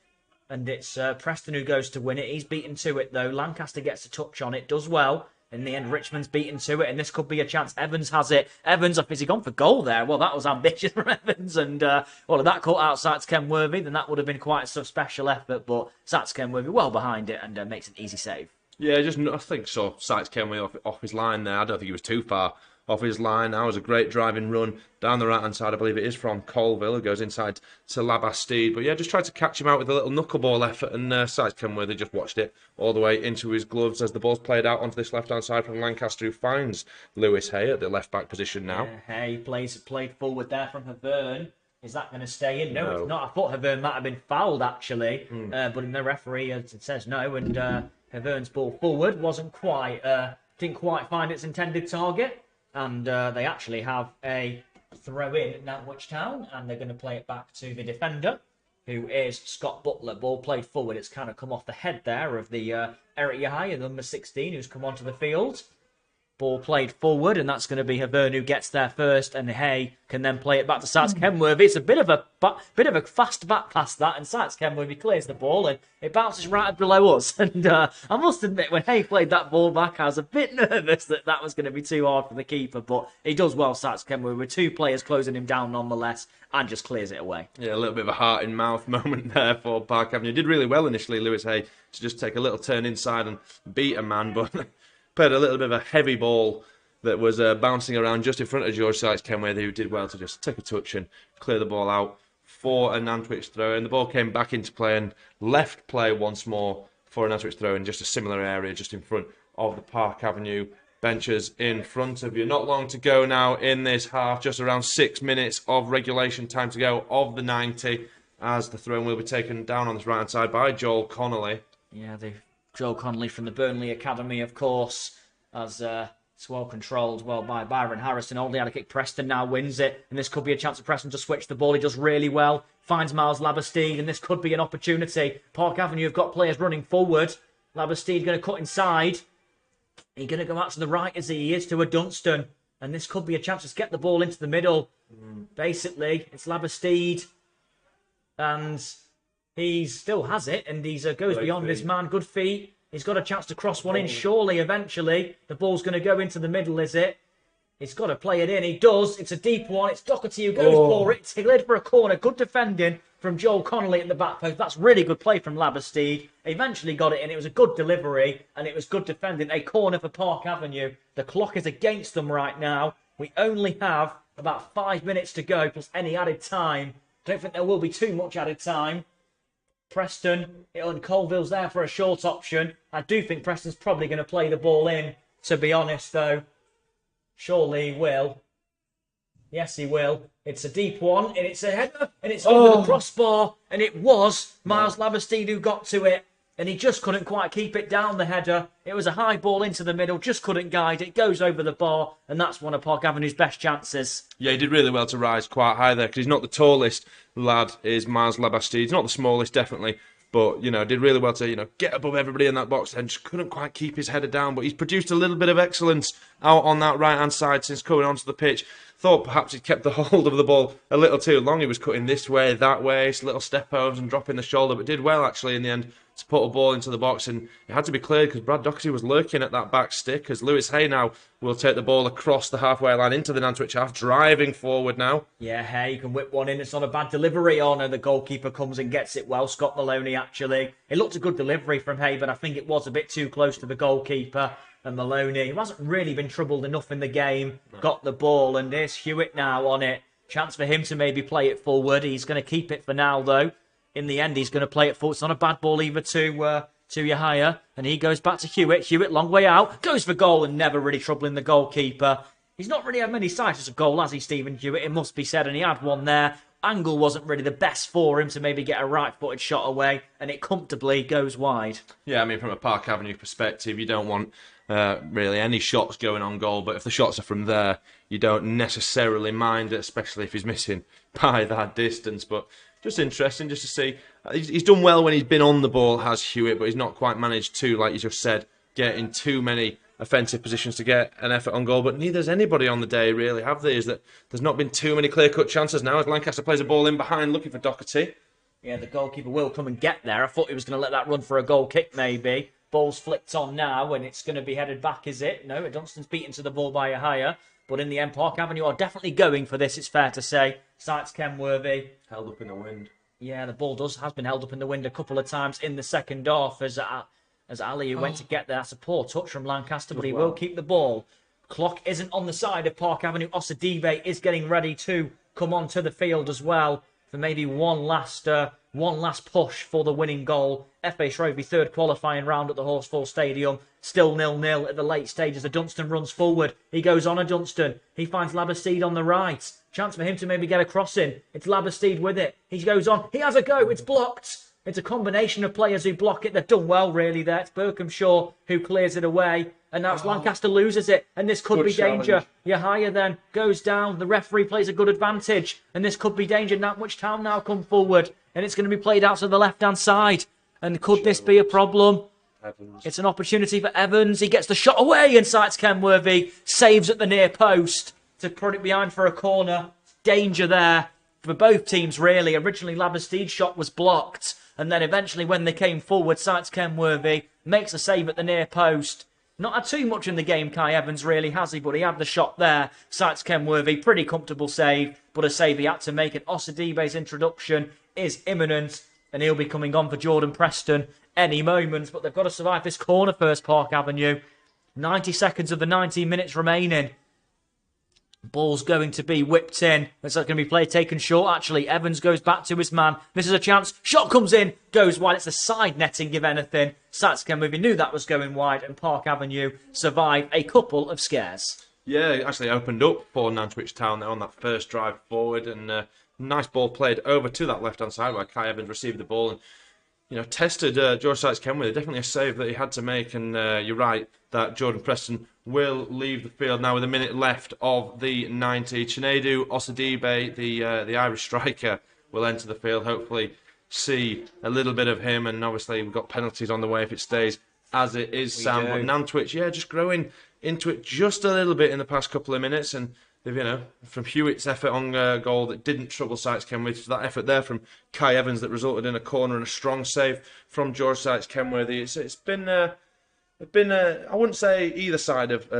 And it's Preston who goes to win it. He's beaten to it though. Lancaster gets a touch on it, does well. In the end, Richmond's beaten to it, and this could be a chance. Evans has it. Evans, has he gone for goal there? Well, that was ambitious from Evans, and well, if that caught out Sats Kenworthy, then that would have been quite a special effort, but Sats Kenworthy well behind it and makes an easy save. Yeah, I think so. Sykes came off his line there. I don't think he was too far off his line. That was a great driving run down the right-hand side. I believe it is from Colville, who goes inside to Labastide. But yeah, just tried to catch him out with a little knuckleball effort, and Sykes Kenworthy just watched it all the way into his gloves as the ball's played out onto this left-hand side from Lancaster, who finds Lewis Hay at the left-back position now. Yeah, Hay played forward there from Havern. Is that going to stay in? No, it's not. I thought Havern might have been fouled, actually, but the referee says no, and Havern's ball forward didn't quite find its intended target, and they actually have a throw in at Nantwich Town, and they're going to play it back to the defender, who is Scott Butler. Ball played forward. It's kind of come off the head there of the Eric Yahya, number 16, who's come onto the field. Ball played forward, and that's going to be Havern who gets there first, and Hay can then play it back to Sats Kenworthy. It's a bit of a fast back pass that, and Sats Kenworthy clears the ball, and it bounces right below us. And I must admit, when Hay played that ball back, I was a bit nervous that was going to be too hard for the keeper, but he does well, Sats Kenworthy, with two players closing him down nonetheless, and just clears it away. Yeah, a little bit of a heart-in-mouth moment there for Park Avenue. Did really well initially, Lewis Hay, to just take a little turn inside and beat a man, but played a little bit of a heavy ball that was bouncing around just in front of George Sykes Kenworthy, who did well to just take a touch and clear the ball out for a Nantwich throw. And the ball came back into play and left play once more for a Nantwich throw in just a similar area just in front of the Park Avenue benches in front of you. Not long to go now in this half, just around 6 minutes of regulation time to go of the 90, as the throw will be taken down on this right-hand side by Joel Connolly. Yeah, Joel Connolly from the Burnley Academy, of course, as it's well controlled by Byron Harrison. Only had a kick. Preston now wins it, and this could be a chance for Preston to switch the ball. He does really well. Finds Miles Labastide, and this could be an opportunity. Park Avenue have got players running forward. Labastide going to cut inside. He's going to go out to the right as he is to a Dunstan, and this could be a chance to get the ball into the middle. Basically, it's Labastide, and he still has it, and he goes beyond his man. Good feet. He's got a chance to cross one in, surely, eventually. The ball's going to go into the middle, is it? He's got to play it in. He does. It's a deep one. It's Doherty who goes for it. It's cleared for a corner. Good defending from Joel Connolly at the back post. That's really good play from Labastide. Eventually got it in. It was a good delivery, and it was good defending. A corner for Park Avenue. The clock is against them right now. We only have about 5 minutes to go, plus any added time. Don't think there will be too much added time. Preston, and Colville's there for a short option. I do think Preston's probably going to play the ball in, to be honest, though. Surely he will. Yes, he will. It's a deep one, and it's a header, and it's over the crossbar, and it was Miles Labastide who got to it, and he just couldn't quite keep it down, the header. It was a high ball into the middle, just couldn't guide it, goes over the bar, and that's one of Park Avenue's best chances. Yeah, he did really well to rise quite high there, because he's not the tallest lad, is Miles Labastide. He's not the smallest, definitely, but, did really well to, get above everybody in that box and just couldn't quite keep his header down. But he's produced a little bit of excellence out on that right-hand side since coming onto the pitch. Thought perhaps he'd kept the hold of the ball a little too long. He was cutting this way, that way, little step-overs and dropping the shoulder, but did well, actually, in the end, to put a ball into the box, and it had to be cleared because Brad Doherty was lurking at that back stick, as Lewis Hay now will take the ball across the halfway line into the Nantwich half, driving forward now. Yeah, Hay can whip one in. It's not a bad delivery on, and the goalkeeper comes and gets it well. Scott Maloney, actually. It looked a good delivery from Hay, but I think it was a bit too close to the goalkeeper. And Maloney, who hasn't really been troubled enough in the game, got the ball, and there's Hewitt now on it. Chance for him to maybe play it forward. He's going to keep it for now, though. In the end, he's going to play it forward. It's not a bad ball either to Yahya. And he goes back to Hewitt. Hewitt, long way out. Goes for goal and never really troubling the goalkeeper. He's not really had many sights of goal, has he, Stephen Hewitt? It must be said. And he had one there. Angle wasn't really the best for him to maybe get a right-footed shot away. And it comfortably goes wide. Yeah, I mean, from a Park Avenue perspective, you don't want really any shots going on goal. But if the shots are from there, you don't necessarily mind it, especially if he's missing by that distance. But just interesting just to see. He's done well when he's been on the ball, has Hewitt, but he's not quite managed to, like you just said, get in too many offensive positions to get an effort on goal. But neither's anybody on the day, really, have they? Is that there's not been too many clear-cut chances now as Lancaster plays a ball in behind looking for Doherty. Yeah, the goalkeeper will come and get there. I thought he was going to let that run for a goal kick, maybe. Ball's flicked on now, and it's going to be headed back, is it? No, Dunstan's beaten to the ball by a higher. But in the end, Park Avenue are definitely going for this, it's fair to say. Sights Kenworthy. Held up in the wind. Yeah, the ball has been held up in the wind a couple of times in the second half as Ali, who went to get there. That's a poor touch from Lancaster, but he will keep the ball. Clock isn't on the side of Park Avenue. Osadibe is getting ready to come onto the field as well for maybe one last push for the winning goal. FA Trophy third qualifying round at the Horsfall Stadium. Still 0-0 at the late stages. The Dunstan runs forward. He goes on a Dunstan. He finds Labastide on the right. Chance for him to maybe get a crossing. It's Labastide with it. He goes on. He has a go. It's blocked. It's a combination of players who block it. They've done well, really, there. It's Berkhamshaw who clears it away. And now it's Lancaster loses it. And this could be danger. Yahaya then goes down. The referee plays a good advantage. And this could be danger. Nantwich Town now come forward. And it's going to be played out to the left-hand side. And could this be a problem? Evans. It's an opportunity for Evans. He gets the shot away and Sights Kenworthy. Saves at the near post to put it behind for a corner. Danger there for both teams, really. Originally, Labastide's shot was blocked. And then eventually, when they came forward, Sights Kenworthy makes a save at the near post. Not had too much in the game, Kai Evans, really, has he? But he had the shot there. Sights Kenworthy, pretty comfortable save. But a save he had to make. And Osadibe's introduction is imminent. And he'll be coming on for Jordan Preston any moment. But they've got to survive this corner first, Park Avenue. 90 seconds of the 90 minutes remaining. Ball's going to be whipped in. It's going to be play taken short, actually. Evans goes back to his man. This is a chance. Shot comes in. Goes wide. It's a side netting, if anything. Sights Kenworthy knew that was going wide. And Park Avenue survived a couple of scares. Yeah, it actually opened up for Nantwich Town there on that first drive forward. And nice ball played over to that left-hand side where Kai Evans received the ball. And, tested George Sights Kenworthy. Definitely a save that he had to make. And you're right that Jordan Preston will leave the field now with a minute left of the 90. Chinedu Osadibe, the Irish striker, will enter the field. Hopefully see a little bit of him. And obviously we've got penalties on the way if it stays as it is, Sam. But Nantwich, just growing into it just a little bit in the past couple of minutes. And they've, from Hewitt's effort on goal that didn't trouble Sights Kenworthy, to that effort there from Kai Evans that resulted in a corner and a strong save from George Sights Kenworthy. It's been I wouldn't say either side have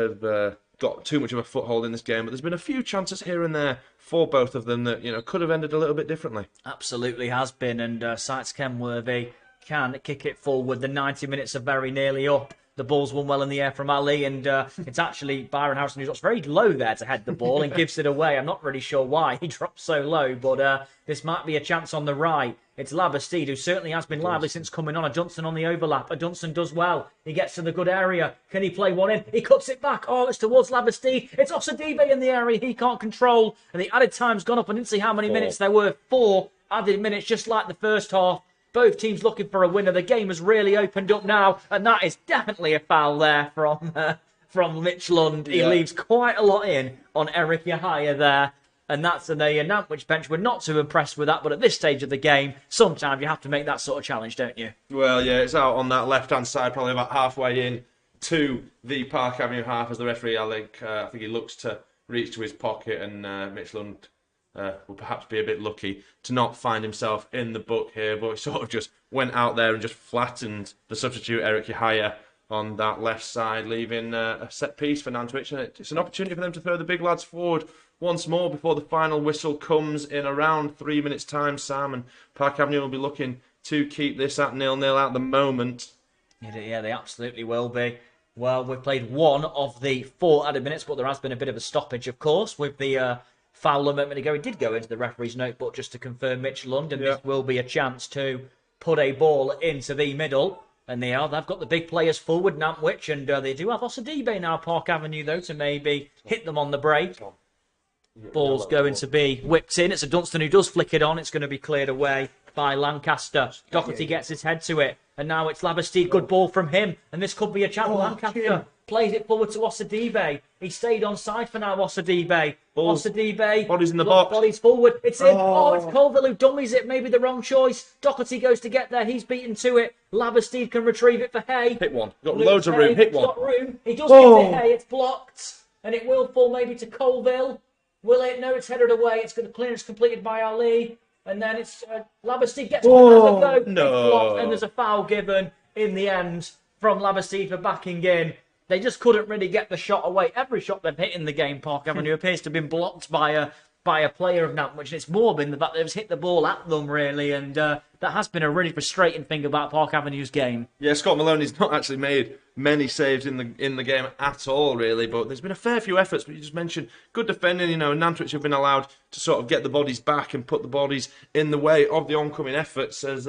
got too much of a foothold in this game, but there's been a few chances here and there for both of them that could have ended a little bit differently. Absolutely has been, and Sights Kenworthy can kick it forward. The 90 minutes are very nearly up. The ball's won well in the air from Ali, and it's actually Byron Harrison who drops very low there to head the ball and gives it away. I'm not really sure why he dropped so low, but this might be a chance on the right. It's Labastide, who certainly has been lively since coming on. A Dunstan on the overlap. A Dunstan does well. He gets to the good area. Can he play one in? He cuts it back. Oh, it's towards Labastide. It's Osadibe in the area he can't control. And the added time's gone up. I didn't see how many minutes there were. 4 added minutes, just like the first half. Both teams looking for a winner. The game has really opened up now, and that is definitely a foul there from Mitch Lund. He leaves quite a lot in on Eric Yahaya there, and that's the Nantwich bench. We're not too impressed with that, but at this stage of the game, sometimes you have to make that sort of challenge, don't you? Well, yeah, it's out on that left-hand side, probably about halfway in to the Park Avenue half as the referee, I think he looks to reach to his pocket, and Mitch Lund will perhaps be a bit lucky to not find himself in the book here, but he sort of just went out there and just flattened the substitute Eric Yahaya on that left side, leaving a set piece for Nantwich. And it's an opportunity for them to throw the big lads forward once more before the final whistle comes in around 3 minutes' time, Sam. And Park Avenue will be looking to keep this at 0-0 at the moment. Yeah, they absolutely will be. Well, we've played one of the 4 added minutes, but there has been a bit of a stoppage, of course, with the foul a moment ago. He did go into the referee's notebook just to confirm Mitch Lund, and this will be a chance to put a ball into the middle. And they've got the big players forward, Nantwich, and they do have Osadibe now, Park Avenue, though, to maybe hit them on the break. Ball's going to be whipped in. It's a Dunstan who does flick it on. It's going to be cleared away by Lancaster. Doherty gets his head to it, and now it's Labastide. Good ball from him, and this could be a chance. Lancaster plays it forward to Osadibe. He stayed on side for now, Osadibe. Osadibe. Body's in the box. Body's forward. It's in. Oh, it's Colville who dummies it. Maybe the wrong choice. Doherty goes to get there. He's beaten to it. Labastide can retrieve it for Hay. Hit one. Got loads of room. Hit one. Got room. He does get to Hay. It's blocked. And it will fall maybe to Colville. Will it? No, it's headed away. It's got the clearance completed by Ali. And then it's Labastide gets another go. No. And there's a foul given in the end from Labastide for backing in. They just couldn't really get the shot away. Every shot they've hit in the game, Park Avenue, appears to have been blocked by a player of Nantwich. It's more been the fact they've hit the ball at them, really, and that has been a really frustrating thing about Park Avenue's game. Yeah, Scott Maloney's not actually made many saves in the game at all, really, but there's been a fair few efforts. But you just mentioned good defending. Nantwich have been allowed to sort of get the bodies back and put the bodies in the way of the oncoming efforts. There's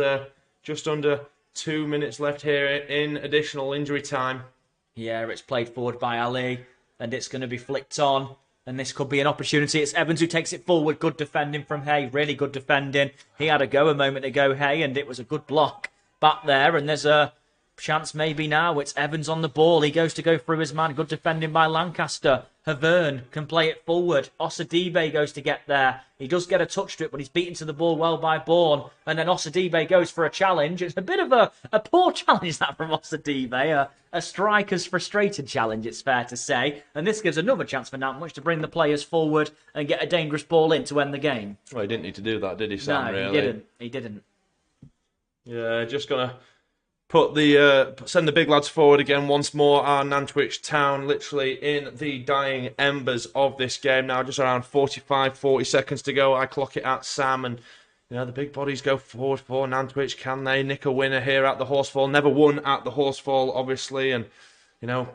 just under 2 minutes left here in additional injury time. Yeah, it's played forward by Ali, and it's going to be flicked on. And this could be an opportunity. It's Evans who takes it forward. Good defending from Hay. Really good defending. He had a go a moment ago, Hay, and it was a good block back there. And there's a chance maybe now. It's Evans on the ball. He goes to go through his man. Good defending by Lancaster. Havern can play it forward. Osadibe goes to get there. He does get a touch to it, but he's beaten to the ball well by Bourne. And then Osadibe goes for a challenge. It's a bit of a poor challenge, that, from Osadibe. A striker's frustrated challenge, it's fair to say. And this gives another chance for Nantwich to bring the players forward and get a dangerous ball in to end the game. Well, he didn't need to do that, did he, Sam? No, really? He didn't. Yeah, just going to send the big lads forward again once more. Our Nantwich Town literally in the dying embers of this game now. Just around 40 seconds to go. I clock it at Sam, and the big bodies go forward for Nantwich. Can they nick a winner here at the Horsefall? Never won at the Horsefall, obviously, and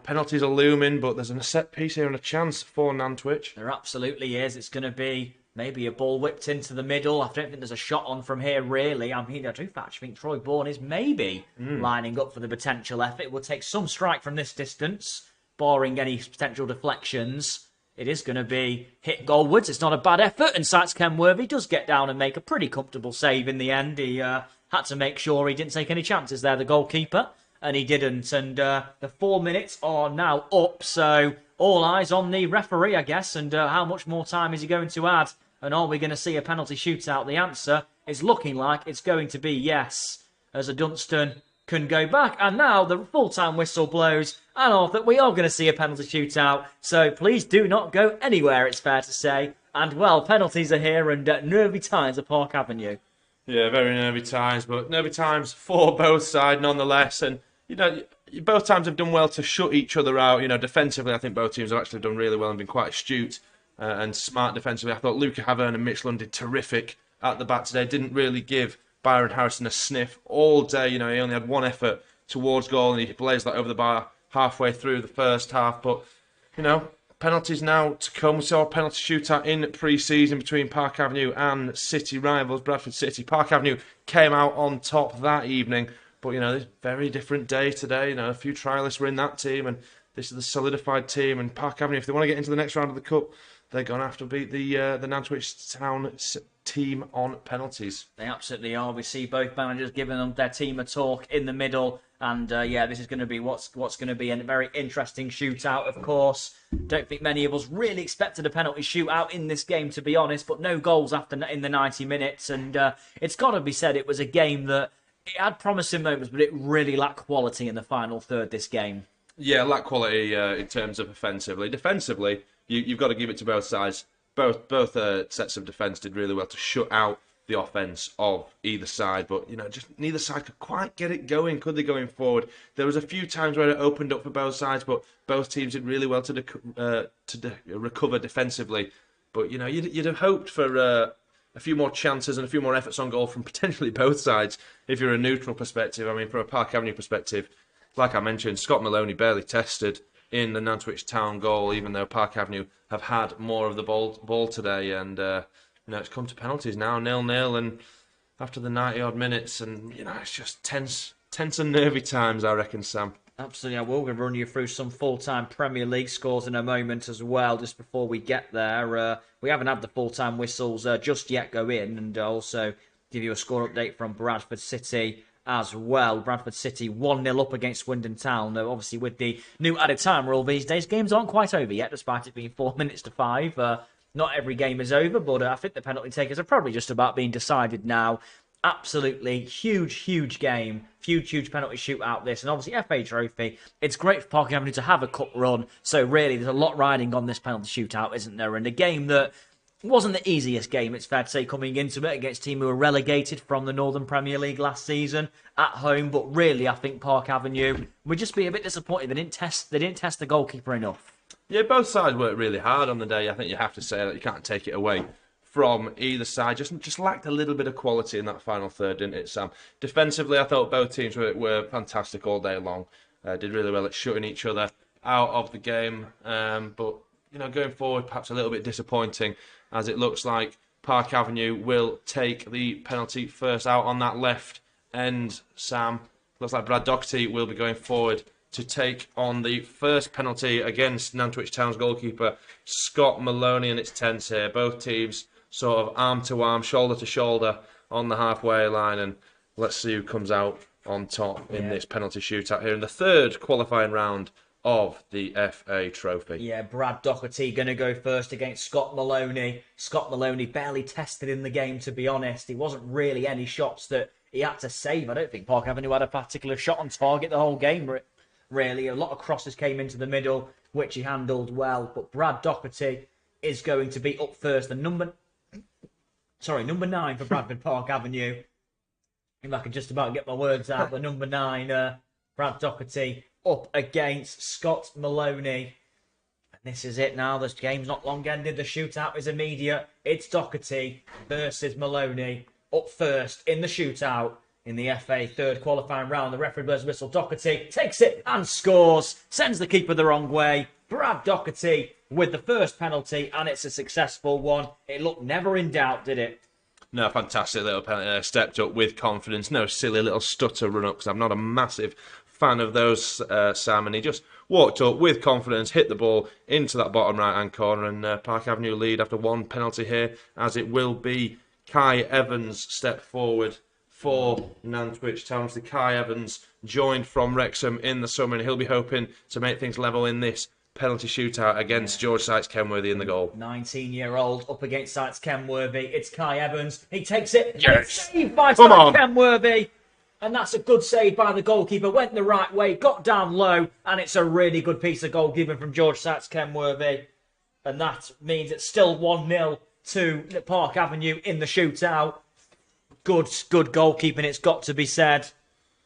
penalties are looming, but there's a set piece here and a chance for Nantwich. There absolutely is. It's going to be maybe a ball whipped into the middle. I don't think there's a shot on from here, really. I do actually think Troy Bourne is maybe lining up for the potential effort. It will take some strike from this distance, barring any potential deflections. It is going to be hit goalwards. It's not a bad effort, and Sykes Kenworthy does get down and make a pretty comfortable save in the end. He had to make sure he didn't take any chances there, the goalkeeper, and he didn't. And the 4 minutes are now up, so all eyes on the referee, I guess, and how much more time is he going to add? And are we going to see a penalty shootout? The answer is looking like it's going to be yes, as a Dunstan can go back. And now the full-time whistle blows, and I think we are going to see a penalty shootout. So please do not go anywhere, it's fair to say. And, well, penalties are here, and nervy times at Park Avenue. Yeah, very nervy times, but nervy times for both sides nonetheless. And, both teams have done well to shut each other out. Defensively, I think both teams have actually done really well and been quite astute and smart defensively. I thought Luca Havern and Mitch Lund did terrific at the back today. Didn't really give Byron Harrison a sniff all day. He only had one effort towards goal, and he blazed that over the bar halfway through the first half. But, penalties now to come. We saw a penalty shootout in pre-season between Park Avenue and City rivals, Bradford City. Park Avenue came out on top that evening. But, it's a very different day today. A few trialists were in that team, and this is the solidified team. And Park Avenue, if they want to get into the next round of the Cup, they're going to have to beat the Nantwich Town team on penalties. They absolutely are. We see both managers giving them their team a talk in the middle. And, this is going to be what's going to be a very interesting shootout, of course. Don't think many of us really expected a penalty shootout in this game, to be honest. But no goals in the 90 minutes. And it's got to be said, it was a game that it had promising moments, but it really lacked quality in the final third, this game. Yeah, lacked quality in terms of offensively. Defensively, you've got to give it to both sides. Both sets of defence did really well to shut out the offence of either side, but just neither side could quite get it going, could they, going forward? There was a few times where it opened up for both sides, but both teams did really well to recover defensively. But you'd have hoped for a few more chances and a few more efforts on goal from potentially both sides if you're a neutral perspective. I mean, from a Park Avenue perspective, like I mentioned, Scott Maloney barely tested in the Nantwich Town goal, even though Park Avenue have had more of the ball today. And, it's come to penalties now, 0-0, and after the 90-odd minutes, and, it's just tense and nervy times, I reckon, Sam. Absolutely, I will run you through some full-time Premier League scores in a moment as well, just before we get there. We haven't had the full-time whistles just yet go in, and also give you a score update from Bradford City as well. Bradford City 1-0 up against Swindon Town. Obviously, with the new added time rule these days, games aren't quite over yet, despite it being 4 minutes to 5. Not every game is over, but I think the penalty takers are probably just about being decided now. Absolutely huge game. Huge penalty shootout this. And obviously FA Trophy. It's great for Park Avenue to have a cup run. So really, there's a lot riding on this penalty shootout, isn't there? And a game that It wasn't the easiest game, it's fair to say, coming into it against a team who were relegated from the Northern Premier League last season at home. But really, I think Park Avenue would just be a bit disappointed. They didn't test the goalkeeper enough. Yeah, both sides worked really hard on the day. I think you have to say that you can't take it away from either side. Just lacked a little bit of quality in that final third, didn't it, Sam? Defensively, I thought both teams were fantastic all day long. Did really well at shutting each other out of the game. But going forward, perhaps a little bit disappointing, as it looks like Park Avenue will take the penalty first out on that left end. Sam, looks like Brad Doherty will be going forward to take on the first penalty against Nantwich Town's goalkeeper, Scott Maloney, and it's tense here. Both teams sort of arm to arm, shoulder to shoulder on the halfway line, and let's see who comes out on top in this penalty shootout here in the third qualifying round of the FA Trophy. Yeah, Brad Doherty going to go first against Scott Maloney. Scott Maloney barely tested in the game, to be honest. He wasn't really any shots that he had to save. I don't think Park Avenue had a particular shot on target the whole game, really. A lot of crosses came into the middle, which he handled well. But Brad Doherty is going to be up first. The number 9 for Bradford Park Avenue. If I can just about get my words out, the number 9, Brad Doherty, up against Scott Maloney. And this is it now. This game's not long ended. The shootout is immediate. It's Doherty versus Maloney. Up first in the shootout in the FA third qualifying round. The referee blows whistle. Doherty takes it and scores. Sends the keeper the wrong way. Brad Doherty with the first penalty, and it's a successful one. It looked never in doubt, did it? No, fantastic little penalty. Stepped up with confidence. No silly little stutter run-up, because I'm not a massive fan of those, Sam, and he just walked up with confidence, hit the ball into that bottom right-hand corner, and Park Avenue lead after one penalty here, as it will be Kai Evans step forward for Nantwich Town. The Kai Evans joined from Wrexham in the summer, and he'll be hoping to make things level in this penalty shootout against George Sykes Kenworthy in the goal. 19-year-old up against Sykes Kenworthy. It's Kai Evans. He takes it. Yes. It's saved by Sykes Kenworthy. And that's a good save by the goalkeeper. Went the right way, got down low, and it's a really good piece of goalkeeping from George Sykes Kenworthy. And that means it's still 1-0 to Park Avenue in the shootout. Good goalkeeping, it's got to be said.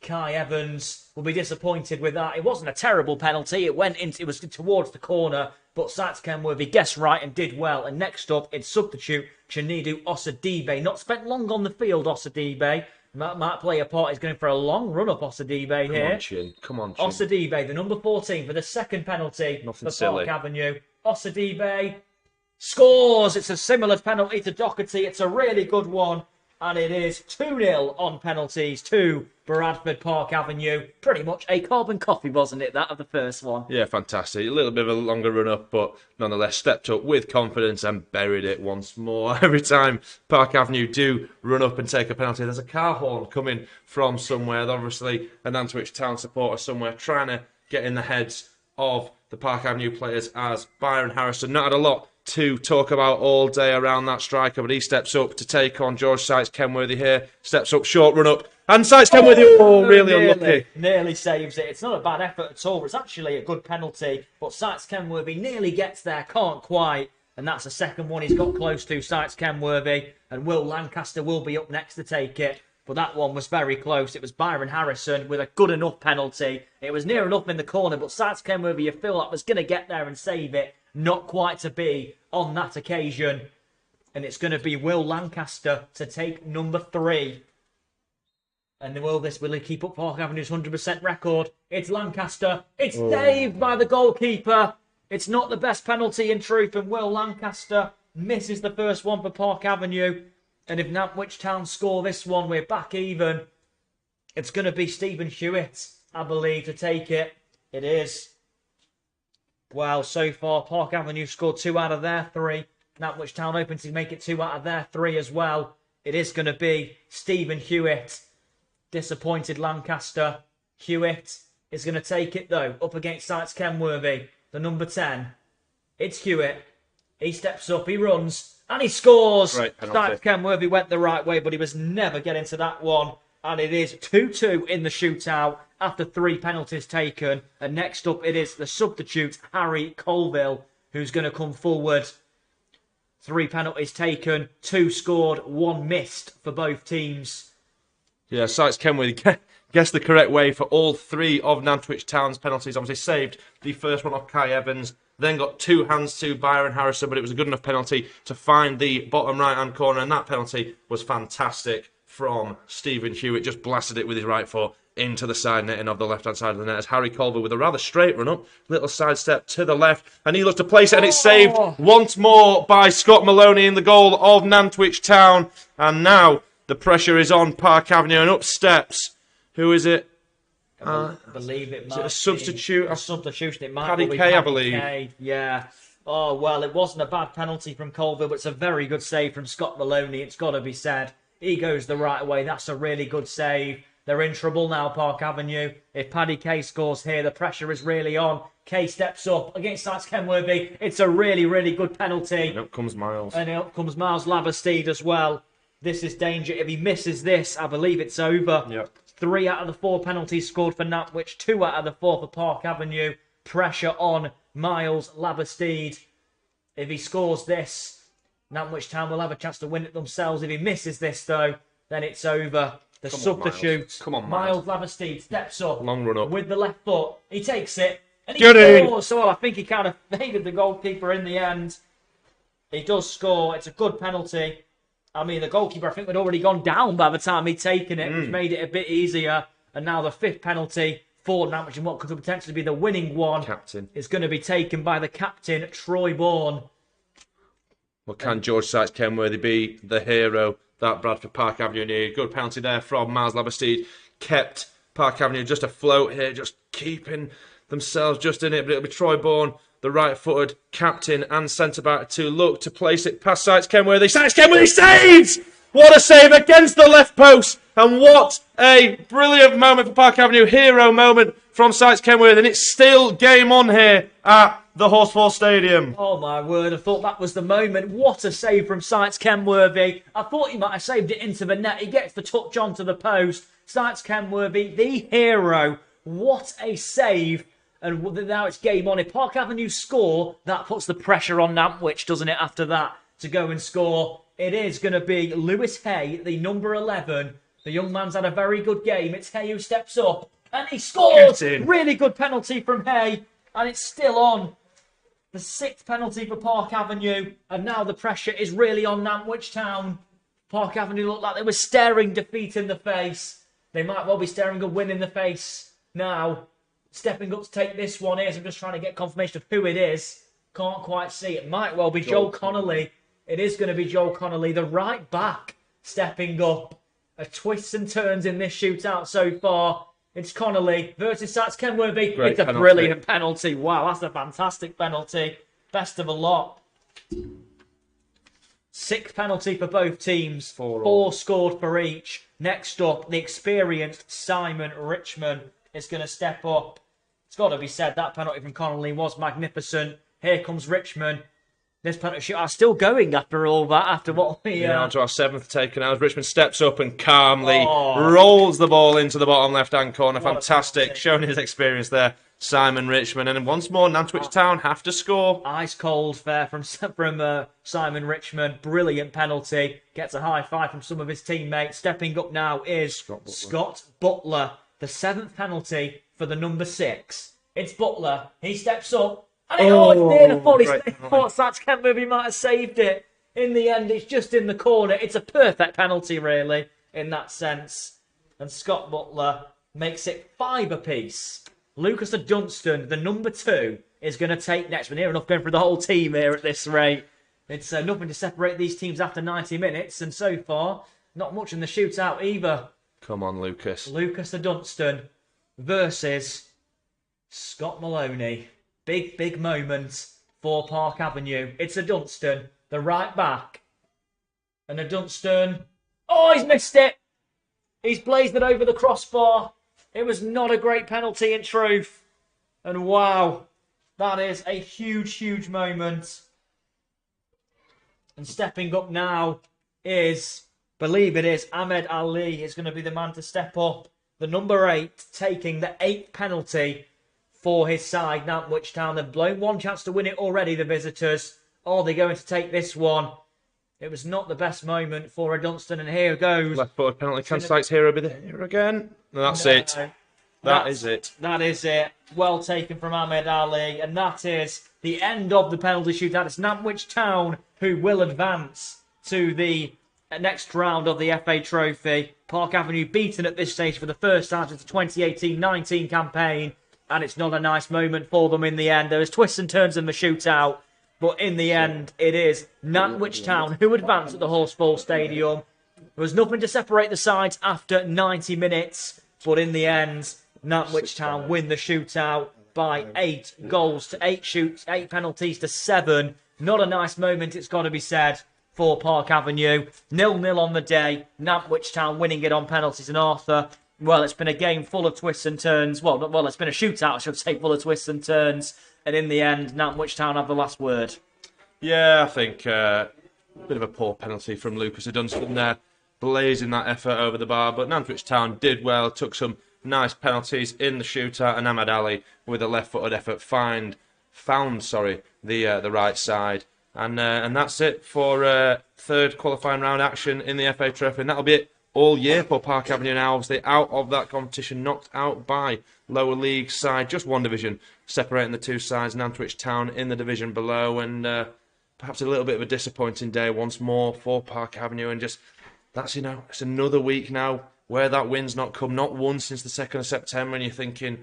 Kai Evans will be disappointed with that. It wasn't a terrible penalty. It was towards the corner, but Sykes Kenworthy guessed right and did well. And next up, it's substitute Chinedu Osadibe. Not spent long on the field, Osadibe. Might play a part. He's going for a long run-up, Osadibe here. Come on, Chin. Osadibe, the number 14 for the second penalty for Park Avenue. Osadibe scores. It's a similar penalty to Doherty. It's a really good one. And it is 2-0 on penalties to Bradford Park Avenue. Pretty much a carbon copy, wasn't it, that of the first one? Yeah, fantastic. A little bit of a longer run-up, but nonetheless stepped up with confidence and buried it once more. Every time Park Avenue do run up and take a penalty, there's a car horn coming from somewhere. Obviously, a Nantwich Town supporter somewhere trying to get in the heads of the Park Avenue players, as Byron Harrison not had a lot to talk about all day around that striker, but he steps up to take on George Sykes Kenworthy here. Steps up, short run up, and Sykes Kenworthy, really unlucky. Nearly saves it. It's not a bad effort at all. It's actually a good penalty, but Sykes Kenworthy nearly gets there, can't quite. And that's the second one he's got close to, Sykes Kenworthy. And Will Lancaster will be up next to take it. But that one was very close. It was Byron Harrison with a good enough penalty. It was near enough in the corner, but Sykes Kenworthy, you feel like was going to get there and save it. Not quite to be on that occasion. And it's going to be Will Lancaster to take number 3. And will he keep up Park Avenue's 100% record? It's Lancaster. It's saved by the goalkeeper. It's not the best penalty in truth, and Will Lancaster misses the first one for Park Avenue. And if Nantwich Town score this one, we're back even. It's going to be Stephen Hewitt, I believe, to take it. It is. Well, so far, Park Avenue scored 2 out of their 3. Nantwich Town hoping to make it 2 out of their 3 as well. It is going to be Stephen Hewitt. Disappointed Lancaster. Hewitt is going to take it, though, up against Sykes Kenworthy, the number 10. It's Hewitt. He steps up, he runs, and he scores. Sykes Kenworthy went the right way, but he was never getting to that one. And it is 2-2 in the shootout after 3 penalties taken. And next up, it is the substitute, Harry Colville, who's going to come forward 3 penalties taken, 2 scored, 1 missed for both teams. Yeah, Sites Kenworthy guessed the correct way for all 3 of Nantwich Town's penalties. Obviously saved the first one off Kai Evans, then got 2 hands to Byron Harrison, but it was a good enough penalty to find the bottom right-hand corner, and that penalty was fantastic from Stephen Hewitt. Just blasted it with his right foot into the side netting of the left-hand side of the net as Harry Culver with a rather straight run-up, little sidestep to the left, and he looks to place it, and it's saved once more by Scott Maloney in the goal of Nantwich Town. And now the pressure is on Park Avenue, and up steps, who is it? I believe it might a substitute? A substitution. It might Paddy be Kay, I Paddy believe. Kay. Yeah. Oh, well, it wasn't a bad penalty from Colville, but it's a very good save from Scott Maloney. It's got to be said. He goes the right way. That's a really good save. They're in trouble now, Park Avenue. If Paddy Kay scores here, the pressure is really on. Kay steps up against Sites Kenworthy. It's a really, really good penalty. And up comes Miles. And up comes Miles Laversteed as well. This is danger. If he misses this, I believe it's over. Yep. 3 out of the 4 penalties scored for Nantwich. 2 out of the 4 for Park Avenue. Pressure on Miles Laversteed. If he scores this, Nantwich Town will have a chance to win it themselves. If he misses this, though, then it's over. The substitute. Come on, Miles Laversteed steps up. Long run up. With the left foot. He takes it. And he Get in. scores. So I think he kind of faded the goalkeeper in the end. He does score. It's a good penalty. I mean, the goalkeeper, I think, had already gone down by the time he'd taken it, which made it a bit easier. And now the 5th penalty for Nantwich, and what could potentially be the winning one, is going to be taken by the captain, Troy Bourne. Well, can George Sites Kenworthy be the hero that Bradford Park Avenue needed? Good penalty there from Miles Laversteed. Kept Park Avenue just afloat here, just keeping themselves just in it. But it'll be Troy Bourne, the right-footed captain and centre-back, to look to place it past Sites Kenworthy. Sites Kenworthy saves! What a save against the left post! And what a brilliant moment for Park Avenue. Hero moment from Sites Kenworthy. And it's still game on here at the Horsefall Stadium. Oh my word, I thought that was the moment. What a save from Sites Kenworthy. I thought he might have saved it into the net. He gets the touch onto the post. Sites Kenworthy, the hero. What a save. And now it's game on. If Park Avenue score, that puts the pressure on Nantwich, doesn't it, after that, to go and score. It is going to be Lewis Hay, the number 11. The young man's had a very good game. It's Hay who steps up. And he scores! Really good penalty from Hay. And it's still on. The 6th penalty for Park Avenue. And now the pressure is really on Nantwich Town. Park Avenue looked like they were staring defeat in the face. They might well be staring a win in the face now. Stepping up to take this one is. I'm just trying to get confirmation of who it is. Can't quite see. It might well be Joel Connolly. It is going to be Joel Connolly, the right back, stepping up. A twists and turns in this shootout so far. It's Connolly versus Sites Kenworthy. It's a brilliant penalty. Wow, that's a fantastic penalty. Best of a lot. 6th penalty for both teams. 4 scored for each. Next up, the experienced Simon Richmond is going to step up. It's got to be said, that penalty from Connolly was magnificent. Here comes Richmond. This penalty shootout still going after all that, after what we... Yeah, on to our 7th taken out. Richmond steps up and calmly rolls the ball into the bottom left-hand corner. Fantastic, showing his experience there, Simon Richmond. And once more, Nantwich Town have to score. Ice cold fair from Simon Richmond. Brilliant penalty. Gets a high five from some of his teammates. Stepping up now is Scott Butler. The 7th penalty for the number 6. It's Butler. He steps up. And it's near the full. I thought Sites Kenworthy might have saved it. In the end, it's just in the corner. It's a perfect penalty, really, in that sense. And Scott Butler makes it 5 apiece. Lucas Dunstan, the number 2, is going to take next. We're near enough going for the whole team here at this rate. It's nothing to separate these teams after 90 minutes. And so far, not much in the shootout either. Come on, Lucas. Lucas Dunstan versus Scott Maloney. Big, big moment for Park Avenue. It's a Dunstan, the right back. And a Dunstan. Oh, he's missed it. He's blazed it over the crossbar. It was not a great penalty in truth. And wow, that is a huge, huge moment. And stepping up now is, believe it is, Ahmed Ali is going to be the man to step up. The number 8 taking the 8th penalty for his side, Nantwich Town. They've blown one chance to win it already, the visitors. Are they going to take this one? It was not the best moment for Dunstan, and here goes. Left-footed penalty. Can Sykes Hero be there again? No, that's it. That is it. That is it. Well taken from Ahmed Ali, and that is the end of the penalty shootout. It's Nantwich Town who will advance to the next round of the FA Trophy. Park Avenue beaten at this stage for the first time since the 2018-19 campaign, and it's not a nice moment for them in the end. There was twists and turns in the shootout, but in the end, it is Nantwich Town who advance at the Horsefall Stadium. There was nothing to separate the sides after 90 minutes, but in the end, Nantwich Town win the shootout by 8 goals to 8 penalties to 7. Not a nice moment, it's got to be said, for Park Avenue. 0-0 on the day. Nantwich Town winning it on penalties. And Arthur, well, it's been a game full of twists and turns. Well, it's been a shootout, I should say, full of twists and turns. And in the end, Nantwich Town have the last word. Yeah, I think a bit of a poor penalty from Lucas Dunstan there, blazing that effort over the bar. But Nantwich Town did well, took some nice penalties in the shootout, and Ahmed Ali with a left-footed effort found the right side, and that's it for third qualifying round action in the FA Trophy, and that'll be it all year for Park Avenue now. Obviously out of that competition, knocked out by lower league side, just one division separating the two sides. Nantwich Town in the division below, and perhaps a little bit of a disappointing day once more for Park Avenue, and just that's it's another week now where that win's not come, not once since the 2nd of September, and you're thinking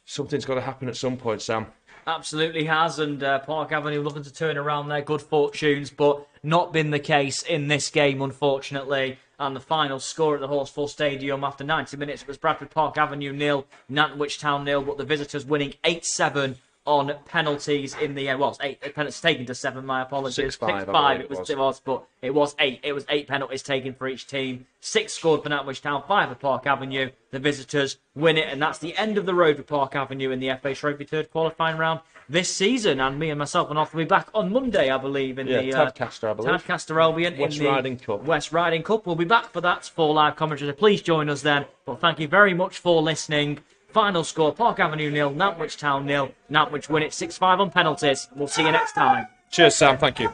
something's got to happen at some point, Sam. Absolutely has, and Park Avenue looking to turn around their good fortunes, but not been the case in this game, unfortunately. And the final score at the Horsefall Stadium after 90 minutes was Bradford Park Avenue 0, Nantwich Town 0, but the visitors winning 8-7 on penalties in the end. Well, 8 penalties taken to 7, my apologies. 6-5 it was, but it was 8. It was 8 penalties taken for each team. 6 scored for Nantwich Town, 5 for Park Avenue. The visitors win it, and that's the end of the road for Park Avenue in the FA Trophy third qualifying round this season. And me and myself and Arthur will be back on Monday, I believe, in the Tadcaster, I believe. Tadcaster Albion West in the Riding Cup. West Riding Cup. We'll be back for that for live commentary. So please join us then. But thank you very much for listening. Final score, Park Avenue 0, Nantwich Town 0. Nantwich win it 6-5 on penalties. We'll see you next time. Cheers, Sam. Thank you.